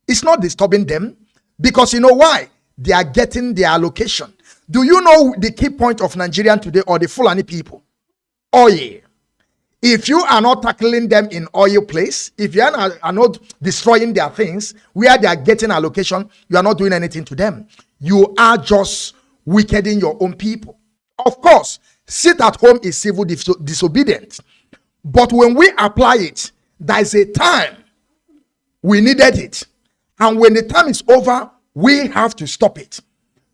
It's not disturbing them, because you know why? They are getting their allocation. Do you know the key point of Nigerian today or the Fulani people? Oil. If you are not tackling them in oil place, if you are not destroying their things where they are getting allocation, you are not doing anything to them. You are just wickeding your own people. Of course, sit at home is civil disobedience. But when we apply it, there is a time we needed it. And when the time is over, we have to stop it.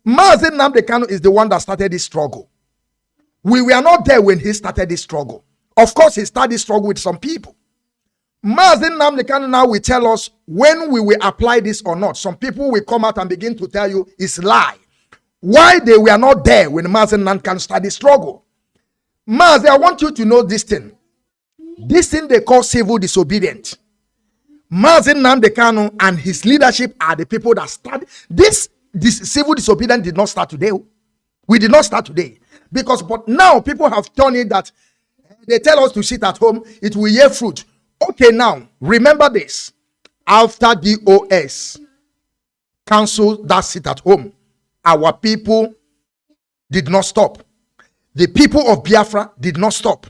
Mazi Nnamdi is the one that started this struggle. We were not there when he started this struggle. Of course, he started this struggle with some people. Mazi Nnamdi now will tell us when we will apply this or not. Some people will come out and begin to tell you it's lie. Why they were not there when Mazi Nnamdi started this struggle. Mazi, I want you to know this thing. This thing they call civil disobedience. Mazi Nnamdi and his leadership are the people that started this civil disobedience. Did not start today. We did not start today, but now people have turned it that they tell us to sit at home, it will yield fruit. Okay, now remember this. After DOS canceled that sit at home, our people did not stop. The people of Biafra did not stop,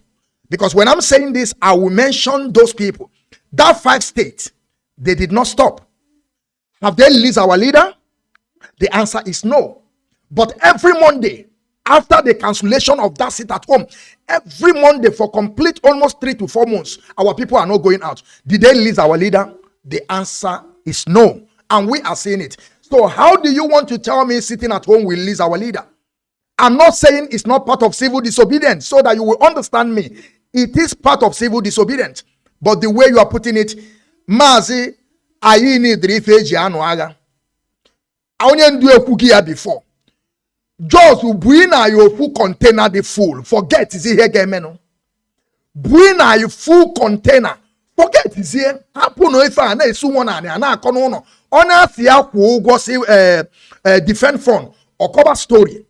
because when I'm saying this, I will mention those people. That 5 states, they did not stop. Have they released our leader? The answer is no. But every Monday, after the cancellation of that sit at home, every Monday for complete almost 3 to 4 months, our people are not going out. Did they release our leader? The answer is no. And we are saying it. So how do you want to tell me sitting at home will release our leader? I'm not saying it's not part of civil disobedience, so that you will understand me. It is part of civil disobedience. But the way you are putting it, Mazi, I need refugee anuaga. I only do a cookie here before. Just bring your full container the full. Forget is here gemeno. Bring your full container. Forget is here. Happen no if I na someone na kono no. Ona sia ku go say defend front or cover story.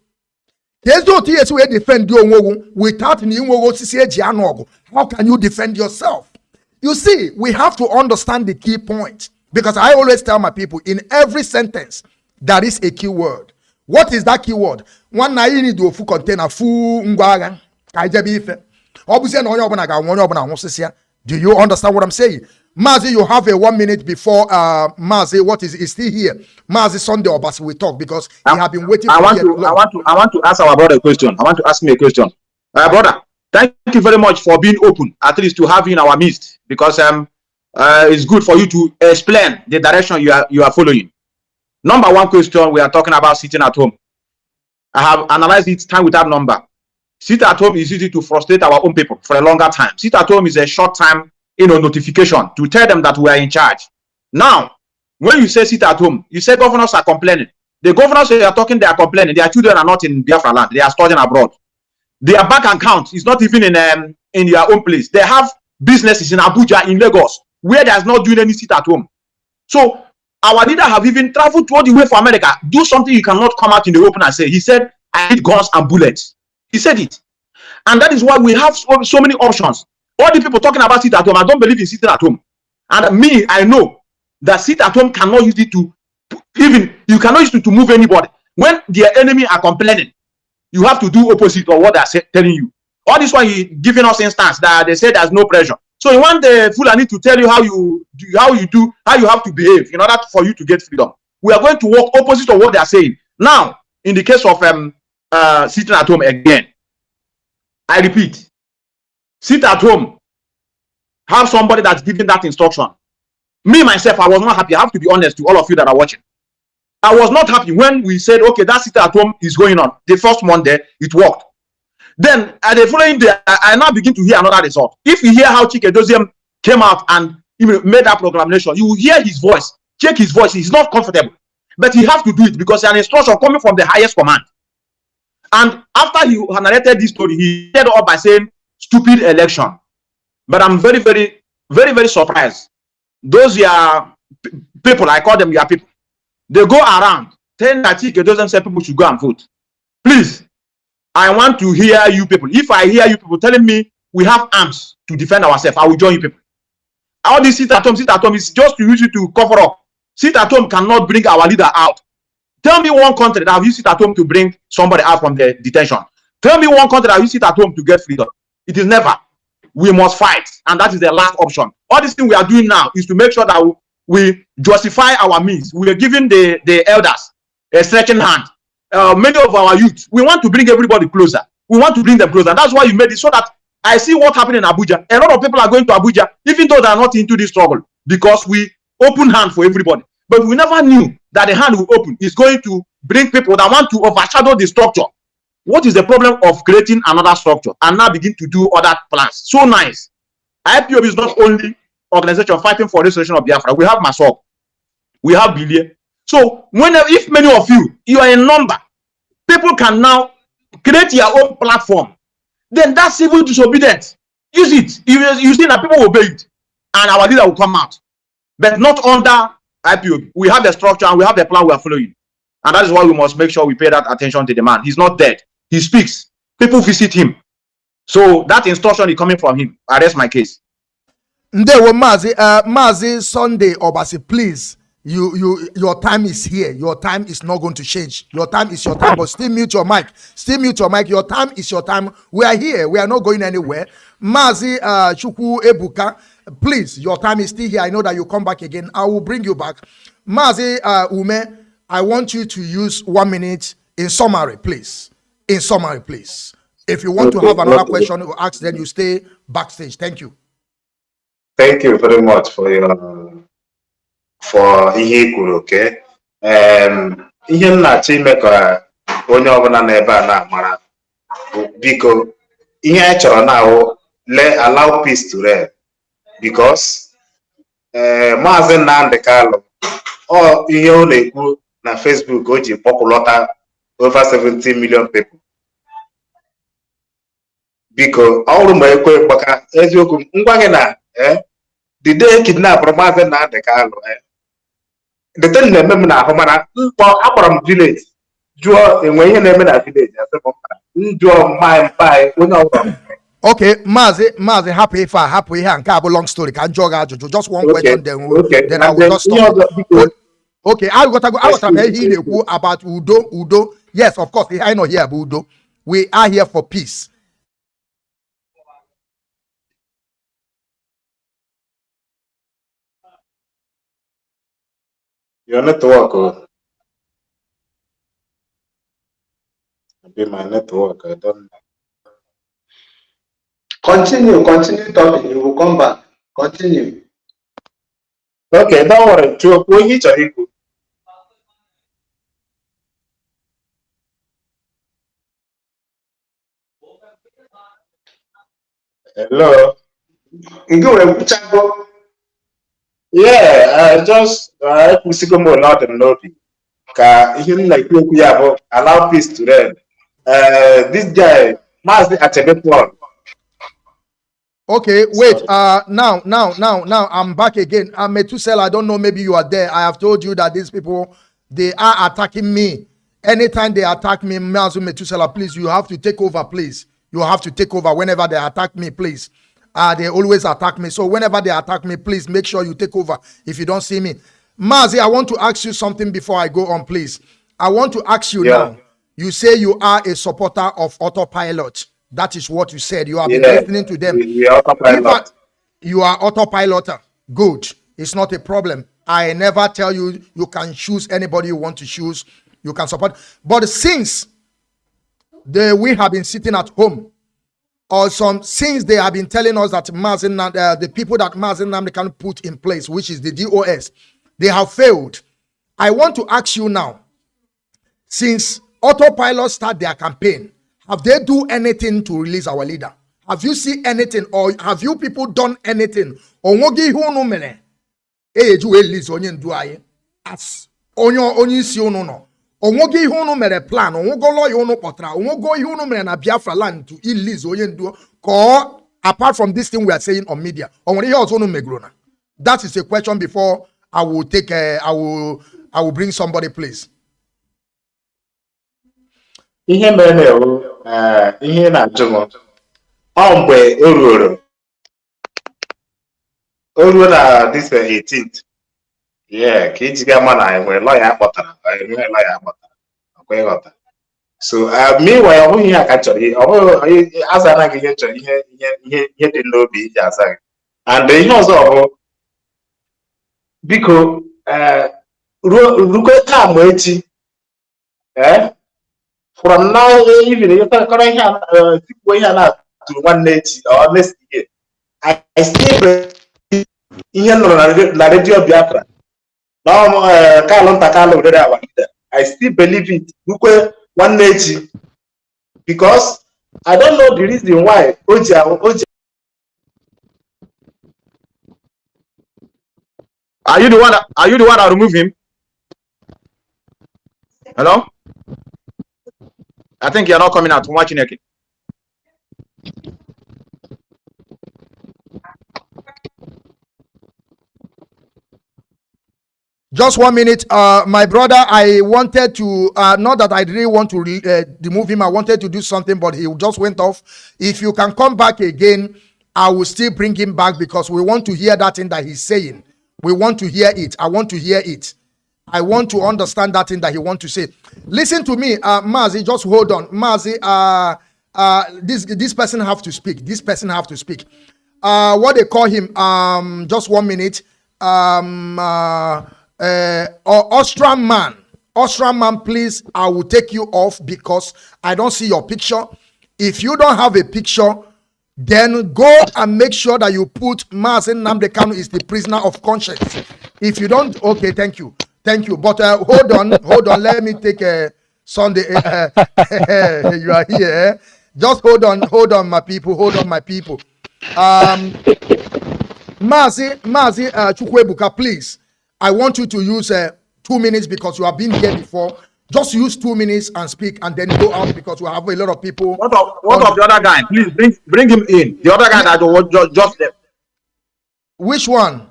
There's no TS we defend you without ni wogo sisi eji anogo. How can you defend yourself? You see, we have to understand the key point, because I always tell my people in every sentence there is a key word. What is that key word? One na you need to full container full ngwaga. Do you understand what I'm saying? Mazi, you have a 1 minute before Mazi. What is still here? Mazi Sunday or Basi we talk because he have been waiting. I want to ask our brother a question. I want to ask me a question, brother. Thank you very much for being open, at least to have in our midst, because it's good for you to explain the direction you are following. Number one question, we are talking about sitting at home. I have analyzed it time without number. Sit at home is easy to frustrate our own people for a longer time. Sit at home is a short time, notification to tell them that we are in charge. Now, when you say sit at home, you say governors are complaining. The governors you are talking, they are complaining. Their children are not in Biafra land. They are studying abroad. Their bank account is not even in their own place. They have businesses in Abuja, in Lagos, where they are not doing any sit at home. So our leader have even traveled all the way for America. Do something you cannot come out in the open and say. He said, I need guns and bullets. He said it. And that is why we have so many options. All the people talking about sit at home, I don't believe in sitting at home. And me, I know that sit at home cannot use it to, you cannot use it to move anybody. When their enemy are complaining, you have to do opposite of what they are telling you. All this one you giving us instance that they say there's no pressure. So you want the Fulani to tell you how you have to behave in order for you to get freedom. We are going to work opposite of what they are saying. Now, in the case of sitting at home again, I repeat, sit at home, have somebody that's giving that instruction. Me, myself, I was not happy. I have to be honest to all of you that are watching. I was not happy when we said, okay, that sit at home is going on. The first Monday, it worked. Then, at the following day, I now begin to hear another result. If you hear how Chike Doziem came out and made that proclamation, you will hear his voice, check his voice. He's not comfortable. But he has to do it because it's an instruction coming from the highest command. And after he narrated this story, he ended up by saying, stupid election. But I'm very, very, very, very surprised. Those are people, I call them your people. They go around telling that Chike doesn't say people should go and vote. Please, I want to hear you people. If I hear you people telling me we have arms to defend ourselves, I will join you people. All this sit at home is just to use it to cover up. Sit at home cannot bring our leader out. Tell me one country that have you sit at home to bring somebody out from the detention. Tell me one country that you sit at home to get freedom. It is never. We must fight, and that is the last option. All this thing we are doing now is to make sure that we justify our means. We are giving the elders a stretching hand. Many of our youth, we want to bring everybody closer. We want to bring them closer. That's why you made it so that I see what happened in Abuja. A lot of people are going to Abuja, even though they are not into this struggle, because we open hand for everybody. But we never knew that the hand we open is going to bring people that want to overshadow the structure. What is the problem of creating another structure and now begin to do other plans? So nice. Ipob is not only organization fighting for restoration of Biafra. We have Masop. We have Bilie. So if many of you are in number, people can now create your own platform. Then that's civil disobedience. Use it. You see that people will obey it. And our leader will come out. But not under Ipob. We have the structure and we have the plan we are following. And that is why we must make sure we pay that attention to the man. He's not dead. He speaks. People visit him. So that instruction is coming from him. I rest my case. Ndewo Mazi Sunday Obasi, please. Your time is here. Your time is not going to change. Your time is your time, but still mute your mic. Still mute your mic. Your time is your time. We are here. We are not going anywhere. Mazi Chukwu Ebuka, please, your time is still here. I know that you come back again. I will bring you back. Mazi Ume, I want you to use 1 minute in summary, please. In summary, please. If you want to have another question or ask, then you stay backstage. Thank you. Thank you very much for ihe kwuru, okay? Ihe m na-achọ ime ka onye ọbụla n'ebe a na-amara biko ihe anyị chọrọ na-awụ allow peace to reign, because Maazị Nnamdi Kanu ihe ọ na-ekwu na Facebook o ji kpọkụlọta over 17 million people. Biko ọrụ ma ekwe gbaka eziokwu ngwa gị na the day kidnap Maazị Nnamdi Kanu the thing na-eme m na ahụ mana akpọrọ m village jụọ enwe ihe na-eme na village njụọ mpai onye ọbụla. Okay, Mazi, happy ihe nke a bụ long story ka njọ ga ajụjụ, just one question then I will just stop. Okay, I got ihe na-ekwu about Udo. Yes, of course, I know here about Udo. We are here for peace. Your network, oh. Be my network. I don't know. Continue talking. You will come back. Continue. Okay, don't worry. To a Hello. Yeah, just Kusikomo not the Nobi. Him like allow peace to them. This guy Mazi Okechukwu. Okay, wait. Now, I'm back again. Metusel, I don't know. Maybe you are there. I have told you that these people, they are attacking me. Anytime they attack me, Mazi Metusela, please, you have to take over, please. You have to take over whenever they attack me, please. They always attack me. So whenever they attack me, please make sure you take over if you don't see me. Mazi, I want to ask you something before I go on, please. I want to ask you now. You say you are a supporter of autopilot. That is what you said. You have been listening to them. We are autopilot. You are autopilot. Good. It's not a problem. I never tell you you can choose anybody you want to choose. You can support. But since we have been sitting at home, or since they have been telling us that the people that Mazi Nnamdi can put in place, which is the DOS, they have failed. I want to ask you now, since autopilot start their campaign, have they do anything to release our leader? Have you seen anything, or have you people done anything? Onwogi hunu mene. Eju release onye nduaye. As onye si unu no. Onwogi hunu mere plan. Onwogo lo hunu potra. Onwogo hunu mere na Biafra land to release onye ndu. Ko apart from this thing we are saying on media. Onwori here also no megrona. That is a question before I will take. I will bring somebody, please. Ihe mere ihe na-ajụ m ọ mgbe o ruo na this 18th ka iji ga ma na enwere lọya akpọtara ọkwa ịghọta. So meanwhile ọ bụghị ihe a ka chọrọ ọ aza na gị ihe chọrọ ihe dị n'obi iji aza gị. And ihe ọzọ bụ biko ruo taa ma echi from now even if I correct here way here to one next or next year I still believe in la radio Biafra now I still believe it one next because I don't know the reason why Are you the one that remove him? Hello? I think you're not coming out. I'm watching it. Just 1 minute, my brother. I wanted to not that I really want to remove him. I wanted to do something, but he just went off. If you can come back again, I will still bring him back because we want to hear that thing that he's saying. We want to hear it. I want to hear it. I want to understand that thing that he wants to say. Listen to me, Mazi. Just hold on, Mazi. This person have to speak. This person have to speak. What they call him? Just 1 minute. Austrian man, please. I will take you off because I don't see your picture. If you don't have a picture, then go and make sure that you put Mazi Nnamdi Kanu is the prisoner of conscience. If you don't, okay, thank you. But hold on. Let me take a Sunday. You are here. Just hold on, my people. Mazi Okechukwu, please. I want you to use 2 minutes because you have been here before. Just use 2 minutes and speak, and then go out because we have a lot of people. What of the other guy? Please bring him in. The other guy that just left. Which one?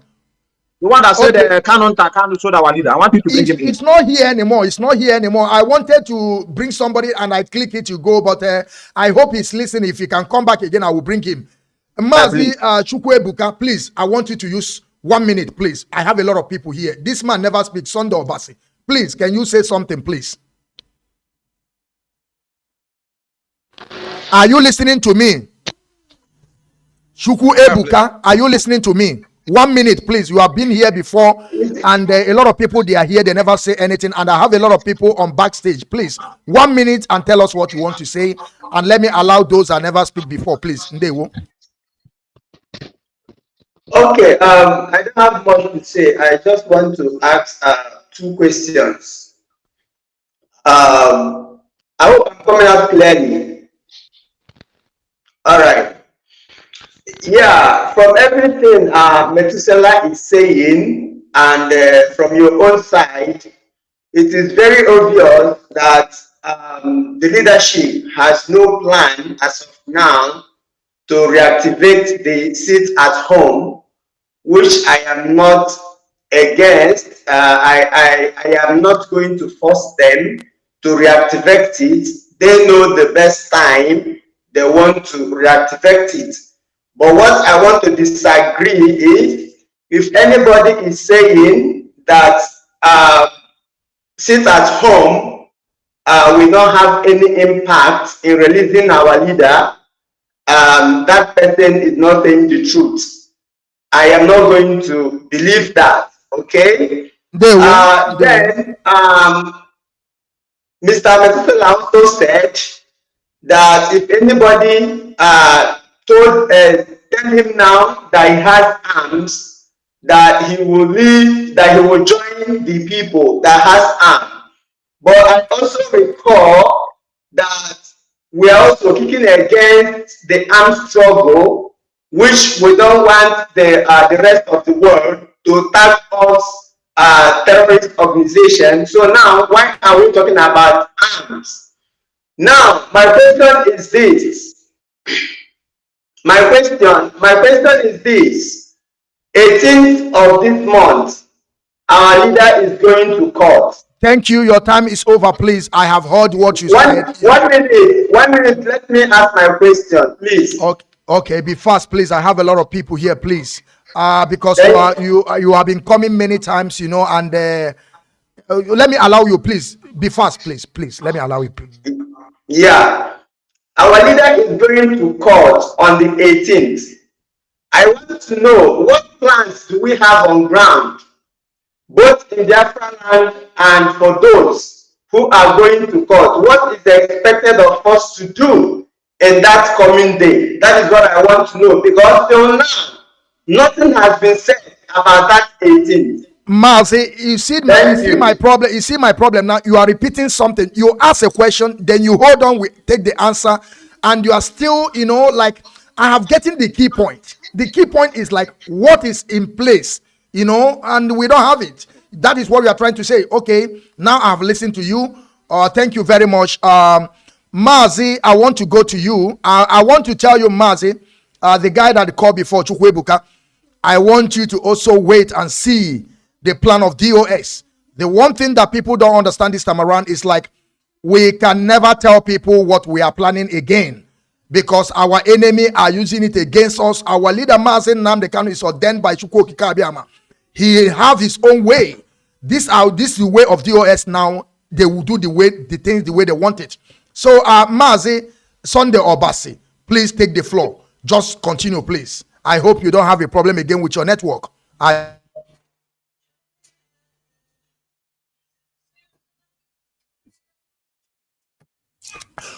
The one that said Kanu showed our leader. I want you to bring him in. It's not here anymore. I wanted to bring somebody and I click it to go, but I hope he's listening. If he can come back again, I will bring him. Mazi Okechukwu, please. I want you to use 1 minute, please. I have a lot of people here. This man never speaks. Sunday Obasi. Please, can you say something, please? Are you listening to me? Chukwu Ebuka, are you listening to me? 1 minute, please. You have been here before, and a lot of people, they are here, they never say anything, and I have a lot of people on backstage. Please, 1 minute and tell us what you want to say, and let me allow those that never speak before, please. Ndewo. Okay, I don't have much to say. I just want to ask two questions. I hope I'm coming out clearly. All right. Yeah, from everything Methuselah is saying, and from your own side, it is very obvious that the leadership has no plan as of now to reactivate the seat at home, which I am not against. I am not going to force them to reactivate it. They know the best time they want to reactivate it. But what I want to disagree is if anybody is saying that sit at home will not have any impact in releasing our leader, that person is not saying the truth. I am not going to believe that. Okay. Then Mr. Methuselah also said that if anybody tell him now that he has arms, that he will leave, that he will join the people that has arms. But I also recall that we are also kicking against the armed struggle, which we don't want the rest of the world to tag us terrorist organization. So now, why are we talking about arms? Now, my question is this. My question is this. 18th of this month, our leader is going to court. Thank you. Your time is over, please. I have heard what you said. 1 minute. 1 minute. Let me ask my question, please. Okay, be fast, please. I have a lot of people here, please. Because you have been coming many times, you know, and let me allow you, please. Be fast, please. Please, let me allow you, please. Yeah. Our leader is going to court on the 18th. I want to know what plans do we have on ground, both in Biafra land and for those who are going to court. What is expected of us to do in that coming day? That is what I want to know, because till now, nothing has been said about that 18th. Mazi, you see my problem. You see my problem now. You are repeating something. You ask a question, then you hold on, we take the answer, and you are still, you know, like I have getting the key point. The key point is like what is in place, you know, and we don't have it. That is what we are trying to say. Okay, now I have listened to you. Thank you very much, Mazi. I want to go to you. I want to tell you, Mazi, the guy that called before, Chukwebuka. I want you to also wait and see the plan of DOS. The one thing that people don't understand this time around is like we can never tell people what we are planning again because our enemy are using it against us. Our leader Mazi Nnamdi Kanu is ordained by Chukwu Okike Abiyama. He have his own way. This is the way of DOS now. They will do the things the way they want it. So Mazi Sunday Obasi, please take the floor. Just continue, please. I hope you don't have a problem again with your network.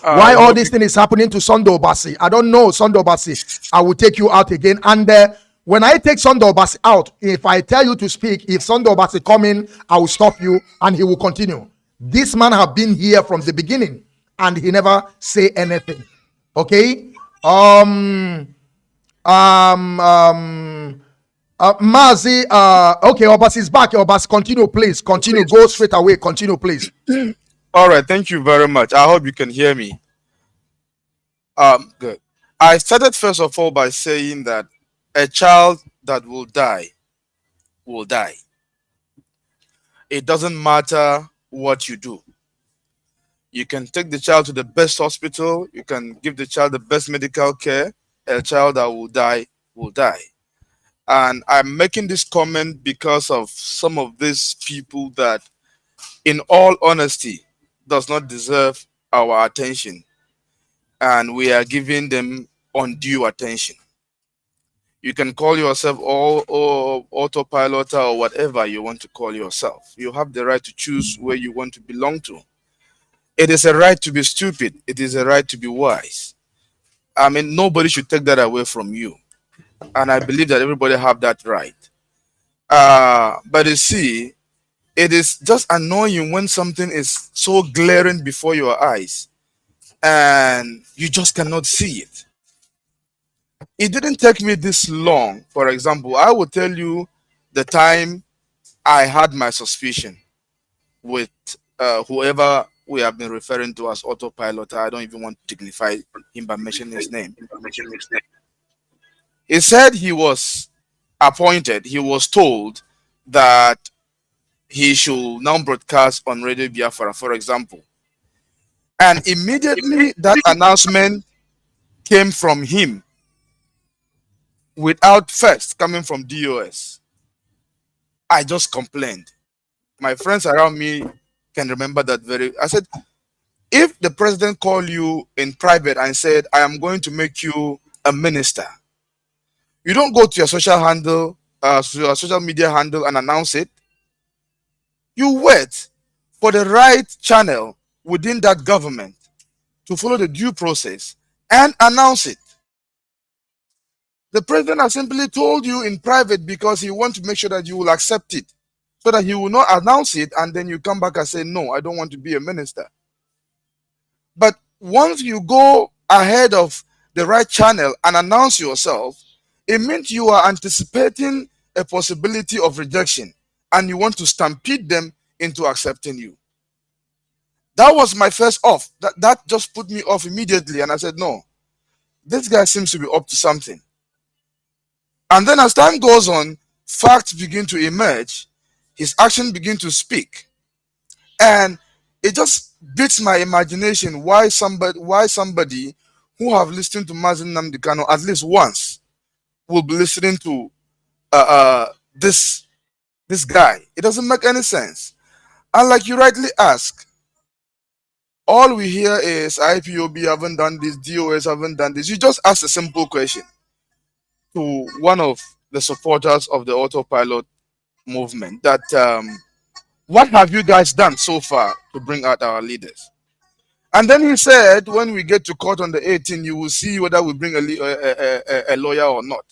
Why all this thing is happening to Sunday Obasi? I don't know, Sunday Obasi. I will take you out again. And when I take Sunday Obasi out, if I tell you to speak, if Sunday Obasi come in, I will stop you and he will continue. This man have been here from the beginning and he never say anything. Okay? Mazi, okay, Obasi is back. Obasi, continue, please. Continue. Go straight away. Continue, please. All right, thank you very much. I hope you can hear me. Good. I started first of all by saying that a child that will die will die. It doesn't matter what you do. You can take the child to the best hospital. You can give the child the best medical care. A child that will die will die. And I'm making this comment because of some of these people that, in all honesty, does not deserve our attention. And we are giving them undue attention. You can call yourself all or autopilot or whatever you want to call yourself. You have the right to choose where you want to belong to. It is a right to be stupid. It is a right to be wise. I mean, nobody should take that away from you. And I believe that everybody have that right. But you see, it is just annoying when something is so glaring before your eyes and you just cannot see it. It didn't take me this long. For example, I will tell you the time I had my suspicion with whoever we have been referring to as autopilot. I don't even want to dignify him by mentioning his name. He said he was appointed, he was told that he should now broadcast on Radio Biafra, for example. And immediately that announcement came from him without first coming from DOS. I just complained. My friends around me can remember that I said, if the president called you in private and said, I am going to make you a minister, you don't go to your social handle, to your social media handle and announce it. You wait for the right channel within that government to follow the due process and announce it. The president has simply told you in private because he wants to make sure that you will accept it, so that he will not announce it and then you come back and say, no, I don't want to be a minister. But once you go ahead of the right channel and announce yourself, it means you are anticipating a possibility of rejection and you want to stampede them into accepting you. That was my first off. That just put me off immediately. And I said, no, this guy seems to be up to something. And then as time goes on, facts begin to emerge. His action begin to speak. And it just beats my imagination why somebody who have listened to Mazi Nnamdi Kanu at least once will be listening to this guy. It doesn't make any sense. And like you rightly ask, all we hear is IPOB haven't done this, DOS haven't done this. You just ask a simple question to one of the supporters of the autopilot movement that what have you guys done so far to bring out our leaders? And then he said, when we get to court on the 18th, you will see whether we bring a lawyer or not.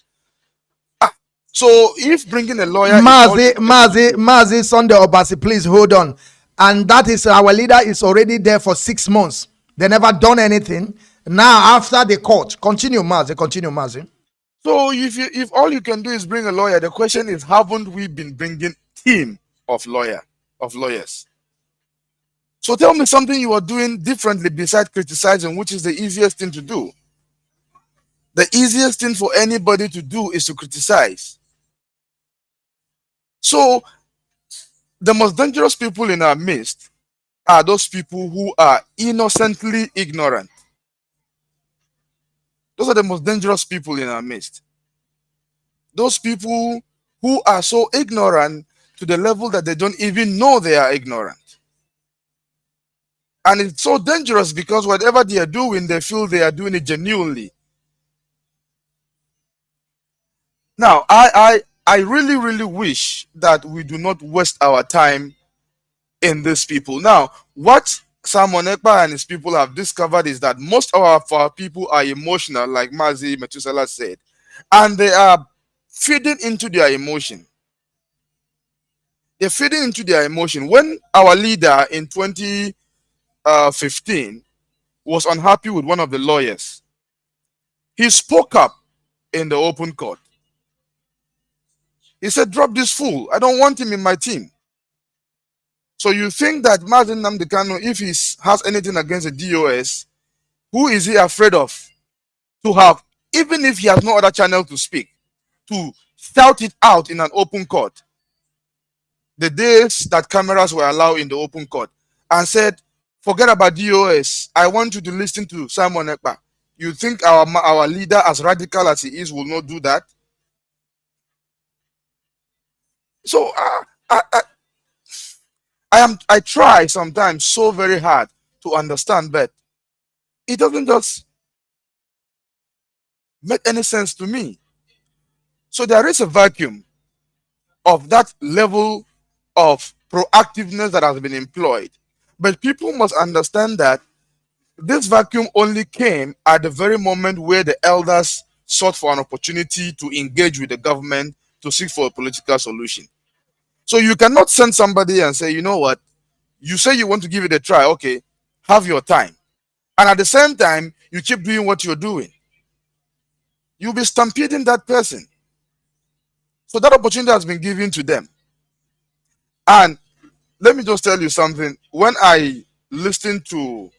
So if bringing a lawyer Mazi Sunday Obasi, please hold on. And that is our leader is already there for 6 months. They never done anything. Now after the court, continue Mazi. So if all you can do is bring a lawyer, the question is, haven't we been bringing team of lawyers? So tell me something you are doing differently besides criticizing, which is the easiest thing to do. The easiest thing for anybody to do is to criticize. So the most dangerous people in our midst are those people who are innocently ignorant. Those are the most dangerous people in our midst. Those people who are so ignorant to the level that they don't even know they are ignorant. And it's so dangerous because whatever they are doing, they feel they are doing it genuinely. Now, I really, really wish that we do not waste our time in these people. Now, what Simon Ekpa and his people have discovered is that most of our people are emotional, like Mazi Methuselah said, and they are feeding into their emotion. They're feeding into their emotion. When our leader in 2015 was unhappy with one of the lawyers, he spoke up in the open court. He said, drop this fool. I don't want him in my team. So you think that Mazi Nnamdi Kanu, if he has anything against the DOS, who is he afraid of to have, even if he has no other channel to speak, to shout it out in an open court? The days that cameras were allowed in the open court, and said, forget about DOS. I want you to listen to Simon Ekpa. You think our leader, as radical as he is, will not do that? So I try sometimes so very hard to understand, but it doesn't just make any sense to me. So there is a vacuum of that level of proactiveness that has been employed. But people must understand that this vacuum only came at the very moment where the elders sought for an opportunity to engage with the government to seek for a political solution. So you cannot send somebody and say, you know what, you say you want to give it a try, okay, have your time. And at the same time, you keep doing what you're doing. You'll be stampeding that person. So that opportunity has been given to them. And let me just tell you something. When I listened to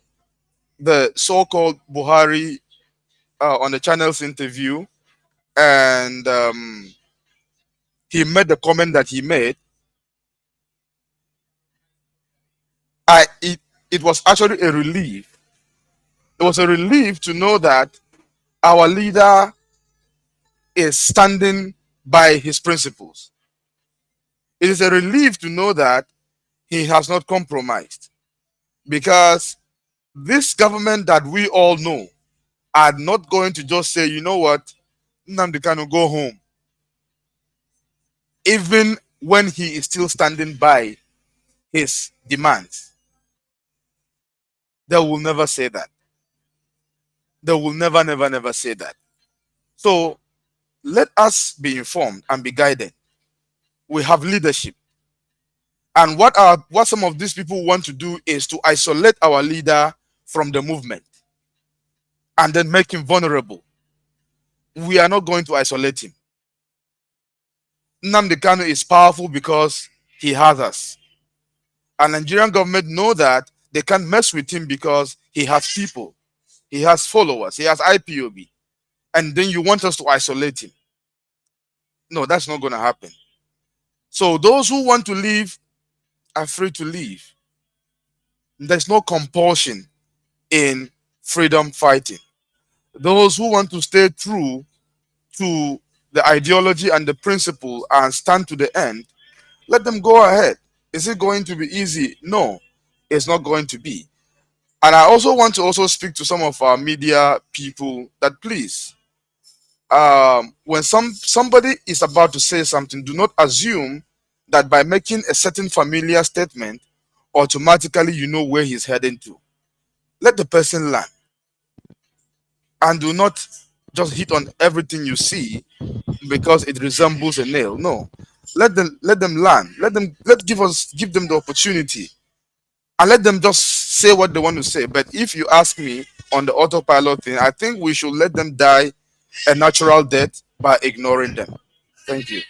the so-called Buhari on the channel's interview, and he made the comment that he made, it was actually a relief. It was a relief to know that our leader is standing by his principles. It is a relief to know that he has not compromised, because this government that we all know are not going to just say, you know what, Nnamdi Kanu, go home, even when he is still standing by his demands. They will never say that. They will never, never, never say that. So let us be informed and be guided. We have leadership. And what some of these people want to do is to isolate our leader from the movement and then make him vulnerable. We are not going to isolate him. Nnamdi Kanu is powerful because he has us. And Nigerian government know that they can't mess with him because he has people. He has followers. He has IPOB. And then you want us to isolate him. No, that's not going to happen. So those who want to leave are free to leave. There's no compulsion in freedom fighting. Those who want to stay true to the ideology and the principle and stand to the end, let them go ahead. Is it going to be easy? No, it's not going to be. And I also want to also speak to some of our media people that please, when somebody is about to say something, do not assume that by making a certain familiar statement, automatically you know where he's heading to. Let the person learn. And do not just hit on everything you see because it resembles a nail. No. Let them learn. Give them the opportunity. And let them just say what they want to say. But if you ask me on the autopilot thing, I think we should let them die a natural death by ignoring them. Thank you.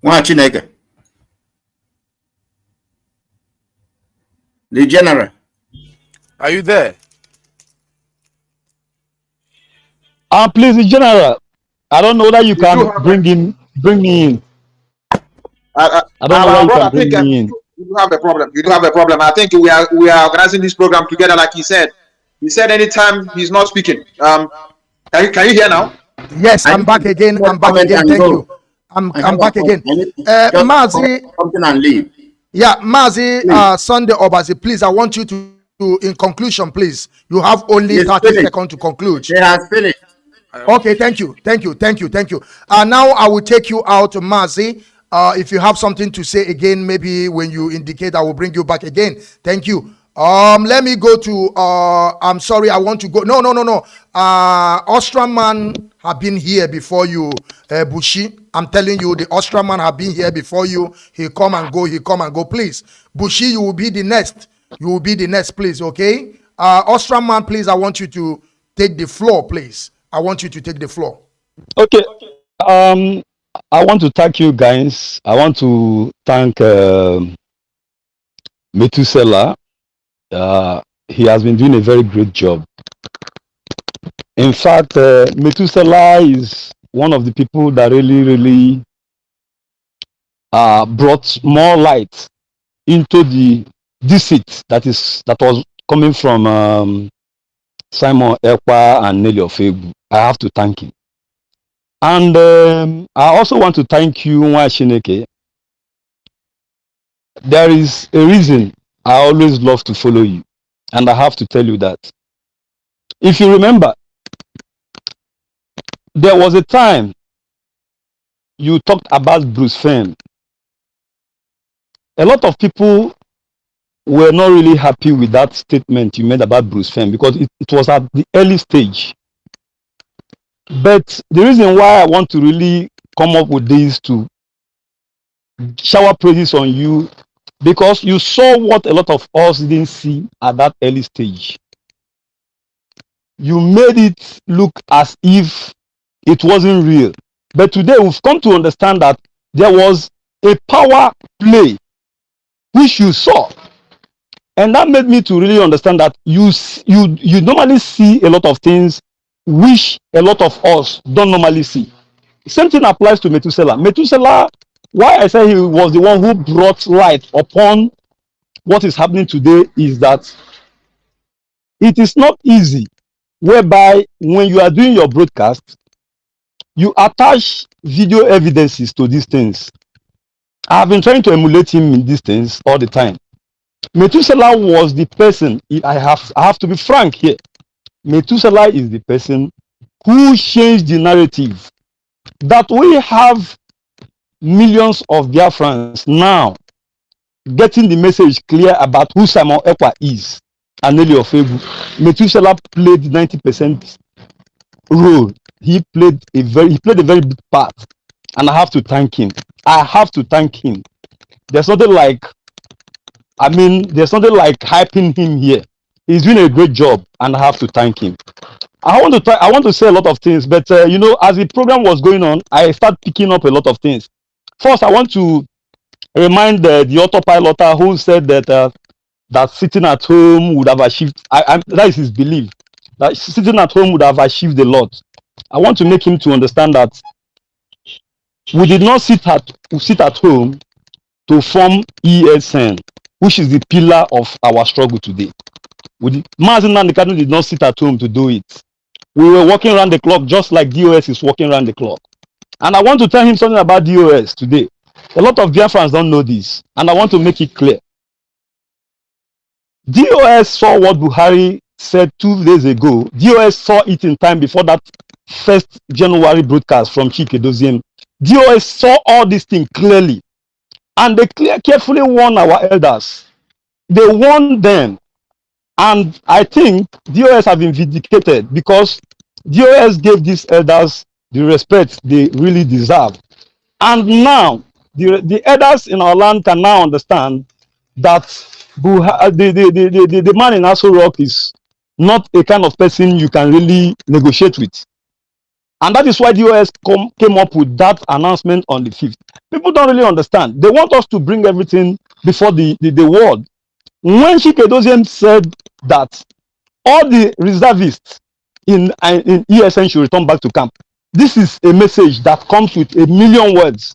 Chineke. The general. Are you there? Please, the general. I don't know whether you can bring me in. I don't know whether you can bring me in. You do have a problem. You do have a problem. I think we are organizing this program together, like he said. He said anytime he's not speaking. Can you hear now? Yes, I'm back again. I'm back again. Thank you. I'm back again. Mazi, something and leave. Yeah, Mazi Sunday Obazi, please, I want you to in conclusion, please. You have only 30 seconds to conclude. They have finished. Okay, thank you. Now I will take you out, Mazi. If you have something to say again, maybe when you indicate, I will bring you back again. Thank you. Let me go to I'm sorry, I want to go. No. Austrian man have been here before you, Bushi. I'm telling you, the Austrian man have been here before you. He come and go. Please, Bushi, you will be the next. Please, okay? Austrian man, please, I want you to take the floor, please. Okay. I want to thank you guys. I want to thank Methuselah. He has been doing a very great job. In fact, Methuselah is one of the people that really brought more light into the dissent that was coming from Simon Ekpa and Nelly Ofegu. I have to thank him. And I also want to thank you, Nwa Chineke. There is a reason I always love to follow you, and I have to tell you that. If you remember, there was a time you talked about Bruce Fern. A lot of people were not really happy with that statement you made about Bruce Fern because it was at the early stage. But the reason why I want to really come up with this to shower praises on you, because you saw what a lot of us didn't see at that early stage. You made it look as if it wasn't real. But today we've come to understand that there was a power play which you saw. And that made me to really understand that you normally see a lot of things which a lot of us don't normally see. Same thing applies to Methuselah. Methuselah, why I say he was the one who brought light upon what is happening today is that it is not easy whereby when you are doing your broadcast, you attach video evidences to these things. I have been trying to emulate him in these things all the time. Methuselah was the person, I have to be frank here. Methuselah is the person who changed the narrative that we have millions of Biafrans now getting the message clear about who Simon Ekpa is and Nelly Ofegu. Methuselah played 90% role. He played a very big part, and I have to thank him. I have to thank him. There's nothing like hyping him here. He's doing a great job, and I have to thank him. I want to say a lot of things, but as the program was going on, I started picking up a lot of things. First, I want to remind the autopiloter who said that sitting at home would have achieved. That is his belief. That sitting at home would have achieved a lot. I want to make him to understand that we did not sit at home to form ESN, which is the pillar of our struggle today. Mazi Okechukwu did not sit at home to do it. We were working around the clock just like DOS is working around the clock. And I want to tell him something about DOS today. A lot of Biafrans don't know this, and I want to make it clear. DOS saw what Buhari said 2 days ago. DOS saw it in time before that 1st January broadcast from Chike Doziem. DOS saw all these things clearly, and they carefully warned our elders. They warned them, and I think DOS have been vindicated because DOS gave these elders the respect they really deserve. And now, the elders in our land can now understand that the man in Aso Rock is not a kind of person you can really negotiate with. And that is why the US came up with that announcement on the 5th. People don't really understand. They want us to bring everything before the world. When Chike Doziem said that all the reservists in ESN should return back to camp, this is a message that comes with 1,000,000 words.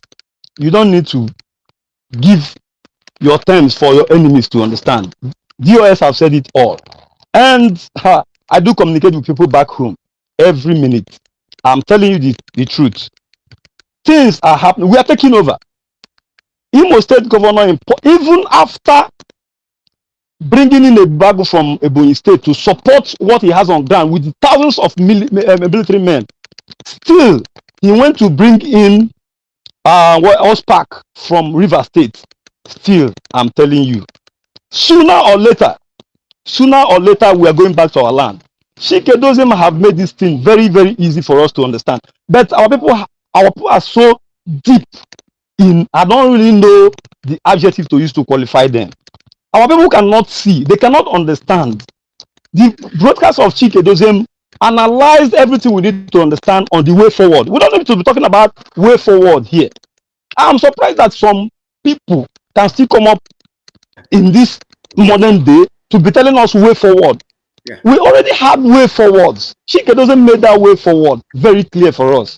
You don't need to give your terms for your enemies to understand. DOS have said it all. And I do communicate with people back home every minute. I'm telling you the truth. Things are happening. We are taking over. Imo State Governor, even after bringing in a bag from Ebonyi State to support what he has on ground with thousands of military men, still he went to bring in Ospak from River State. Still, I'm telling you, sooner or later, we are going back to our land. Chike Doziem have made this thing very, very easy for us to understand. But our people are so deep in, I don't really know the adjective to use to qualify them. Our people cannot see, they cannot understand. The broadcast of Chike Doziem analyzed everything we need to understand on the way forward. We don't need to be talking about way forward here. I'm surprised that some people can still come up in this modern day to be telling us way forward. Yeah. We already have way forwards. Chike Doziem made that way forward very clear for us.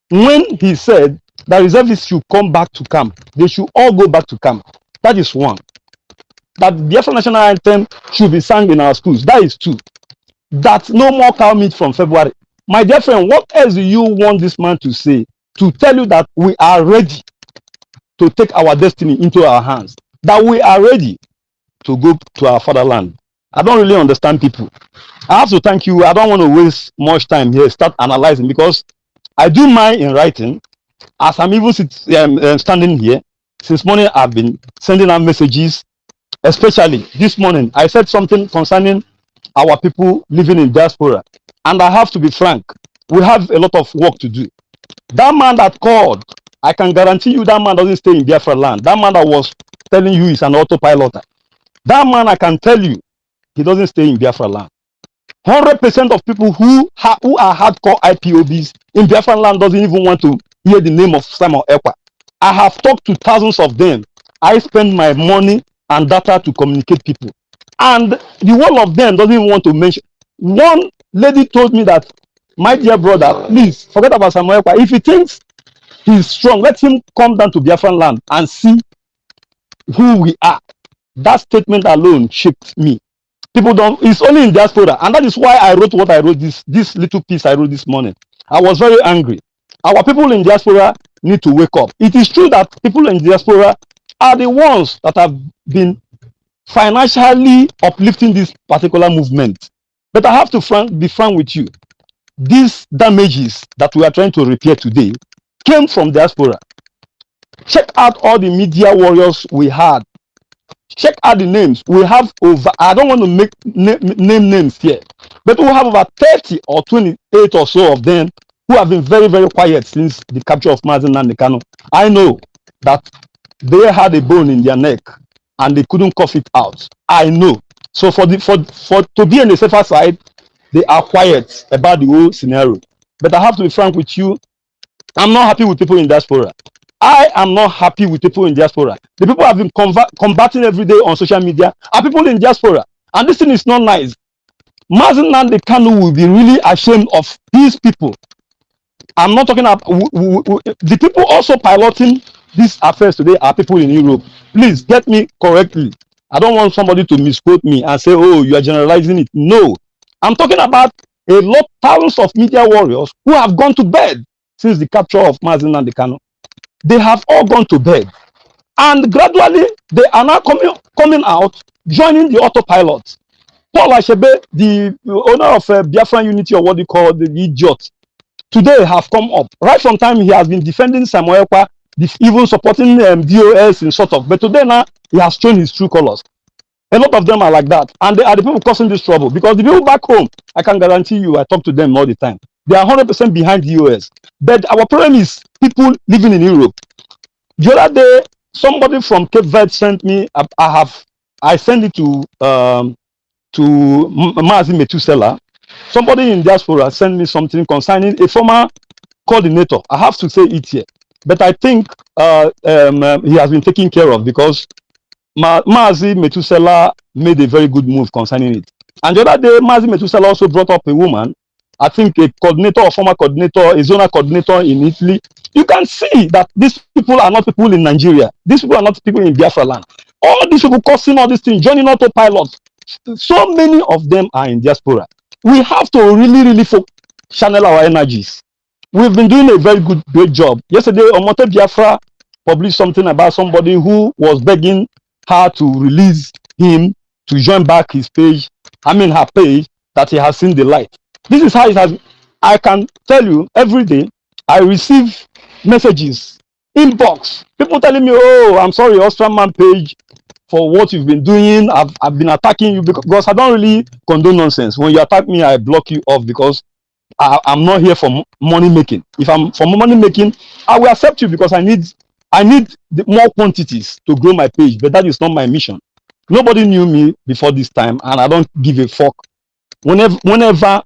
When he said that reservists should come back to camp, they should all go back to camp. That is one. That the Biafra national anthem should be sung in our schools. That is two. That no more cow meat from February. My dear friend, what else do you want this man to say to tell you that we are ready to take our destiny into our hands? that we are ready to go to our fatherland. I don't really understand people. I have to thank you. I don't want to waste much time here, start analyzing, because I do mine in writing. As I'm even standing here, since morning I've been sending out messages, especially this morning. I said something concerning our people living in diaspora. And I have to be frank, we have a lot of work to do. That man that called, I can guarantee you that man doesn't stay in Biafra land. That man that was telling you he's an autopilot. That man, I can tell you, he doesn't stay in Biafra land. 100% of people who are hardcore IPOBs in Biafra land doesn't even want to hear the name of Samuel Ekpa. I have talked to thousands of them. I spend my money and data to communicate people. And the one of them doesn't even want to mention. One lady told me that, my dear brother, please forget about Samuel Ekpa. If he thinks he's strong, let him come down to Biafra land and see who we are. That statement alone shaped me. People don't, it's only in diaspora. And that is why I wrote what I wrote, this little piece I wrote this morning. I was very angry. Our people in diaspora need to wake up. It is true that people in diaspora are the ones that have been financially uplifting this particular movement. But I have to be frank with you. These damages that we are trying to repair today came from diaspora. Check out all the media warriors we had. Check out the names. We have over, I don't want to name names here, but we have over 30 or 28 or so of them who have been very, very quiet since the capture of Mazi Kanu. I know that they had a bone in their neck and they couldn't cough it out. I know. So for to be on the safer side, they are quiet about the whole scenario. But I have to be frank with you, I'm not happy with people in diaspora. I am not happy with people in diaspora. The people have been combating every day on social media are people in diaspora. And this thing is not nice. Mazi Kanu will be really ashamed of these people. I'm not talking about the people also piloting these affairs today are people in Europe. Please get me correctly. I don't want somebody to misquote me and say, oh, you are generalizing it. No. I'm talking about a lot, thousands of media warriors who have gone to bed since the capture of Mazi Kanu. They have all gone to bed. And gradually, they are now coming out, joining the autopilot. Paul Ashebe, the owner of Biafran Unity, or what they call the idiot, today have come up. Right from time he has been defending Samuel Ekpa, even supporting DOS in sort of. But today now, he has shown his true colors. A lot of them are like that. And they are the people causing this trouble. Because the people back home, I can guarantee you, I talk to them all the time. They are 100% behind the US. But our problem is people living in Europe. The other day, somebody from Cape Verde sent me, I sent it to Mazi Metusela. Somebody in diaspora sent me something concerning a former coordinator. I have to say it here. But I think he has been taken care of because Mazi Metusela made a very good move concerning it. And the other day, Mazi Metusela also brought up a woman, I think a coordinator or former coordinator, a zonal coordinator in Italy. You can see that these people are not people in Nigeria. These people are not people in Biafra land. All these people causing all these things, joining autopilot. So many of them are in diaspora. We have to really channel our energies. We've been doing a very great job. Yesterday, Omote Biafra published something about somebody who was begging her to release him to join back his page, her page, that he has seen the light. This is how it has. I can tell you every day I receive messages, inbox, people telling me, oh, I'm sorry, Austrian man page, for what you've been doing. I've been attacking you because I don't really condone nonsense. When you attack me, I block you off because I'm not here for money making. If I'm for money making, I will accept you because I need more quantities to grow my page, but that is not my mission. Nobody knew me before this time, and I don't give a fuck. Whenever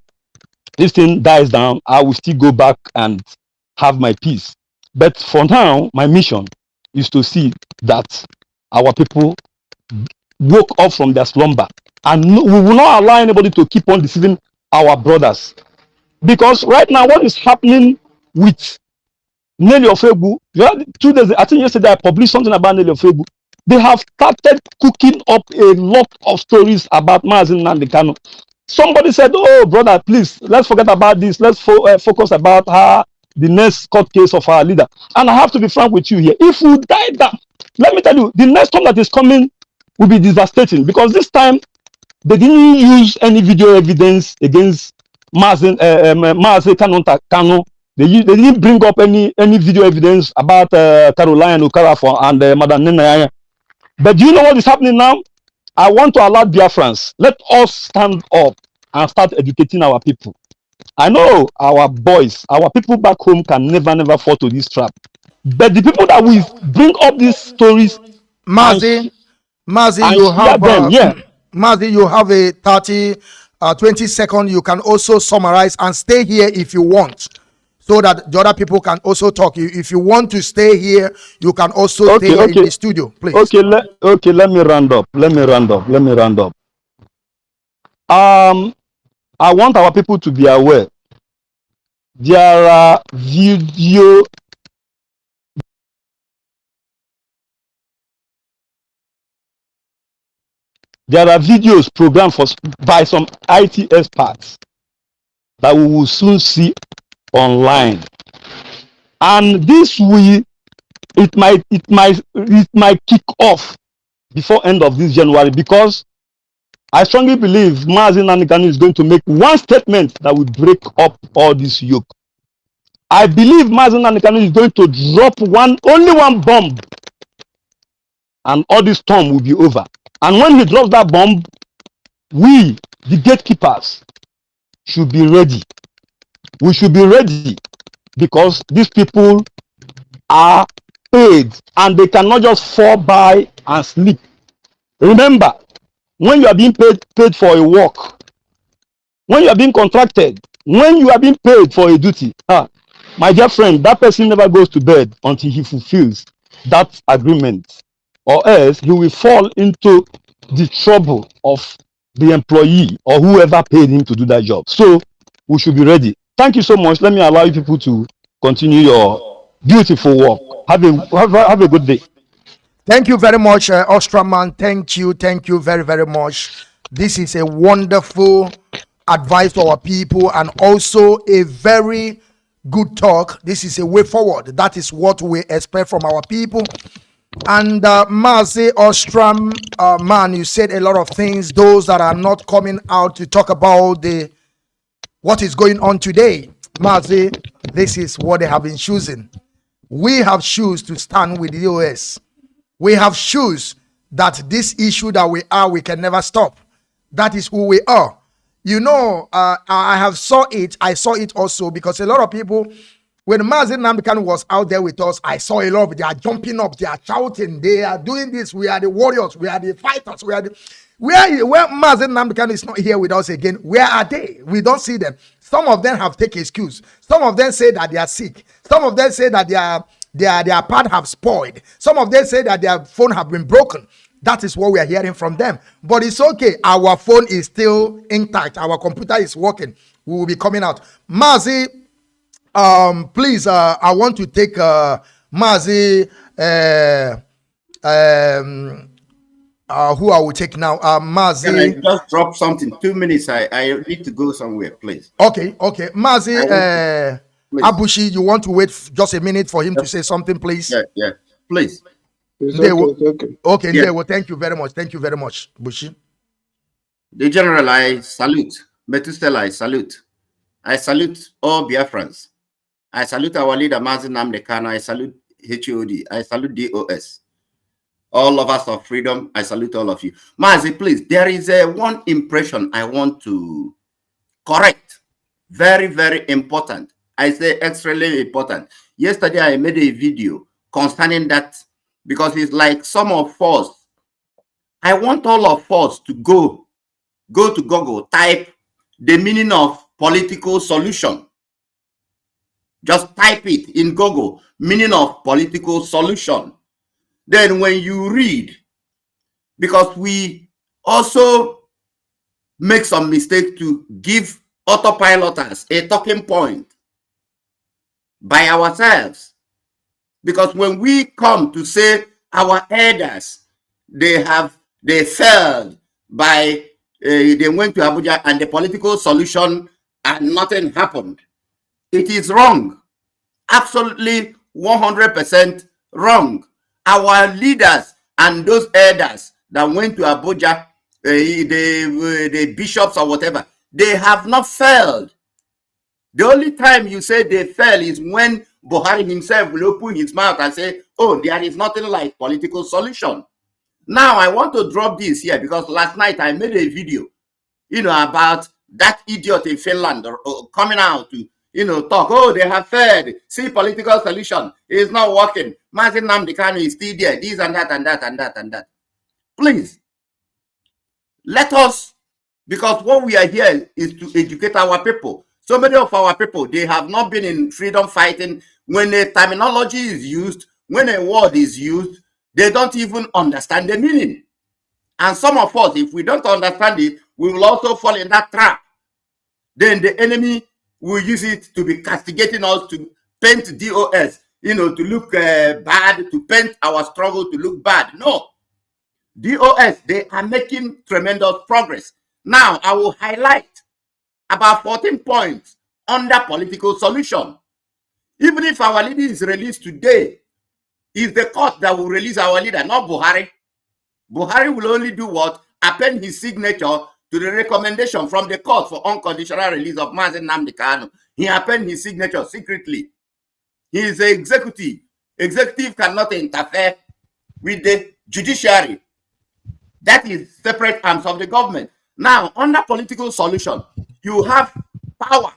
this thing dies down, I will still go back and have my peace. But for now, my mission is to see that our people woke up from their slumber, and we will not allow anybody to keep on deceiving our brothers. Because right now, what is happening with Nelly Ofegu, 2 days, I think yesterday I published something about Nelly Ofegu. They have started cooking up a lot of stories about Mazi Kanu. Somebody said, oh, brother, please, let's forget about this. Let's focus about her the next court case of our leader. And I have to be frank with you here. If we die down, let me tell you, the next time that is coming will be devastating, because this time they didn't use any video evidence against Mazi Kanu. They didn't bring up any video evidence about Caroline Okarafo and Madam Nenaya. But do you know what is happening now? I want to allow Biafrans, let us stand up and start educating our people. I know our boys, our people back home can never fall to this trap. But the people that will bring up these stories, Mazi, and you have them, yeah. Mazi, you have a 20 second. You can also summarize and stay here if you want, so that the other people can also talk. If you want to stay here, you can also stay here in the studio, please. Okay, let me round up. I want our people to be aware. There are videos programmed by some IT experts that we will soon see online, and this it might kick off before end of this January, because I strongly believe Mazi Kanu is going to make one statement that will break up all this yoke. I believe Mazi Kanu is going to drop only one bomb, and all this storm will be over. And when he drops that bomb, we, the gatekeepers, should be ready. We should be ready, because these people are paid, and they cannot just fall by and sleep. Remember, when you are being paid for a work, when you are being contracted, when you are being paid for a duty, my dear friend, that person never goes to bed until he fulfills that agreement, or else he will fall into the trouble of the employee or whoever paid him to do that job. So we should be ready. Thank you so much. Let me allow you people to continue your beautiful work. Have a good day. Thank you very much, Ostraman. Thank you very, very much. This is a wonderful advice to our people, and also a very good talk. This is a way forward. That is what we expect from our people. And Mazi Ostram, man, you said a lot of things. Those that are not coming out to talk about what is going on today, Mazi, this is what they have been choosing. We have choose to stand with the US. We have choose that this issue that we can never stop. That is who we are. You know, I saw it also, because a lot of people, when Mazi Kanu was out there with us, I saw a lot of, they are jumping up, they are shouting, they are doing this. We are the warriors, we are the fighters, where Mazi Kanu is not here with us again, where are they? We don't see them. Some of them have taken excuse. Some of them say that they are sick. Some of them say that their pad have spoiled. Some of them say that their phone have been broken. That is what we are hearing from them. But it's okay. Our phone is still intact. Our computer is working. We will be coming out. Mazi, please, I want to take Mazi, who I will take now. Mazi. Can I just drop something? 2 minutes. I need to go somewhere, please. Okay. Mazi, Abushi, you want to wait just a minute for him to say something, please? Yeah, please. Okay. Yeah. Well, thank you very much, Bushi. The General, I salute. Methuselah, I salute. I salute all Biafrans. I salute our leader, Mazi Kanu. I salute HOD. I salute DOS. All lovers of freedom, I salute all of you. Mazi, please, there is one impression I want to correct. Very, very important. I say extremely important. Yesterday, I made a video concerning that, because it's like some of us, I want all of us to go to Google, type the meaning of political solution. Just type it in Google, meaning of political solution. Then when you read, because we also make some mistake to give autopiloters a talking point by ourselves. Because when we come to say our elders, they failed by, they went to Abuja and the political solution and nothing happened. It is wrong. absolutely 100% wrong. Our leaders and those elders that went to Abuja, the bishops or whatever, they have not failed. The only time you say they fell is when Buhari himself will open his mouth and say, oh, there is nothing like political solution. Now, I want to drop this here because last night I made a video, about that idiot in Finland coming out to, talk, oh, they have failed. See, political solution is not working. Mazi Nnamdi Kanu is still there. This and that and that and that and that. Please, let us, because what we are here is to educate our people. So many of our people, they have not been in freedom fighting. When a terminology is used, when a word is used, they don't even understand the meaning. And some of us, if we don't understand it, we will also fall in that trap. Then the enemy will use it to be castigating us, to paint DOS, to look bad, to paint our struggle to look bad. No. DOS, they are making tremendous progress. Now, I will highlight about 14 points under political solution. Even if our leader is released today, it's the court that will release our leader, not Buhari. Buhari will only do what? Append his signature to the recommendation from the court for unconditional release of Mazi Nnamdi Kanu. He append his signature secretly. He is the executive. Executive cannot interfere with the judiciary. That is separate arms of the government. Now, under political solution, you have power,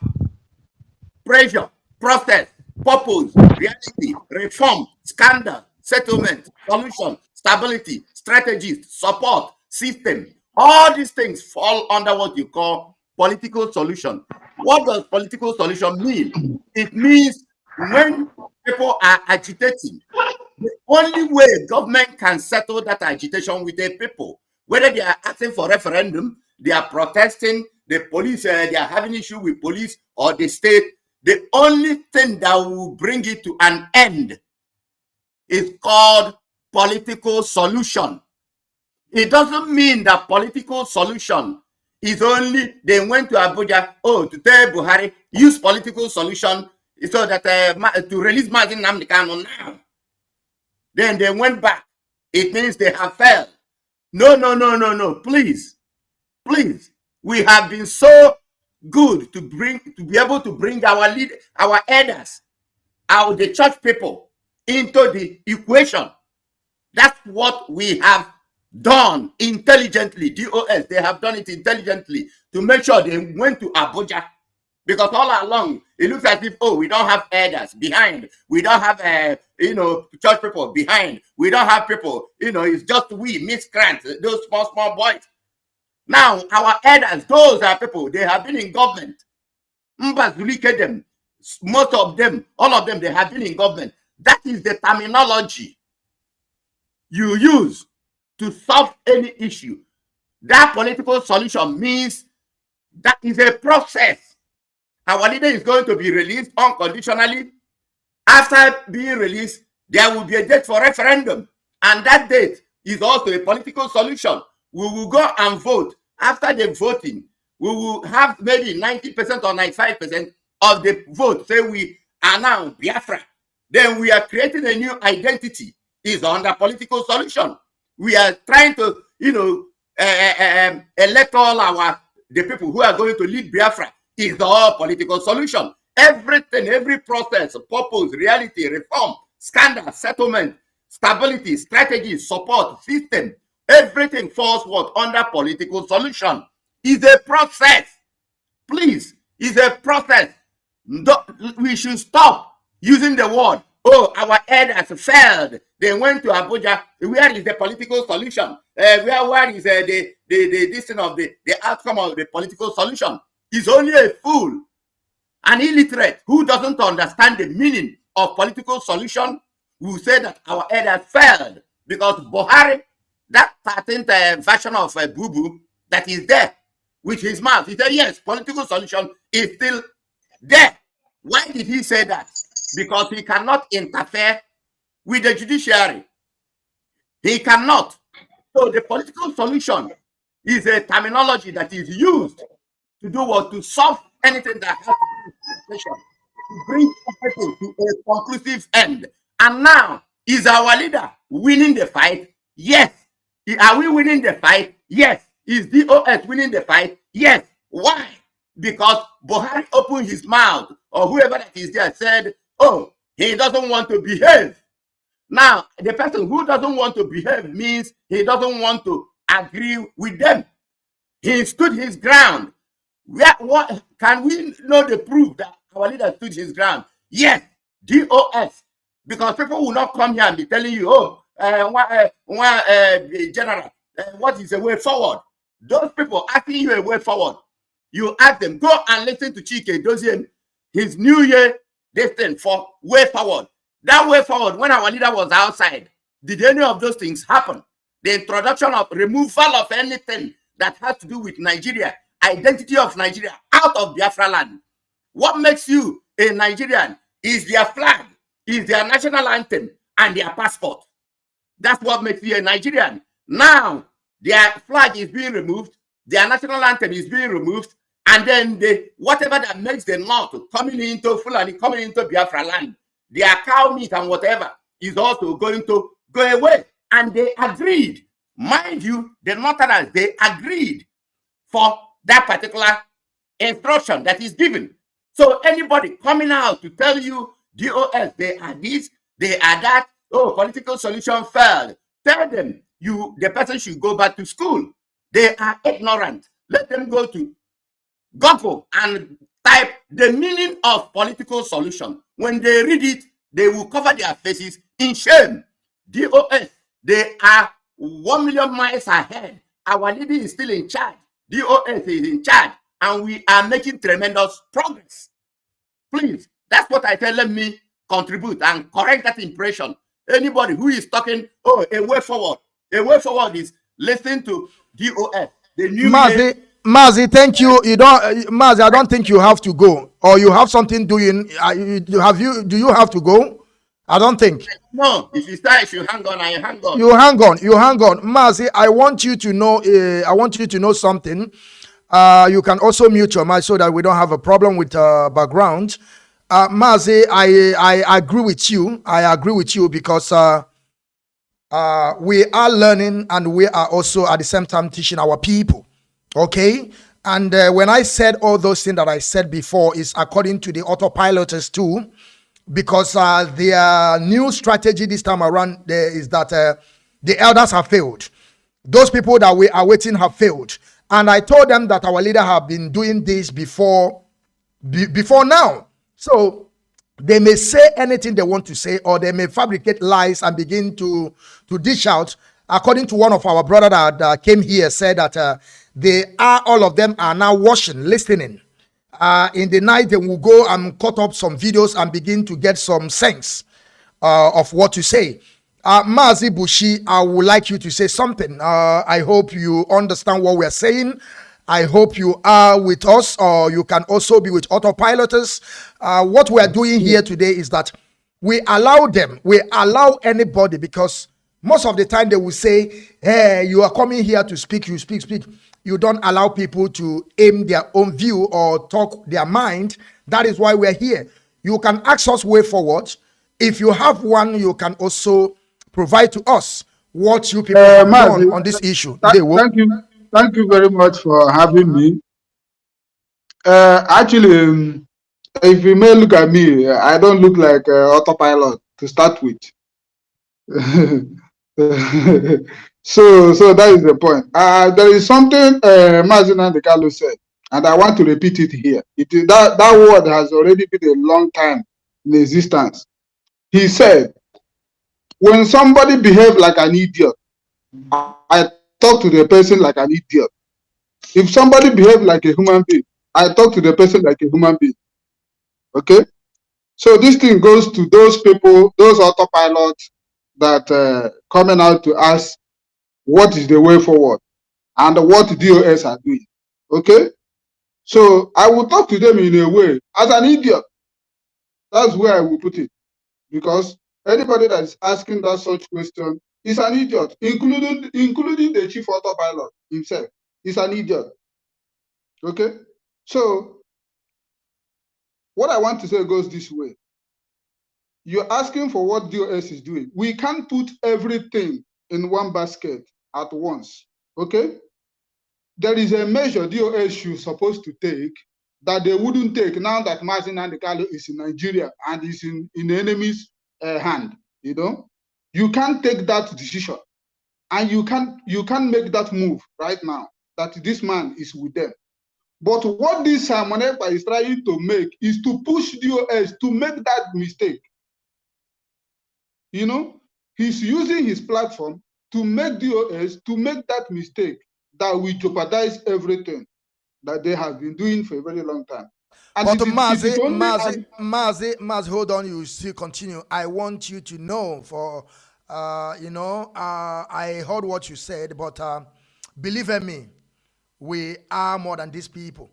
pressure, process, purpose, reality, reform, scandal, settlement, solution, stability, strategies, support, system. All these things fall under what you call political solution. What does political solution mean? It means when people are agitating, the only way government can settle that agitation with the people, whether they are asking for referendum, they are protesting, the police, they are having issue with police or the state, the only thing that will bring it to an end is called political solution. It doesn't mean that political solution is only they went to Abuja, oh, to tell Buhari, use political solution so that to release Mazi Nnamdi Kanu now. Then they went back. It means they have failed. No. Please. We have been so good to be able to bring our elders, the church people into the equation. That's what we have done intelligently. DOS, they have done it intelligently to make sure they went to Abuja. Because all along, it looks as if, oh, we don't have elders behind. We don't have, church people behind. We don't have people, it's just we, miscreants, those small boys. Now, our elders, those are people, they have been in government. Them, most of them, all of them, they have been in government. That is the terminology you use to solve any issue. That political solution means that is a process. Our leader is going to be released unconditionally. After being released, there will be a date for referendum. And that date is also a political solution. We will go and vote. After the voting, we will have maybe 90% or 95% of the vote. Say we are now Biafra. Then we are creating a new identity. Is under political solution. We are trying to, elect all the people who are going to lead Biafra. Is all political solution. Everything, every process, purpose, reality, reform, scandal, settlement, stability, strategy, support, system, everything falls what? Under political solution. Is a process. Please, is a process. We should stop using the word, oh, our elders failed. They went to Abuja. Where is the political solution? Where is the outcome of the political solution? Is only a fool, an illiterate who doesn't understand the meaning of political solution will say that our elders failed because Buhari, that 13th version of Boo-Boo that is there with his mouth, he said, yes, political solution is still there. Why did he say that? Because he cannot interfere with the judiciary. He cannot. So the political solution is a terminology that is used to do what? To solve anything that has to do with legislation. bring everything to a conclusive end. And now, is our leader winning the fight? Yes. Are we winning the fight? Yes. Is DOS winning the fight? Yes. Why? Because Buhari opened his mouth, or whoever that is there said, oh, he doesn't want to behave. Now, the person who doesn't want to behave means he doesn't want to agree with them. He stood his ground. What can we know the proof that our leader stood his ground? Yes, DOS. Because people will not come here and be telling you, oh, general, what is the way forward? Those people asking you a way forward. You ask them, go and listen to Chike Dozien, his New Year destined for way forward. That way forward, when our leader was outside, did any of those things happen? The introduction of removal of anything that has to do with Nigeria, identity of Nigeria out of Biafra land. What makes you a Nigerian is their flag, is their national anthem, and their passport. That's what makes you a Nigerian. Now, their flag is being removed, their national anthem is being removed, and then whatever that makes the North coming into Fulani, coming into Biafra land, their cow meat and whatever is also going to go away. And they agreed. Mind you, the Northerners, they agreed for that particular instruction that is given. So anybody coming out to tell you, DOS, they are this, they are that, oh, political solution failed, tell them the person should go back to school. They are ignorant. Let them go to Google and type the meaning of political solution. When they read it, they will cover their faces in shame. DOS, they are 1 million miles ahead. Our leader is still in charge. DOS is in charge, and we are making tremendous progress. Please, that's what I tell. Let me contribute and correct that impression. Anybody who is talking, oh, a way forward is listen to DOS. The new Mazi, thank you. You don't, Mazi. I don't think you have to go, or you have something doing. Do you have to go? I don't think. No. If you start, you hang on. I hang on. You hang on. You hang on, Mazi. I want you to know. I want you to know something. You can also mute your mic so that we don't have a problem with background. Mazi, I agree with you. I agree with you because we are learning and we are also at the same time teaching our people. Okay, and when I said all those things that I said before is according to the autopiloters too, because their new strategy this time around there is that the elders have failed. Those people that we are waiting have failed, and I told them that our leader have been doing this before now. So they may say anything they want to say, or they may fabricate lies and begin to dish out. According to one of our brother that came here, said that all of them are now watching, listening. In the night, they will go and cut up some videos and begin to get some sense of what to say. Mazi Bushi, I would like you to say something. I hope you understand what we're saying. I hope you are with us, or you can also be with autopiloters. What we're doing here today is that we allow anybody, because most of the time they will say, hey, you are coming here to speak, you speak. You don't allow people to aim their own view or talk their mind. That is why we're here. You can ask us way forward. If you have one, you can also provide to us what you people have done on this issue. Thank you very much for having me. Actually, if you may look at me, I don't look like autopilot to start with. So that is the point. There is something Mazi Okechukwu said, and I want to repeat it here. That word has already been a long time in existence. He said, when somebody behaves like an idiot, I talk to the person like an idiot. If somebody behaves like a human being, I talk to the person like a human being. Okay? So this thing goes to those people, those autopilots that coming out to ask what is the way forward and what DOS are doing. Okay? So I will talk to them in a way as an idiot. That's where I will put it. Because anybody that is asking that such question is an idiot, including the chief autopilot himself. He's an idiot. Okay? So what I want to say goes this way. You're asking for what DOS is doing. We can't put everything in one basket at once, okay? There is a measure DOS is supposed to take that they wouldn't take now that Mazi Nandekalo is in Nigeria and is in the enemy's hand, you know? You can't take that decision, and you can't make that move right now that this man is with them. But what this Monepa is trying to make is to push DOS to make that mistake. You know, he's using his platform to make DOS to make that mistake that will jeopardize everything that they have been doing for a very long time. And but Mazi, hold on, you still continue. I want you to know for, I heard what you said, but believe me, we are more than these people.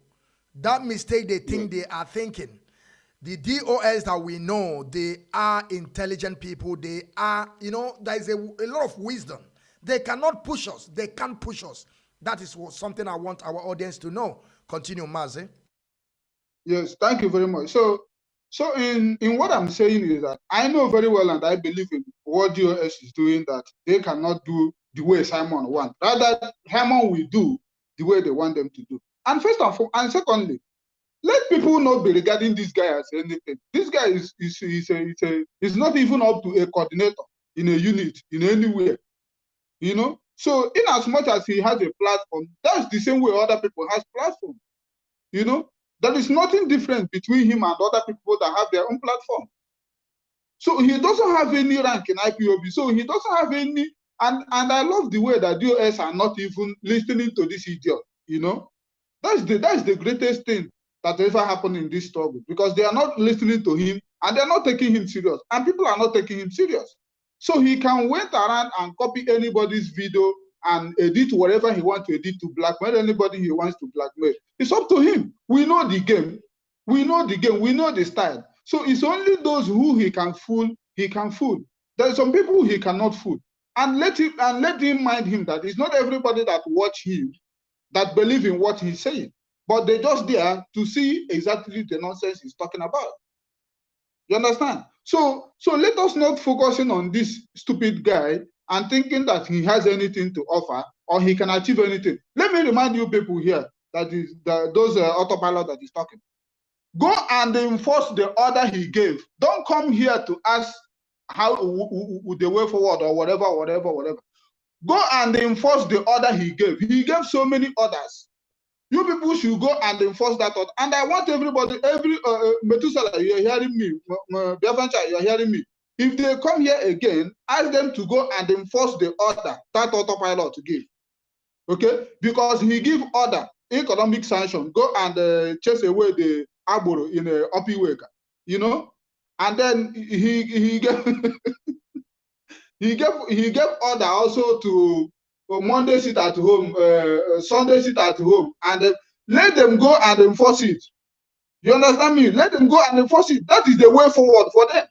That mistake they think they are thinking. The DOS that we know, they are intelligent people. They are, there is a lot of wisdom. They cannot push us. They can't push us. That is something I want our audience to know. Continue, Mazi. Yes, thank you very much. So in what I'm saying is that I know very well and I believe in what DOS is doing, that they cannot do the way Simon wants. Rather, Simon will do the way they want them to do. And first and secondly, let people not be regarding this guy as anything. This guy is not even up to a coordinator in a unit in anywhere, you know. So in as much as he has a platform, that's the same way other people has platform, you know. There is nothing different between him and other people that have their own platform. So he doesn't have any rank in IPOB. So he doesn't have any, and I love the way that DOS are not even listening to this idiot, you know. That's the greatest thing that ever happened in this struggle, because they are not listening to him and they're not taking him serious, and people are not taking him serious. So he can wait around and copy anybody's video and edit whatever he wants to edit to blackmail anybody he wants to blackmail. It's up to him. We know the game. We know the game. We know the style. So it's only those who he can fool. There are some people he cannot fool. And let him mind him that it's not everybody that watch him that believe in what he's saying, but they're just there to see exactly the nonsense he's talking about. You understand? So let us not focusing on this stupid guy and thinking that he has anything to offer or he can achieve anything. Let me remind you people here that is those autopilot that he's talking. Go and enforce the order he gave. Don't come here to ask how the way forward or whatever. Go and enforce the order he gave. He gave so many orders. You people should go and enforce that order. And I want everybody, Methuselah, you're hearing me, Biafran, you're hearing me. If they come here again, ask them to go and enforce the order that autopilot to give. Okay? Because he give order, economic sanction, go and chase away the Aboro in a Opiweka, you know? And then he gave he gave order also to Monday sit at home, Sunday sit at home, and let them go and enforce it. You understand me? Let them go and enforce it. That is the way forward for them.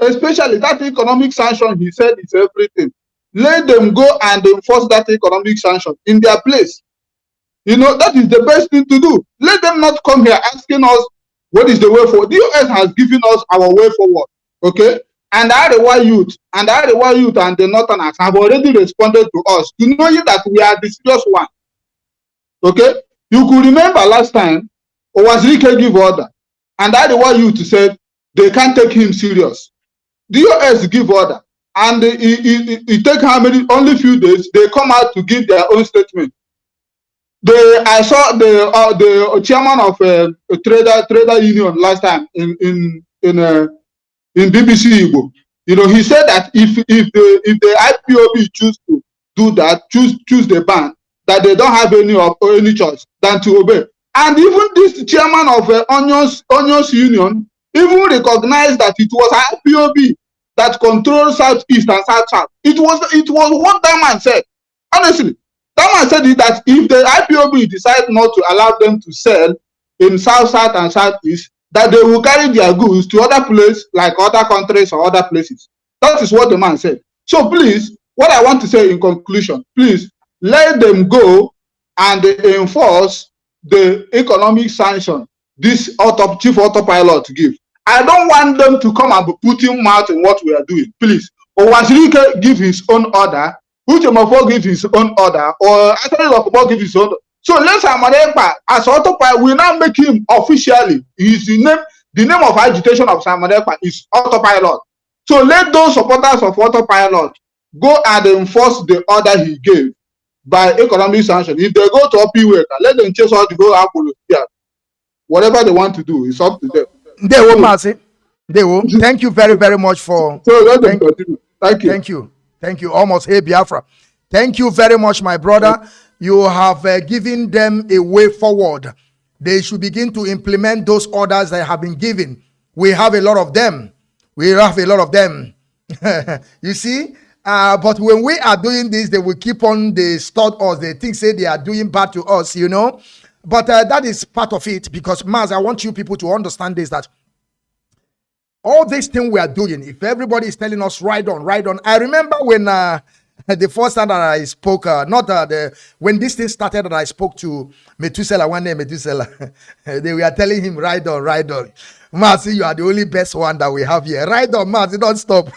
Especially that economic sanction, he said it's everything. Let them go and enforce that economic sanction in their place. You know, that is the best thing to do. Let them not come here asking us what is the way forward. The US has given us our way forward. Okay? And the Arewa youth and the Northerners have already responded to us to knowing that we are the serious one. Okay? You could remember last time, Owazirike give order, and the Arewa youth said they can't take him serious. The US give order, and it take how many? Only few days. They come out to give their own statement. I saw the chairman of a trader union last time in BBC Igbo. You know, he said that if the IPOB choose to do that, choose the ban, that they don't have any choice than to obey. And even this chairman of Onions Union even recognized that it was IPOB that controls Southeast and South. It was what that man said. Honestly, that man said that if the IPOB decide not to allow them to sell in South and Southeast, that they will carry their goods to other places, like other countries or other places. That is what the man said. So please, what I want to say in conclusion, please let them go and enforce the economic sanction this chief autopilot give. I don't want them to come and be putting mouth in what we are doing, please. Or Wazirike give his own order, Uchemofo give his own order, or Attorney Lokobo give his own. So let's Samadekpa as autopilot, we now make him officially. The name of agitation of Samadekpa is autopilot. So let those supporters of autopilot go and enforce the order he gave by economic sanction. If they go to Opiweka, let them chase all the go Apollo. Yeah. Whatever they want to do, it's up to them. They will, Mazi. They will. Thank you very, very much for. So let them continue. Thank you. Thank you. Thank you. Almost. Hey, Biafra. Thank you very much, my brother. You have given them a way forward. They should begin to implement those orders that have been given. We have a lot of them. We have a lot of them. You see? But when we are doing this, they will keep on, they start us. They think, say they are doing bad to us, you know. But that is part of it, because Maz, I want you people to understand this, that all this thing we are doing, if everybody is telling us ride on, I remember when the first time that I spoke, when this thing started, that I spoke to Methuselah, one name Methuselah, they were telling him ride on. Mazi, you are the only best one that we have here. Ride on, Mazi, don't stop.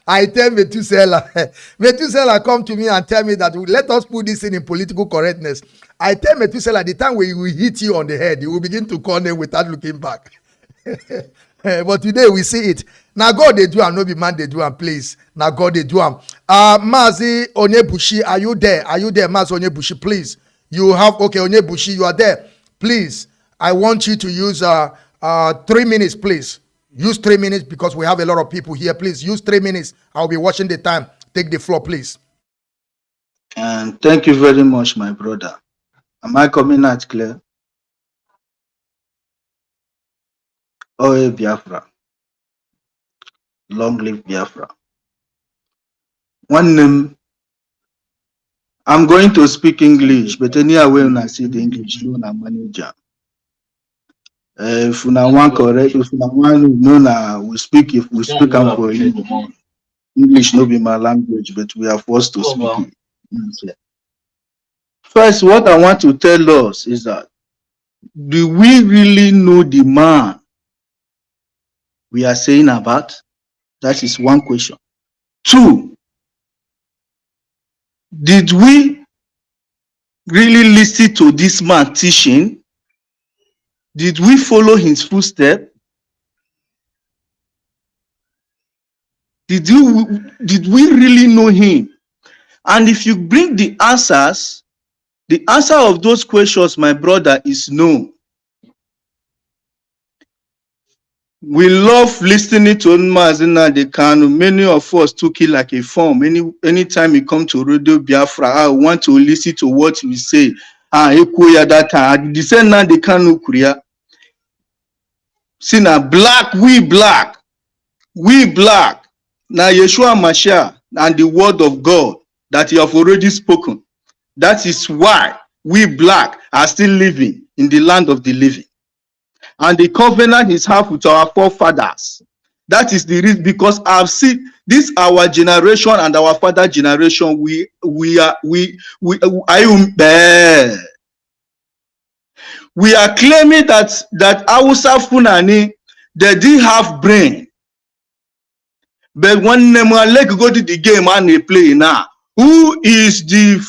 I tell Methuselah, come to me and tell me that let us put this in political correctness. I tell Methuselah, the time when we hit you on the head, you will begin to call them without looking back. But today we see it. Now God they do and no be man they do and please. Now God they do and Mazi Onyebushi, are you there? Are you there, Mazi Onyebushi? Please. You have okay, Onyebushi, you are there. Please. I want you to use 3 minutes, please. Use 3 minutes because we have a lot of people here. Please use 3 minutes. I'll be watching the time. Take the floor, please. And thank you very much, my brother. Am I coming out clear? Oh, Biafra. Long live Biafra. One name. I'm going to speak English, but anyway, when I see the English, no, I'm manager. If una want correct, if una want know, we speak. If we speak, I'm for English. No be my language, but we are forced to speak it. First, what I want to tell us is that do we really know the man we are saying about? That is one question. Two, did we really listen to this man teaching? Did we follow his footsteps? Did we really know him? And if you bring the answers, the answer of those questions, my brother, is no. We love listening to Nnamdi Kanu. Many of us took it like a form. Anytime you come to Radio Biafra, I want to listen to what we say. That time. The same Nnamdi Kanu Korea. See now, we black. Now Yeshua Mashiach and the word of God that you have already spoken. That is why we black are still living in the land of the living. And the covenant is have with our forefathers. That is the reason, because I've seen this our generation and our father generation. We are claiming that Hausa Fulani they didn't have brain. But when they go to the game and they play now, who is the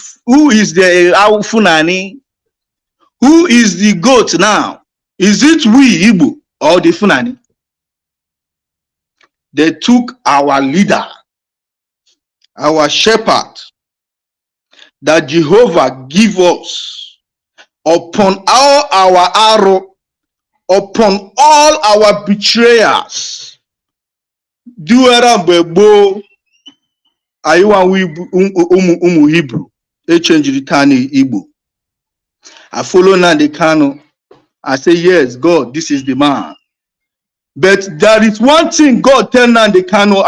Fulani? Who is the goat now? Is it we Igbo or the Fulani? They took our leader, our shepherd, that Jehovah give us upon all our arrow, upon all our betrayers. Duera bebo ayuwa umu Hebrew. They change the Tani Igbo. I follow Nnamdi Kanu. I say, yes, God, this is the man. But there is one thing God tell Nnamdi Kanu.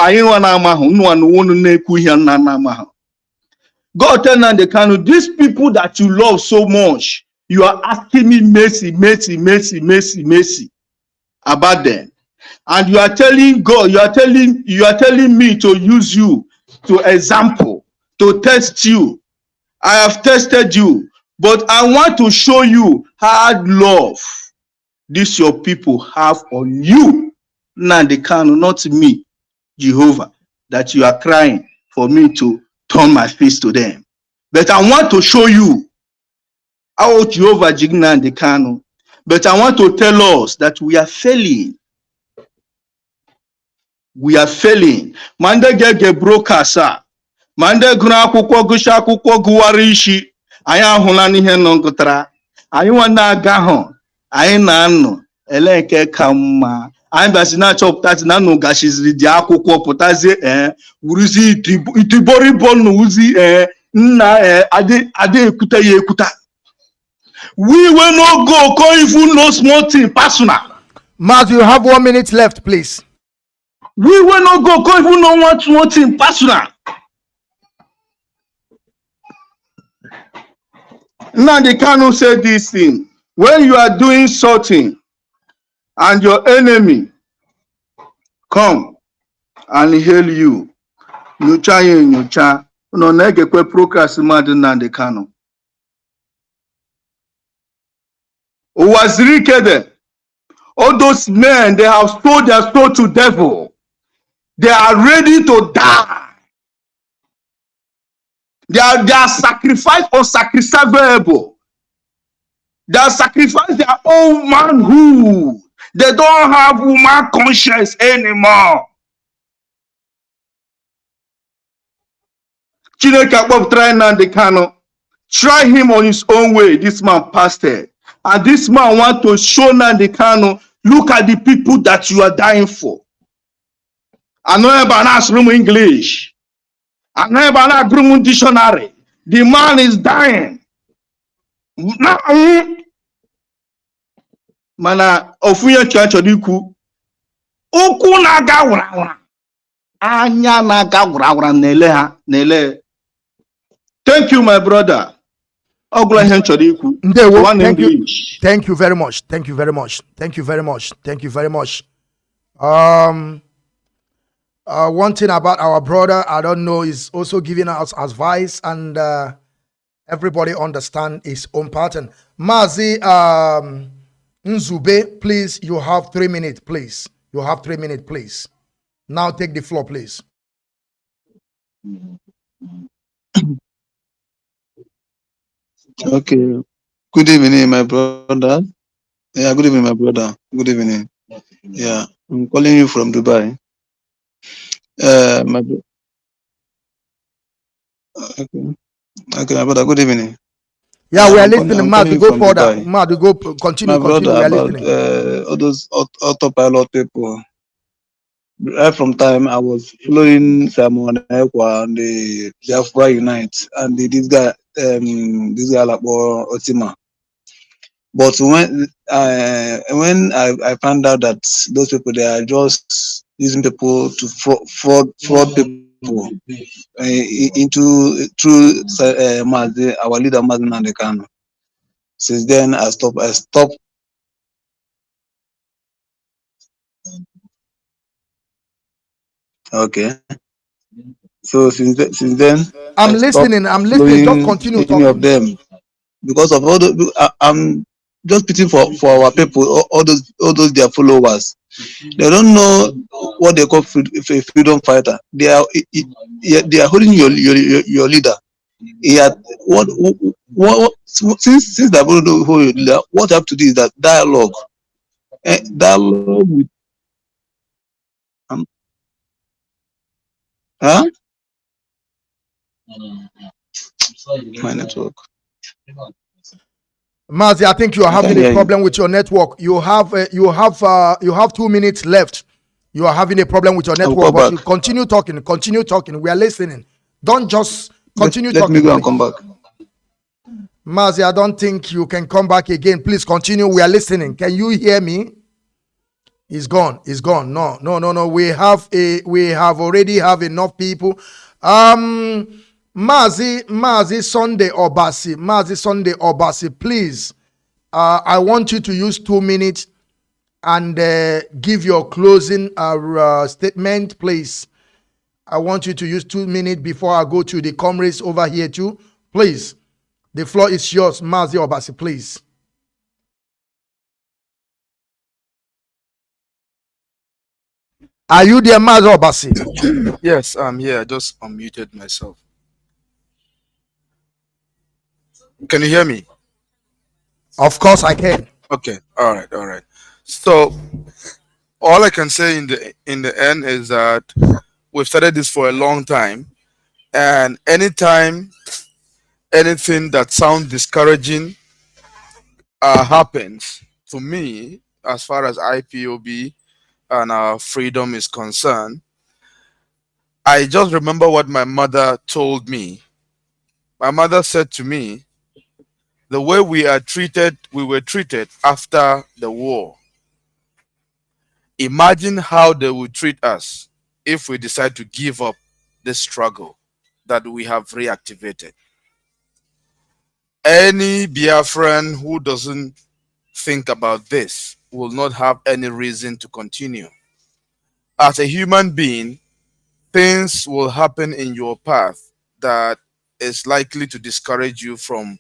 God tell Nnamdi Kanu, these people that you love so much, you are asking me mercy about them. And you are telling God, you are telling me to use you to example, to test you. I have tested you, but I want to show you hard love. this your people have on you. Nnamdi Kanu, not me, Jehovah, that you are crying for me to turn my face to them. But I want to show you how Jehovah Nnamdi Kanu. But I want to tell us that we are failing. We are failing. Mande gege brokasa. Mande guna akwụkwọ gụsha akwụkwọ gụwara ishi. Anyị ahụla n'ihe nọ ngụtara. Anyị nwanne aga hụ. Anyị na-anọ ele nke ka mma. Anyị bịasị na-achọpụtasị na nụ gachiziri dị akwụkwọ pụtazie wuruzi itiboribo n'uzi nna adị ekwuta ya ekwuta. We will not go even no small thing personal. Mazi, you have 1 minute left, please. We will not go even no one small thing personal. Nnamdi Kanu said this thing. When you are doing something and your enemy come and hail you, nyocha ye nyocha, no negekwe procrast mad Nnamdi Kanu. Owazirikede, all those men, they have sold their soul to devil. They are ready to die. They are sacrificed or sacrificable. They are sacrificed their own manhood. They don't have woman conscience anymore. Chineke Akpov try Nnamdi Kanu. Try him on his own way. This man passed it. And this man want to show Nnamdi Kanu, look at the people that you are dying for. I know about room English. I know about room dictionary. The man is dying. Now, mana ofuye church odiku. Oku naga wura. Anya naga wura nele ha nele. Thank you, my brother. Thank you very much. Thank you very much. Thank you very much. Thank you very much. One thing about our brother, I don't know, is also giving us advice, and everybody understand his own pattern. Mazi Nzube, please, you have 3 minutes, please. You have 3 minutes, please. Now take the floor, please. Okay. Good evening, my brother. Yeah, good evening, my brother. Good evening. Yeah, I'm calling you from Dubai. Okay. Okay, my brother. Good evening. Yeah, we are listening. Mad, go further. Mad, go continue. My brother, we are about listening. all those autopilot people. Right from time I was following Simon Ekwa and the Biafra Unite and this guy like Otima. But when I found out that those people, they are just using people to fraud people into through Mazi, our leader Mazi Nnamdi Kanu. Since then I stopped. Okay. So since then I'm listening. Just continue talking. Any of them, because of all the, I'm just picking for our people, all those their followers. They don't know what they call freedom fighter. They are holding your leader. Since they don't know who your leader, what you have to do is that dialogue. Dialogue with my network. Mazi, I think you are having a problem with your network. You have 2 minutes left. You are having a problem with your network, but you continue talking. Continue talking. We are listening. Don't just continue talking. Let me go and come back. Mazi, I don't think you can come back again. Please continue. We are listening. Can you hear me? He's gone. He's gone. No. We have already have enough people. Mazi Sunday Obasi, please. I want you to use 2 minutes and give your closing statement, please. I want you to use 2 minutes before I go to the comrades over here too. Please. The floor is yours, Mazi Obasi, please. Are you there, Mazi Obasi? Yes, I'm here. I just unmuted myself. Can you hear me? Of course I can. Okay. All right. All right. So all I can say in the end is that we've started this for a long time, and anytime anything that sounds discouraging happens to me, as far as IPOB and our freedom is concerned, I just remember what my mother told me. My mother said to me, the way we were treated after the war. Imagine how they would treat us if we decide to give up this struggle that we have reactivated. Any Biafran who doesn't think about this will not have any reason to continue. As a human being, things will happen in your path that is likely to discourage you from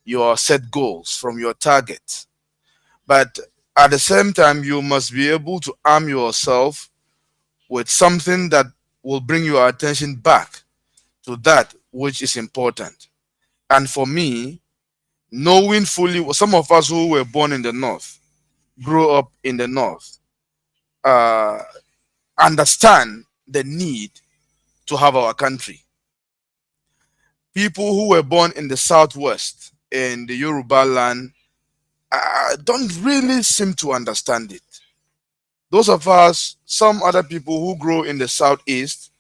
your set goals, from your targets. But at the same time, you must be able to arm yourself with something that will bring your attention back to that which is important. And for me, knowing fully, some of us who were born in the North, grew up in the North, uh, understand the need to have our country. People who were born in the Southwest, in the Yoruba land, don't really seem to understand it. Those of us, some other people who grow in the Southeast,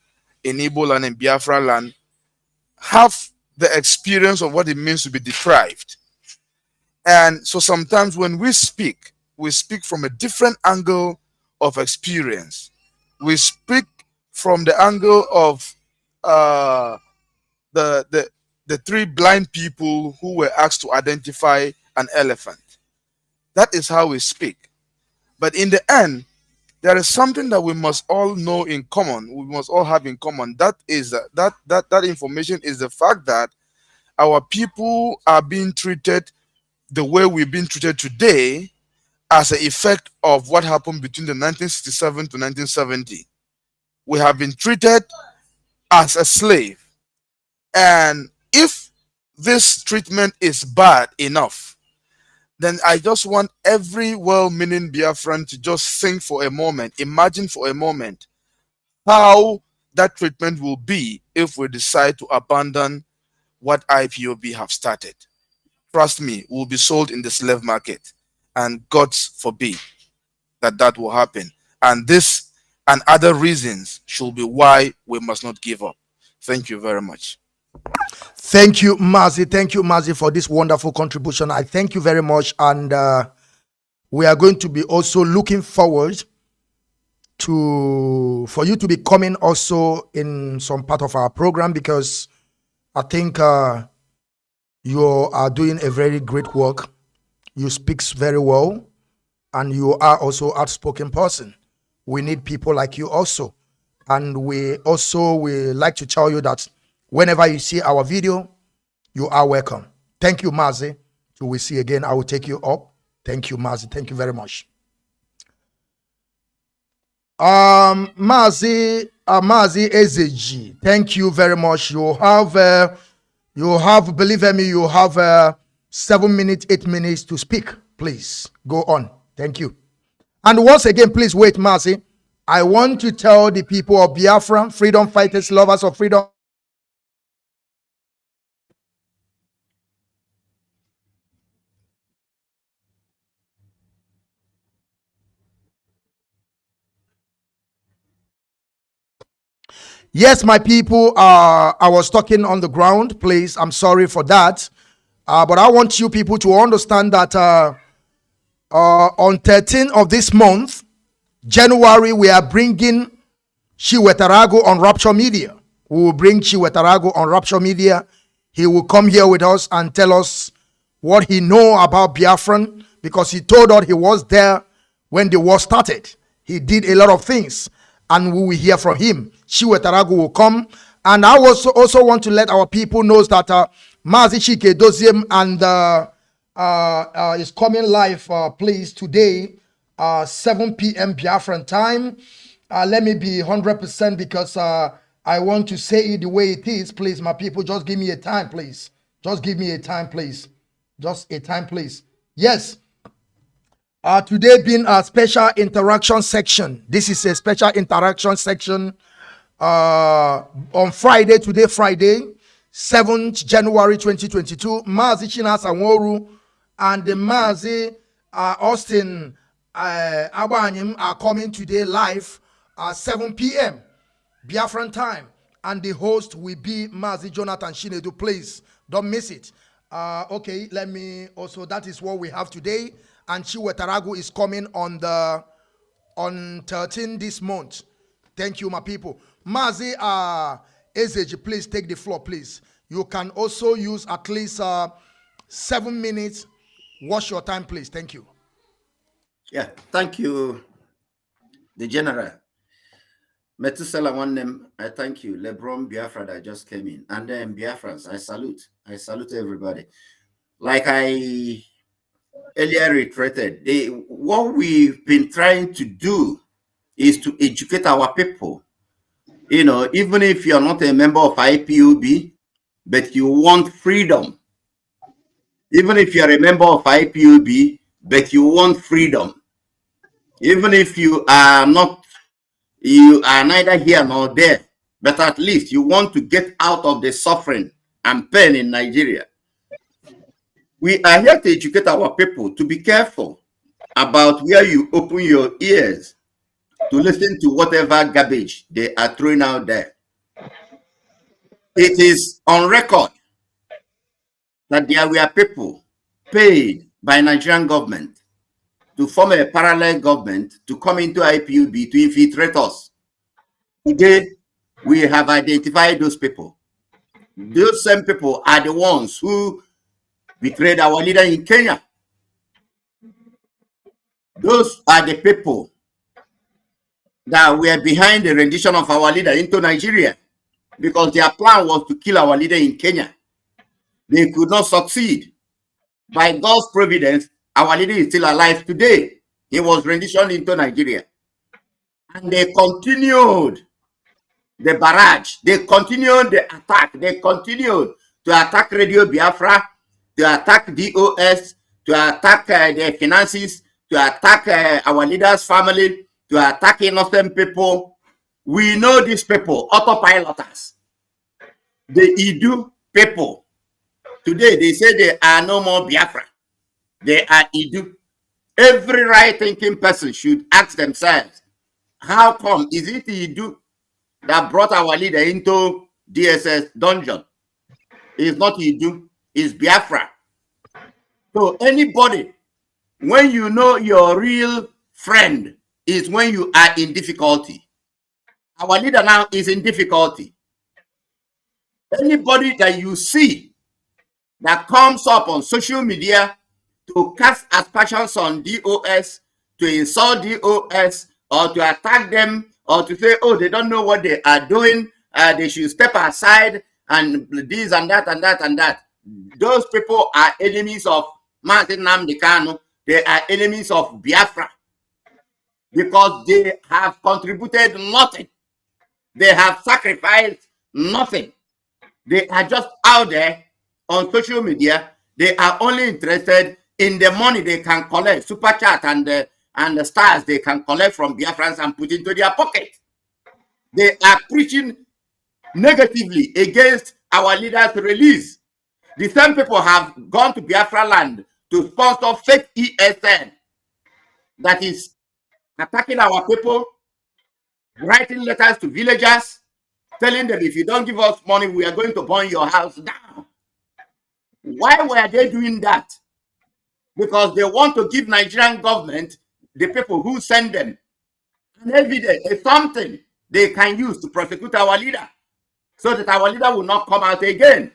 in Igbo land and Biafra land, have the experience of what it means to be deprived. And so sometimes when we speak from a different angle of experience. We speak from the angle of uh, the three blind people who were asked to identify an elephant. That is how we speak. But in the end, there is something that we must all know in common. We must all have in common. That is that information is the fact that our people are being treated the way we've been treated today as an effect of what happened between the 1967 to 1970. We have been treated as a slave. And if this treatment is bad enough, then I just want every well-meaning Biafran to just think for a moment, imagine for a moment how that treatment will be if we decide to abandon what IPOB have started. Trust me, we'll be sold in the slave market, and God forbid that that will happen. And this and other reasons should be why we must not give up. Thank you very much. Thank you, Mazi. Thank you, Mazi, for this wonderful contribution. I thank you very much. And we are going to be also looking forward for you to be coming also in some part of our program, because I think you are doing a very great work. You speak very well, and you are also outspoken person. We need people like you also. And we like to tell you that whenever you see our video, you are welcome. Thank you, Mazi. Till we see again, I will take you up. Thank you, Mazi. Thank you very much. Mazi Ezeji, thank you very much. You have, believe me, you have 7 minutes, 8 minutes to speak. Please go on. Thank you. And once again, please wait, Mazi. I want to tell the people of Biafra, freedom fighters, lovers of freedom. Yes, my people, I was talking on the ground. Please, I'm sorry for that. But I want you people to understand that on 13th of this month, January, we are bringing Chiwetarago on Rapture Media. We will bring Chiwetarago on Rapture Media. He will come here with us and tell us what he know about Biafran, because he told us he was there when the war started. He did a lot of things, and we will hear from him. Chiwetarago will come. And I also want to let our people know that Mazi Chike Doziem and is coming live, please, today, 7 p.m. Biafran time. let me be 100% because I want to say it the way it is. Please, my people, just give me a time, please. Just give me a time, please. Just a time, please. Yes. Today being a special interaction section. This is a special interaction section on Friday, today, Friday, 7th January 2022. Mazi Chinas Anworu and the Mazi Austin Abanyim are coming today live at 7 p.m. Biafran time, and the host will be Mazi Jonathan Shinedu. Please don't miss it. Okay, let me also, that is what we have today. And Chiwetaragu is coming on 13 this month. Thank you, my people. Mazi Ezeji, please take the floor, please. You can also use at least 7 minutes. Watch your time, please. Thank you. Yeah, thank you, the general. Metusela one name, I thank you. Lebron Biafra that just came in. And then Biafrans, I salute. I salute everybody. Like I earlier reiterated, what we've been trying to do is to educate our people. You know, even if you're not a member of IPOB, but you want freedom. Even if you're a member of IPOB, but you want freedom. Even if you are neither here nor there, but at least you want to get out of the suffering and pain in Nigeria. We are here to educate our people to be careful about where you open your ears to listen to whatever garbage they are throwing out there. It is on record that there were people paid by Nigerian government to form a parallel government to come into IPOB to infiltrate us. Today, we have identified those people. Those same people are the ones who betrayed our leader in Kenya. Those are the people that were behind the rendition of our leader into Nigeria, because their plan was to kill our leader in Kenya. They could not succeed. By God's providence, our leader is still alive today. He was renditioned into Nigeria. And they continued the barrage. They continued the attack. They continued to attack Radio Biafra, to attack DOS, to attack the finances, to attack our leader's family, to attack innocent people. We know these people, autopiloters. The Idu people. Today, they say they are no more Biafra. They are Idu. Every right-thinking person should ask themselves, how come? Is it Idu that brought our leader into DSS dungeon? It's not Idu, it's Biafra. So anybody, when you know your real friend is when you are in difficulty. Our leader now is in difficulty. Anybody that you see that comes up on social media to cast aspersions on DOS, to insult DOS, or to attack them, or to say, oh, they don't know what they are doing, they should step aside, and this and that and that and that. Those people are enemies of Nnamdi Kanu. They are enemies of Biafra, because they have contributed nothing. They have sacrificed nothing. They are just out there on social media. They are only interested in the money they can collect, super chat and the stars they can collect from Biafrans and put into their pocket. They are preaching negatively against our leader's release. The same people have gone to Biafra land to sponsor fake ESN that is attacking our people, writing letters to villagers, telling them, if you don't give us money, we are going to burn your house down. Why were they doing that? Because they want to give Nigerian government, the people who send them, an evidence, something they can use to prosecute our leader, so that our leader will not come out again.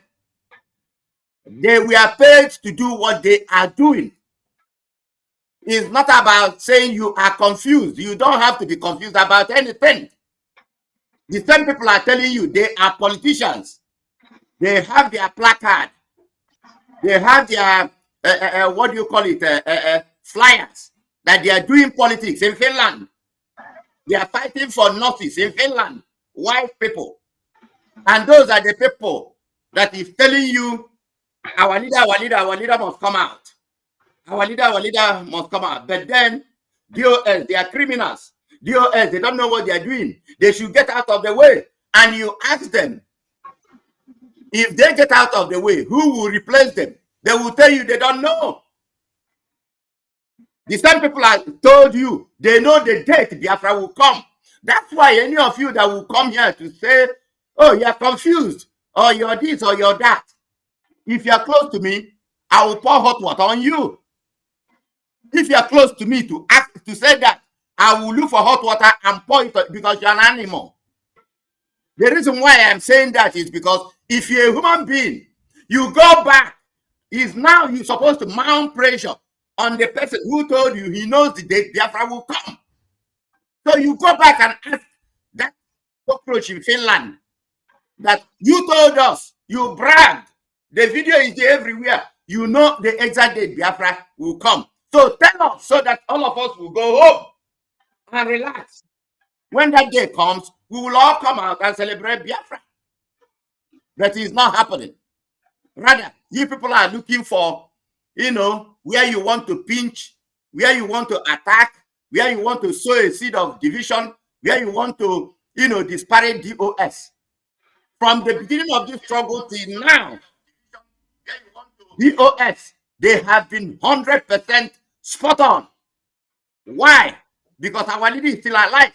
They were paid to do what they are doing. It's not about saying you are confused. You don't have to be confused about anything. The same people are telling you they are politicians. They have their placard. They have their, what do you call it, flyers, that they are doing politics in Finland. They are fighting for Northeast in Finland, white people. And those are the people that is telling you, our leader must come out. Our leader must come out. But then, DOS, they are criminals. DOS, they don't know what they are doing. They should get out of the way. And you ask them, if they get out of the way, who will replace them? They will tell you they don't know. The same people have told you, they know the date Biafra will come. That's why any of you that will come here to say, oh, you're confused, or you're this, or you're that. If you're close to me, I will pour hot water on you. If you're close to me to ask to say that, I will look for hot water and pour it because you're an animal. The reason why I'm saying that is because if you're a human being, you go back, is now you're supposed to mount pressure on the person who told you he knows the date Biafra will come. So you go back and ask that cockroach in Finland that you told us, you bragged, the video is there everywhere, you know the exact date Biafra will come. So tell us so that all of us will go home and relax. When that day comes, we will all come out and celebrate Biafra. That is not happening. Rather, you people are looking for, where you want to pinch, where you want to attack, where you want to sow a seed of division, where you want to, disparage DOS. From the beginning of this struggle till now, DOS, they have been 100% spot on. Why? Because our leader is still alive.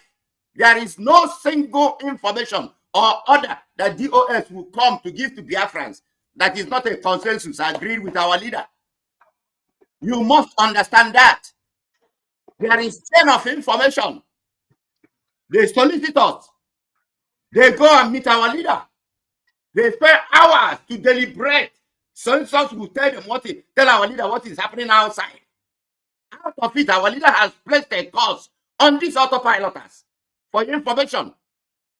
There is no single information or order that DOS will come to give to Biafrans that is not a consensus agreed with our leader. You must understand that. There is chain of information. They solicit us. They go and meet our leader. They spend hours to deliberate. Solicitors will tell our leader what is happening outside. Out of it, our leader has placed a course on these autopiloters. For your information,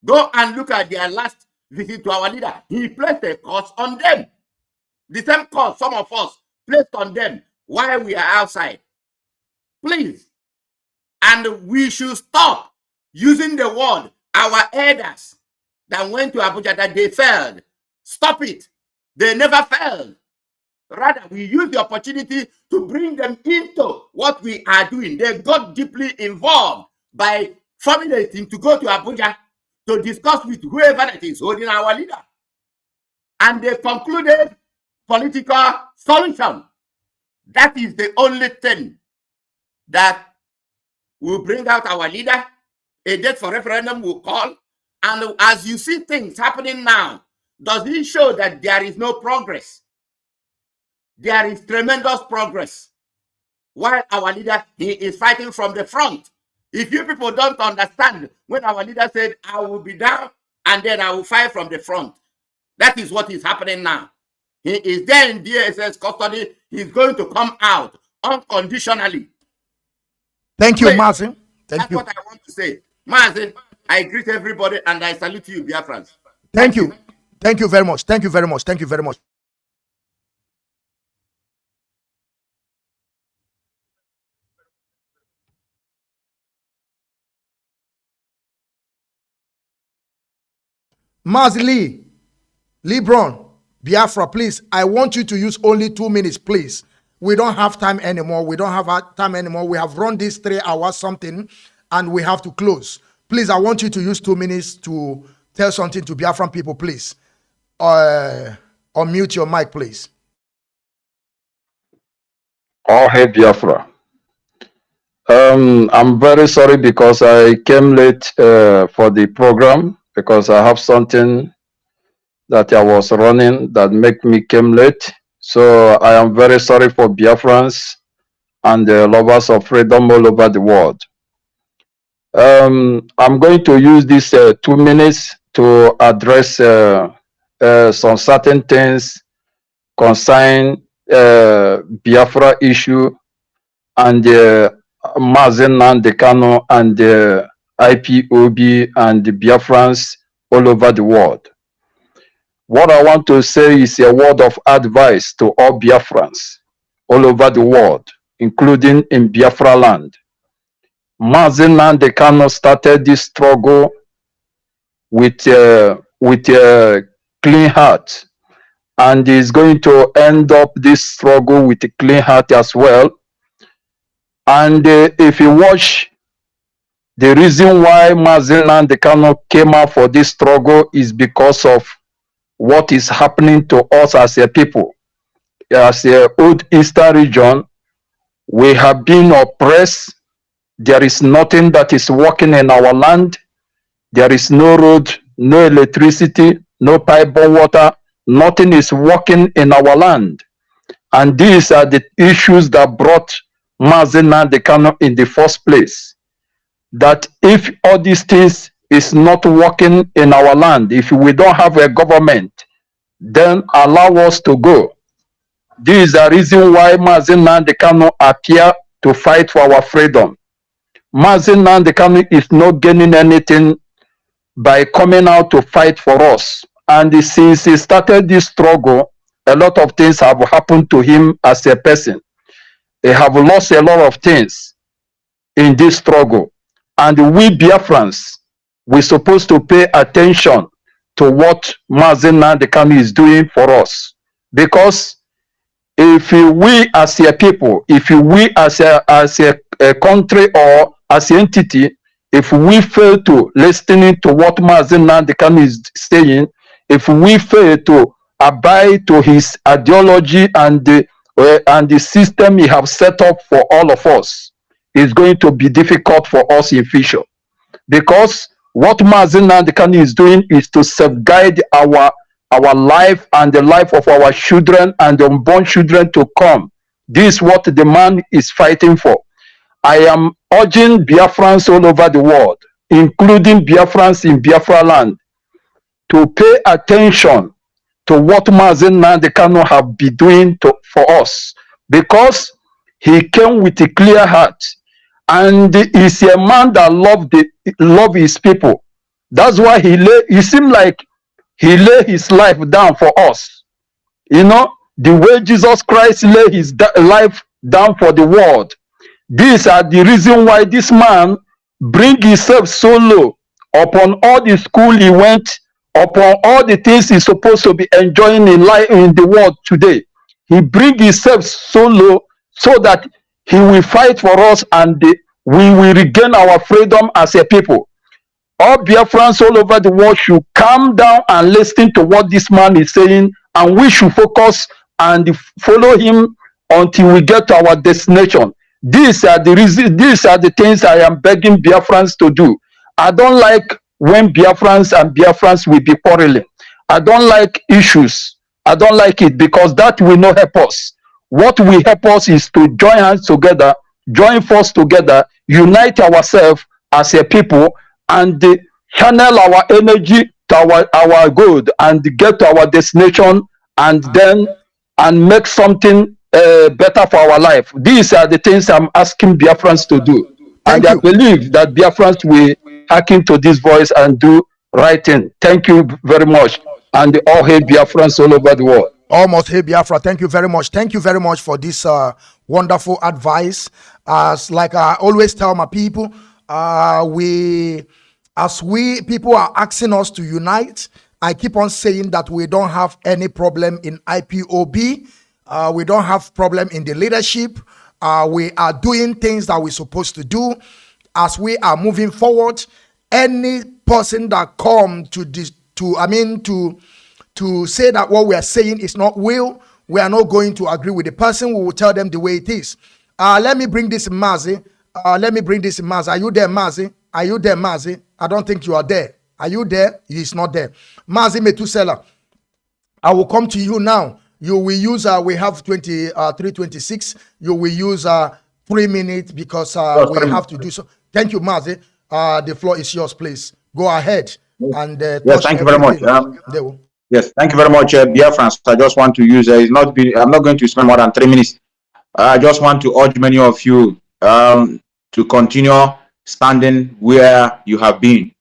go and look at their last visit to our leader. He placed a course on them. The same course some of us placed on them while we are outside. Please. And we should stop using the word our elders that went to Abuja that they failed. Stop it. They never failed. Rather, we use the opportunity to bring them into what we are doing. They got deeply involved by formulating to go to Abuja to discuss with whoever that is holding our leader. And they concluded political solution. That is the only thing that will bring out our leader. A date for referendum will call. And as you see things happening now, does it show that there is no progress? There is tremendous progress. While our leader, he is fighting from the front. If you people don't understand, when our leader said, I will be down and then I will fight from the front. That is what is happening now. He is there in DSS custody. He's going to come out unconditionally. Thank you, Mazi. That's what I want to say. Mazi, I greet everybody and I salute you, Biafrans. Thank you. Thank you very much. Thank you very much. Thank you very much. Mazi Lebron, Biafra, please. I want you to use only 2 minutes, please. We don't have time anymore. We don't have time anymore. We have run this 3 hours something, and we have to close. Please, I want you to use 2 minutes to tell something to Biafran people, please. Unmute your mic, please. Oh, hey, Biafra. I'm very sorry because I came late for the program because I have something that I was running that make me came late. So I am very sorry for Biafrans and the lovers of freedom all over the world. I'm going to use this 2 minutes to address some certain things concerning Biafra issue and Mazi Nnamdi Kanu and the Ipob and the Biafrans all over the world. What I want to say is a word of advice to all Biafrans all over the world, including in Biafra land. Mazi Nnamdi Kanu started this struggle with a clean heart, and is going to end up this struggle with a clean heart as well. And if you watch, the reason why Mazi Nnamdi Kanu came out for this struggle is because of what is happening to us as a people. As a old Eastern region, we have been oppressed. There is nothing that is working in our land. There is no road, no electricity, no pipe water. Nothing is working in our land. And these are the issues that brought Mazi Nnamdi Kanu in the first place. That if all these things is not working in our land, if we don't have a government, then allow us to go. This is the reason why Mazi Nnamdi Kanu appear to fight for our freedom. Mazi Nnamdi Kanu is not gaining anything by coming out to fight for us. And since he started this struggle, a lot of things have happened to him as a person. He have lost a lot of things in this struggle. And we Biafrans, we're supposed to pay attention to what Mazi Nnamdi Kanu is doing for us. Because if we as a people, if we as a country or as an entity, if we fail to listen to what Mazi Nnamdi Kanu is saying, if we fail to abide to his ideology and the system he have set up for all of us, it's going to be difficult for us in future. Because what Mazi Nnamdi Kanu is doing is to safeguard our life and the life of our children and the unborn children to come. This is what the man is fighting for. I am urging Biafrans all over the world, including Biafrans in Biafra land, to pay attention to what Mazi Nnamdi Kanu have been doing for us, because he came with a clear heart, and he's a man that love his people. That's why he seemed like he laid his life down for us. You know, the way Jesus Christ laid his life down for the world. These are the reason why this man bring himself so low upon all the school he went, upon all the things he's supposed to be enjoying in life in the world today. He bring himself so low so that he will fight for us, and we will regain our freedom as a people. All Biafrans all over the world should calm down and listen to what this man is saying, and we should focus and follow him until we get to our destination. These are the reasons, these are the things I am begging Biafrans to do. I don't like when Biafrans and Biafrans will be quarreling. I don't like issues. I don't like it, because that will not help us. What will help us is to join hands together, join forces together, unite ourselves as a people, and channel our energy to our good and get to our destination, and then make something better for our life. These are the things I'm asking Biafrans to do. And I believe that Biafrans will hearken to this voice and do right thing. Thank you very much. And all hail Biafrans all over the world. Almost hail Biafra. Thank you very much. Thank you very much for this wonderful advice. As like I always tell my people, people are asking us to unite. I keep on saying that we don't have any problem in IPOB. We don't have problem in the leadership. We are doing things that we're supposed to do. As we are moving forward, any person that come to say that what we are saying is not will, we are not going to agree with the person. We will tell them the way it is. Let me bring this Mazi. Mazi. Are you there, Mazi? Are you there, Mazi? I don't think you are there. Are you there? He's not there. Mazi Metusela, I will come to you now. You will use, we have 3:26. You will use 3 minutes because we have to do so. Thank you, Mazi. The floor is yours, please. Go ahead. And yes, thank you very much. Yes, thank you very much, Biafrans. I just want to use, I'm not going to spend more than 3 minutes. I just want to urge many of you to continue standing where you have been.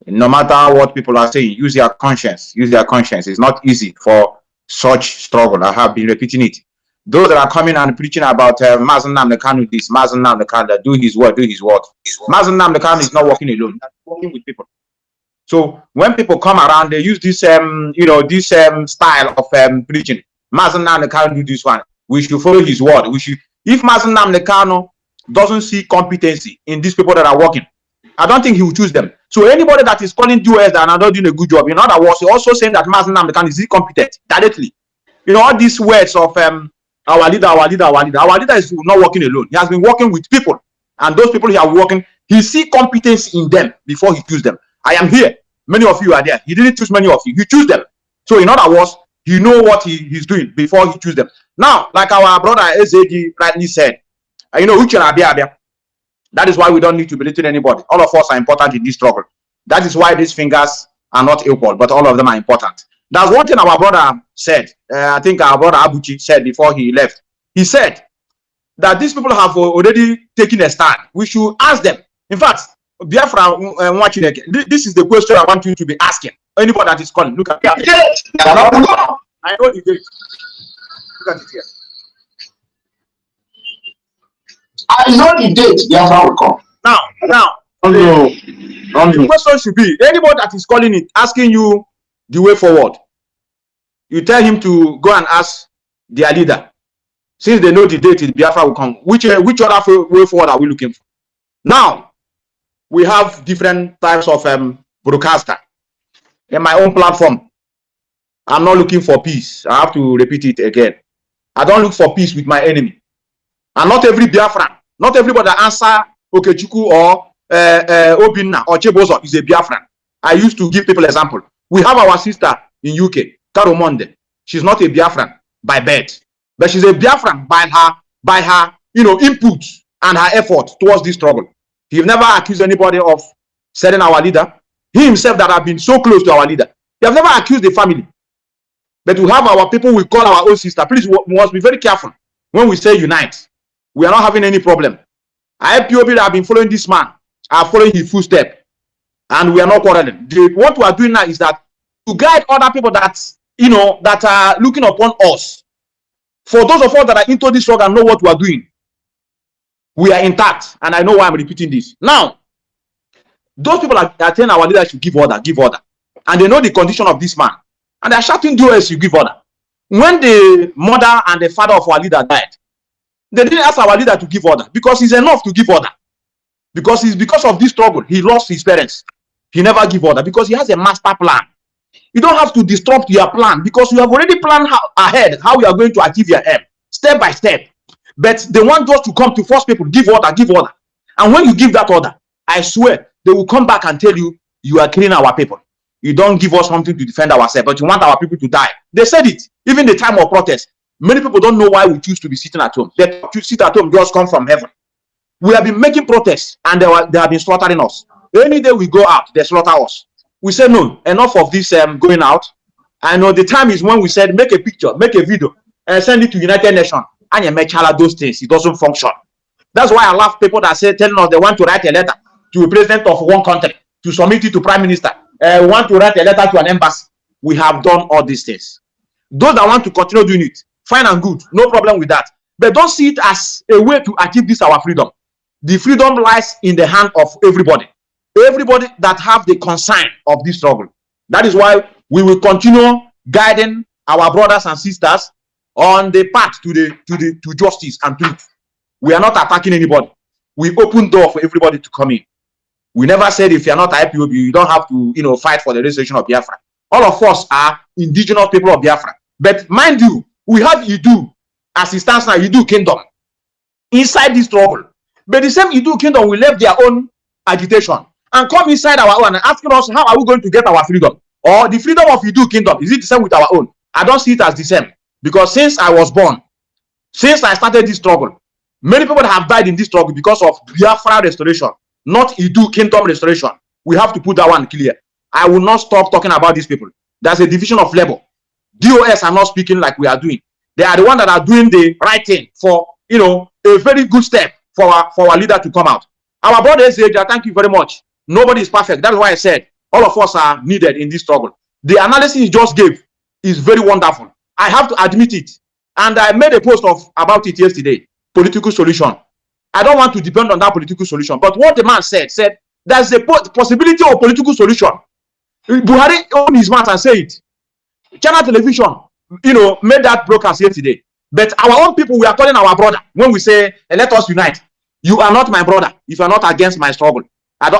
No matter what people are saying, use your conscience. Use your conscience. It's not easy for such struggle. I have been repeating it. those that are coming and preaching about Mazi Nnamdi Kanu this, Mazi Nnamdi Kanu do his work, do his work. Mazi Nnamdi Kanu is not working alone. He's working with people. So when people come around, they use this style of preaching. Mazi Nnamdi Kanu do this one. We should follow his word. We should. If Mazi Nnamdi Kanu doesn't see competency in these people that are working, I don't think he will choose them. So anybody that is calling DOS that are not doing a good job, in other words, he also saying that Mazi Nnamdi Kanu is incompetent directly. All these words of our leader is not working alone. He has been working with people, and those people he are working, he see competence in them before he choose them. I am here. Many of you are there. He didn't choose many of you. He choose them. So in other words, he know what he's doing before he choose them. Now, like our brother Ezegi rightly said, that is why we don't need to belittle anybody. All of us are important in this struggle. That is why these fingers are not equal, but all of them are important. That's one thing our brother said. I think our brother Abuchi said before he left. He said that these people have already taken a stand. We should ask them. In fact, Biafra watching again. This is the question I want you to be asking. Anybody that is calling, look at it. I know the date. Look at it here. I know the date Biafra will come. Now. The question should be anybody that is calling it, asking you the way forward. You tell him to go and ask their leader. Since they know the date is Biafra will come, which other way forward are we looking for? Now, we have different types of broadcaster. In my own platform, I'm not looking for peace. I have to repeat it again. I don't look for peace with my enemy. And not every Biafran, not everybody that answer Okechukwu or Obinna or Chebozo is a Biafran. I used to give people example. We have our sister in UK, Karo Monde. She's not a Biafran by birth, but she's a Biafran by her input and her effort towards this struggle. He never accused anybody of selling our leader. He himself that have been so close to our leader. He have never accused the family. But we have our people we call our own sister. Please, we must be very careful when we say unite. We are not having any problem. IPOB that have been following this man are following his footsteps. And we are not quarreling. What we are doing now is that to guide other people that that are looking upon us. For those of us that are into this struggle and know what we are doing, we are intact. And I know why I'm repeating this. Now, those people are telling our leaders to give order. And they know the condition of this man. And they are shouting DOS, you give order. When the mother and the father of our leader died, they didn't ask our leader to give order because it's enough to give order. Because it's because of this struggle, he lost his parents. He never give order because he has a master plan. You don't have to disrupt your plan because you have already planned ahead how you are going to achieve your aim, step by step. But they want us to come to force people, give order. And when you give that order, I swear, they will come back and tell you, you are killing our people. You don't give us something to defend ourselves, but you want our people to die. They said it, even the time of protest. Many people don't know why we choose to be sitting at home. They sit at home just come from heaven. We have been making protests and they have been slaughtering us. Any day we go out, they slaughter us. We say, no, enough of this going out. I know the time is when we said, make a picture, make a video, and send it to United Nations. And you make those things. It doesn't function. That's why I love people that say, telling us they want to write a letter to a president of one country, to submit it to prime minister. Want to write a letter to an embassy. We have done all these things. Those that want to continue doing it, fine and good, no problem with that. But don't see it as a way to achieve this our freedom. The freedom lies in the hand of everybody. Everybody that have the concern of this struggle. That is why we will continue guiding our brothers and sisters on the path to justice and truth. We are not attacking anybody. We open door for everybody to come in. We never said if you are not IPOB, you don't have to fight for the restoration of Biafra. All of us are indigenous people of Biafra. But mind you, we have Idu as it stands now, Idu Kingdom inside this struggle. But the same Idu Kingdom will left their own agitation and come inside our own and asking us how are we going to get our freedom? Or the freedom of Idu Kingdom, is it the same with our own? I don't see it as the same. Because since I was born, since I started this struggle, many people have died in this struggle because of Biafra restoration, not Idu Kingdom restoration. We have to put that one clear. I will not stop talking about these people. There's a division of labor. DOS are not speaking like we are doing. They are the ones that are doing the right thing for, a very good step for our leader to come out. Our brother Ezra, thank you very much. Nobody is perfect. That's why I said all of us are needed in this struggle. The analysis you just gave is very wonderful. I have to admit it. And I made a post about it yesterday. Political solution. I don't want to depend on that political solution. But what the man said there's a possibility of political solution. Buhari opened his mouth and said it. Channel television, made that broadcast yesterday. But our own people, we are calling our brother when we say, let us unite. You are not my brother if you are not against my struggle.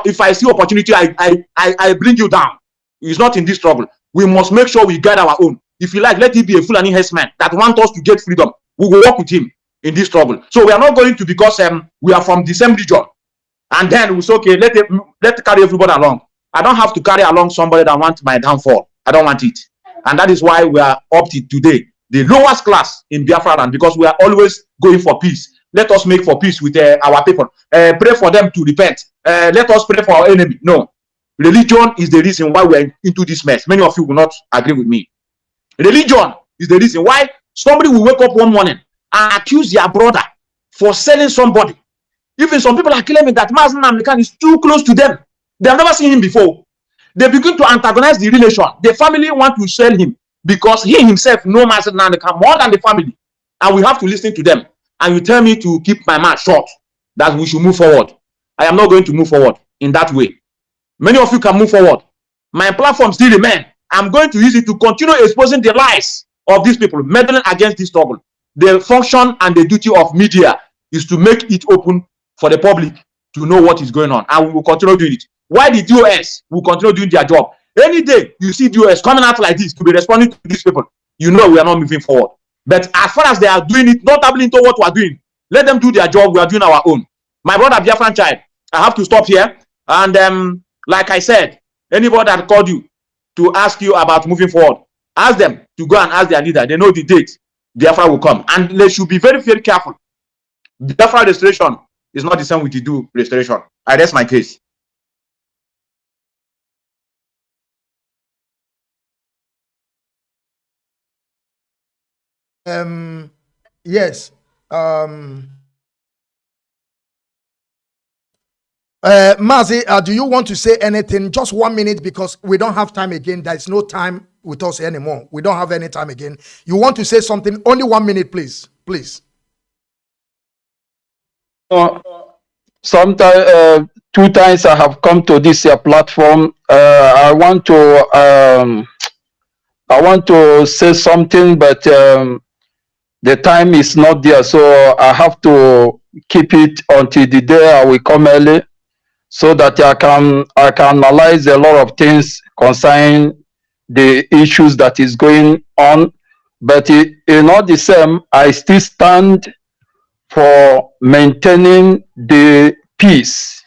If I see opportunity, I bring you down. It's not in this struggle. We must make sure we guide our own. If you like, let it be a Fulani herdsman that wants us to get freedom. We will work with him in this struggle. So we are not going to, because we are from the same region. And then we say, okay, let's carry everybody along. I don't have to carry along somebody that wants my downfall. I don't want it. And that is why we are up to today, the lowest class in Biafra land, because we are always going for peace. Let us make for peace with our people. Pray for them to repent. Let us pray for our enemy. No. Religion is the reason why we are into this mess. Many of you will not agree with me. Religion is the reason why somebody will wake up one morning and accuse their brother for selling somebody. Even some people are claiming that Mazi Nnamdi is too close to them. They have never seen him before. They begin to antagonize the relation. The family want to sell him because he himself knows Mazi Nnamdi more than the family. And we have to listen to them. And you tell me to keep my mouth shut, that we should move forward. I am not going to move forward in that way. Many of you can move forward. My platform still remains. I'm going to use it to continue exposing the lies of these people meddling against this struggle. The function and the duty of media is to make it open for the public to know what is going on. And we will continue doing it. Why the DOS will continue doing their job? Any day you see DOS coming out like this to be responding to these people, you know we are not moving forward. But as far as they are doing it, not tapping into what we are doing, let them do their job. We are doing our own. My brother Biafran child, I have to stop here. And like I said, anybody that called you to ask you about moving forward, ask them to go and ask their leader. They know the date Biafra will come. And they should be very, very careful. Biafra restoration is not the same with the do restoration. I rest my case. Yes. Mazi, do you want to say anything? Just 1 minute, because we don't have time again. There's no time with us anymore. We don't have any time again. You want to say something? Only 1 minute, please. Please. Sometimes, 2 times I have come to this platform. I want to say something, but the time is not there, so I have to keep it until the day I will come early, so that I can analyze a lot of things concerning the issues that is going on. But in all the same, I still stand for maintaining the peace,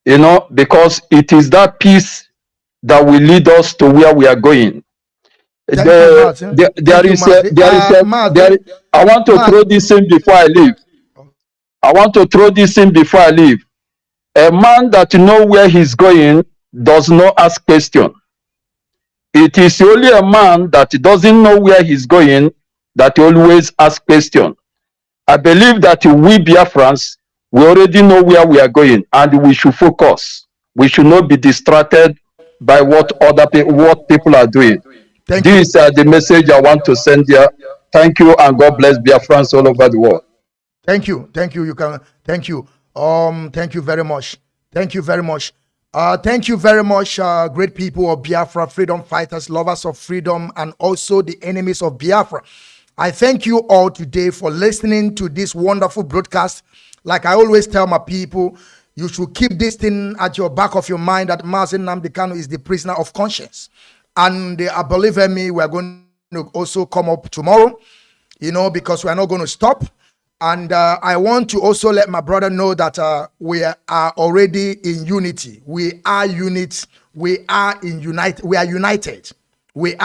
because it is that peace that will lead us to where we are going. I want to throw this in before I leave. A man that knows where he's going does not ask question. It is only a man that doesn't know where he's going that always asks question. I believe that we Biafrans, we already know where we are going, and we should focus. We should not be distracted by what people are doing. These are the message I want to send here. Thank you, and God bless Biafrans all over the world. Thank you. Thank you. Thank you. Thank you very much. Thank you very much. Thank you very much, great people of Biafra, freedom fighters, lovers of freedom, and also the enemies of Biafra. I thank you all today for listening to this wonderful broadcast. Like I always tell my people, you should keep this thing at your back of your mind, that Mazi Nnamdi Kanu is the prisoner of conscience. And believe in me, we're going to also come up tomorrow, because we're not going to stop. And I want to also let my brother know that we are already in unity. We are units. We are united. We are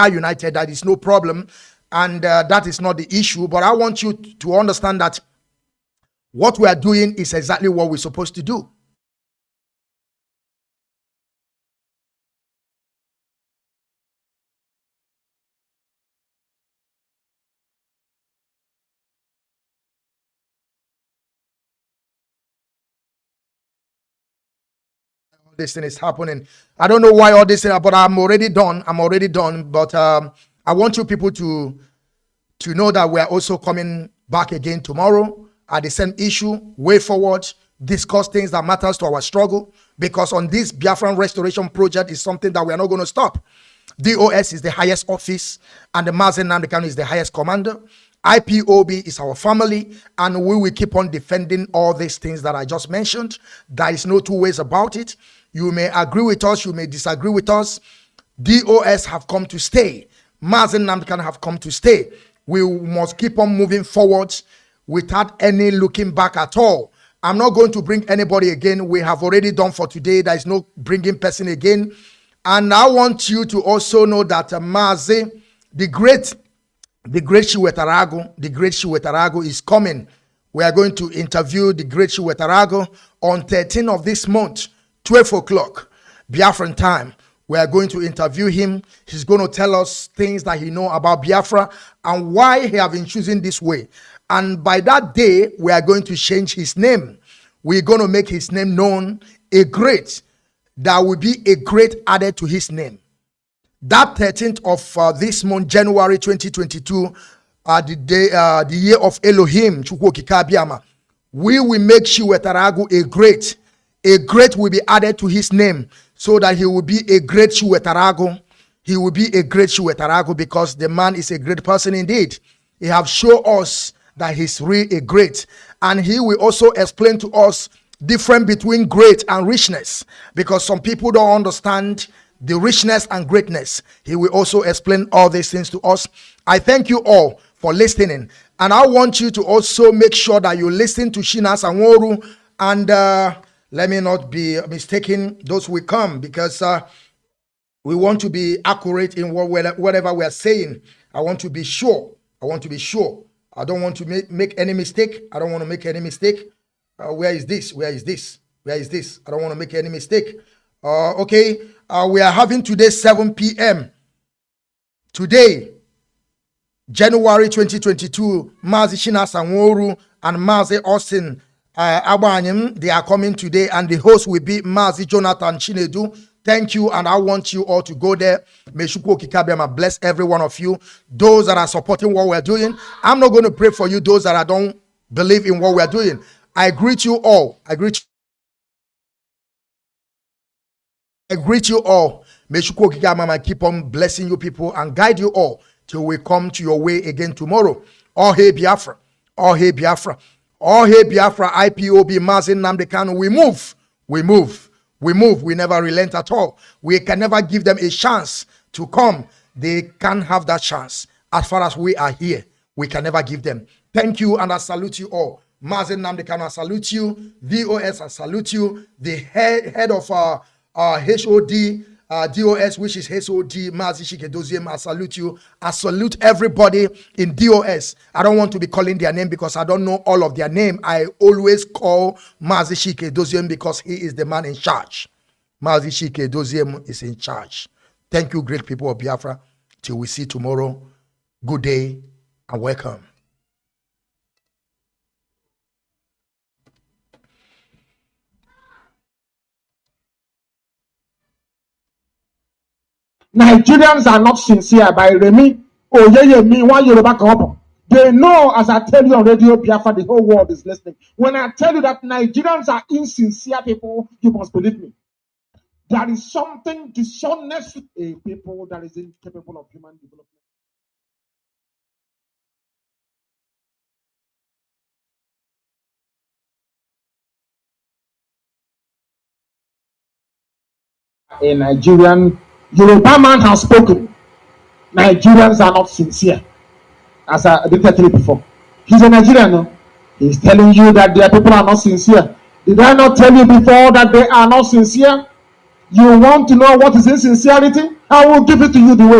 united. That is no problem. And that is not the issue. But I want you to understand that what we are doing is exactly what we're supposed to do. This thing is happening. I don't know why all this thing, but I'm already done. But I want you people to to know that we are also coming back again tomorrow at the same issue, way forward, discuss things that matters to our struggle, because on this Biafran restoration project is something that we are not going to stop. DOS is the highest office and the Mazi Nnamdi Kanu is the highest commander. IPOB is our family, and we will keep on defending all these things that I just mentioned. There is no two ways about it. You may agree with us, you may disagree with us. DOS have come to stay. Mazi Nnamdi Kanu have come to stay. We must keep on moving forward without any looking back at all. I'm not going to bring anybody again. We have already done for today. There is no bringing person again. And I want you to also know that Mazi, the great Shiwetarago is coming. We are going to interview the great Shiwetarago on 13th of this month, 12 o'clock, Biafran time. We are going to interview him. He's going to tell us things that he knows about Biafra and why he have been choosing this way. And by that day, we are going to change his name. We're going to make his name known, a great. There will be a great added to his name. That 13th of this month, January 2022, the year of Elohim, we will make Shiwetarago a great. A great will be added to his name so that he will be a great Shiwetarago. He will be a great Shiwetarago because the man is a great person indeed. He have shown us that he's really a great. And he will also explain to us difference between great and richness, because some people don't understand the richness and greatness. He will also explain all these things to us. I thank you all for listening. And I want you to also make sure that you listen to Shina Sanworu. And let me not be mistaken, those will come, because we want to be accurate in whatever we are saying. I want to be sure. I want to be sure. I don't want to make any mistake. I don't want to make any mistake. Where is this? Where is this? Where is this? I don't want to make any mistake. Okay. We are having today 7 p.m. Today, January 2022, Mazi Shina Sanworu and Mazi Austin Abanyim, they are coming today, and the host will be Mazi Jonathan Chinedu. Thank you, and I want you all to go there. May Shukwu Kikabiama bless every one of you. Those that are supporting what we're doing, I'm not going to pray for you. Those that don't believe in what we're doing, I greet you all. I greet you all. May Shukwu Kikabiama keep on blessing you people and guide you all till we come to your way again tomorrow. All hey Biafra. All hey Biafra. All hey Biafra. IPOB Mazi Nnamdi Kanu. We move. We move. We move. We never relent at all. We can never give them a chance to come. They can't have that chance. As far as we are here, we can never give them. Thank you, and I salute you all. Mazi Nnamdi Kanu, I salute you. VOS, I salute you. The head of HOD, DOS, which is HOD, Mazi Shikedoziem, I salute you. I salute everybody in DOS. I don't want to be calling their name because I don't know all of their name. I always call Mazi Shikedoziem because he is the man in charge. Mazi Shikedoziem is in charge. Thank you, great people of Biafra. Till we see tomorrow. Good day and welcome. Nigerians are not sincere by Remy. Oh, yeah, me, one Yoruba couple. They know, as I tell you on Radio Biafra, the whole world is listening. When I tell you that Nigerians are insincere people, you must believe me. There is something dishonest in people that is incapable of human development. A Nigerian Yoruba man has spoken. Nigerians are not sincere. As I did tell you before. He's a Nigerian, no? He's telling you that their people are not sincere. Did I not tell you before that they are not sincere? You want to know what is insincerity? I will give it to you the way.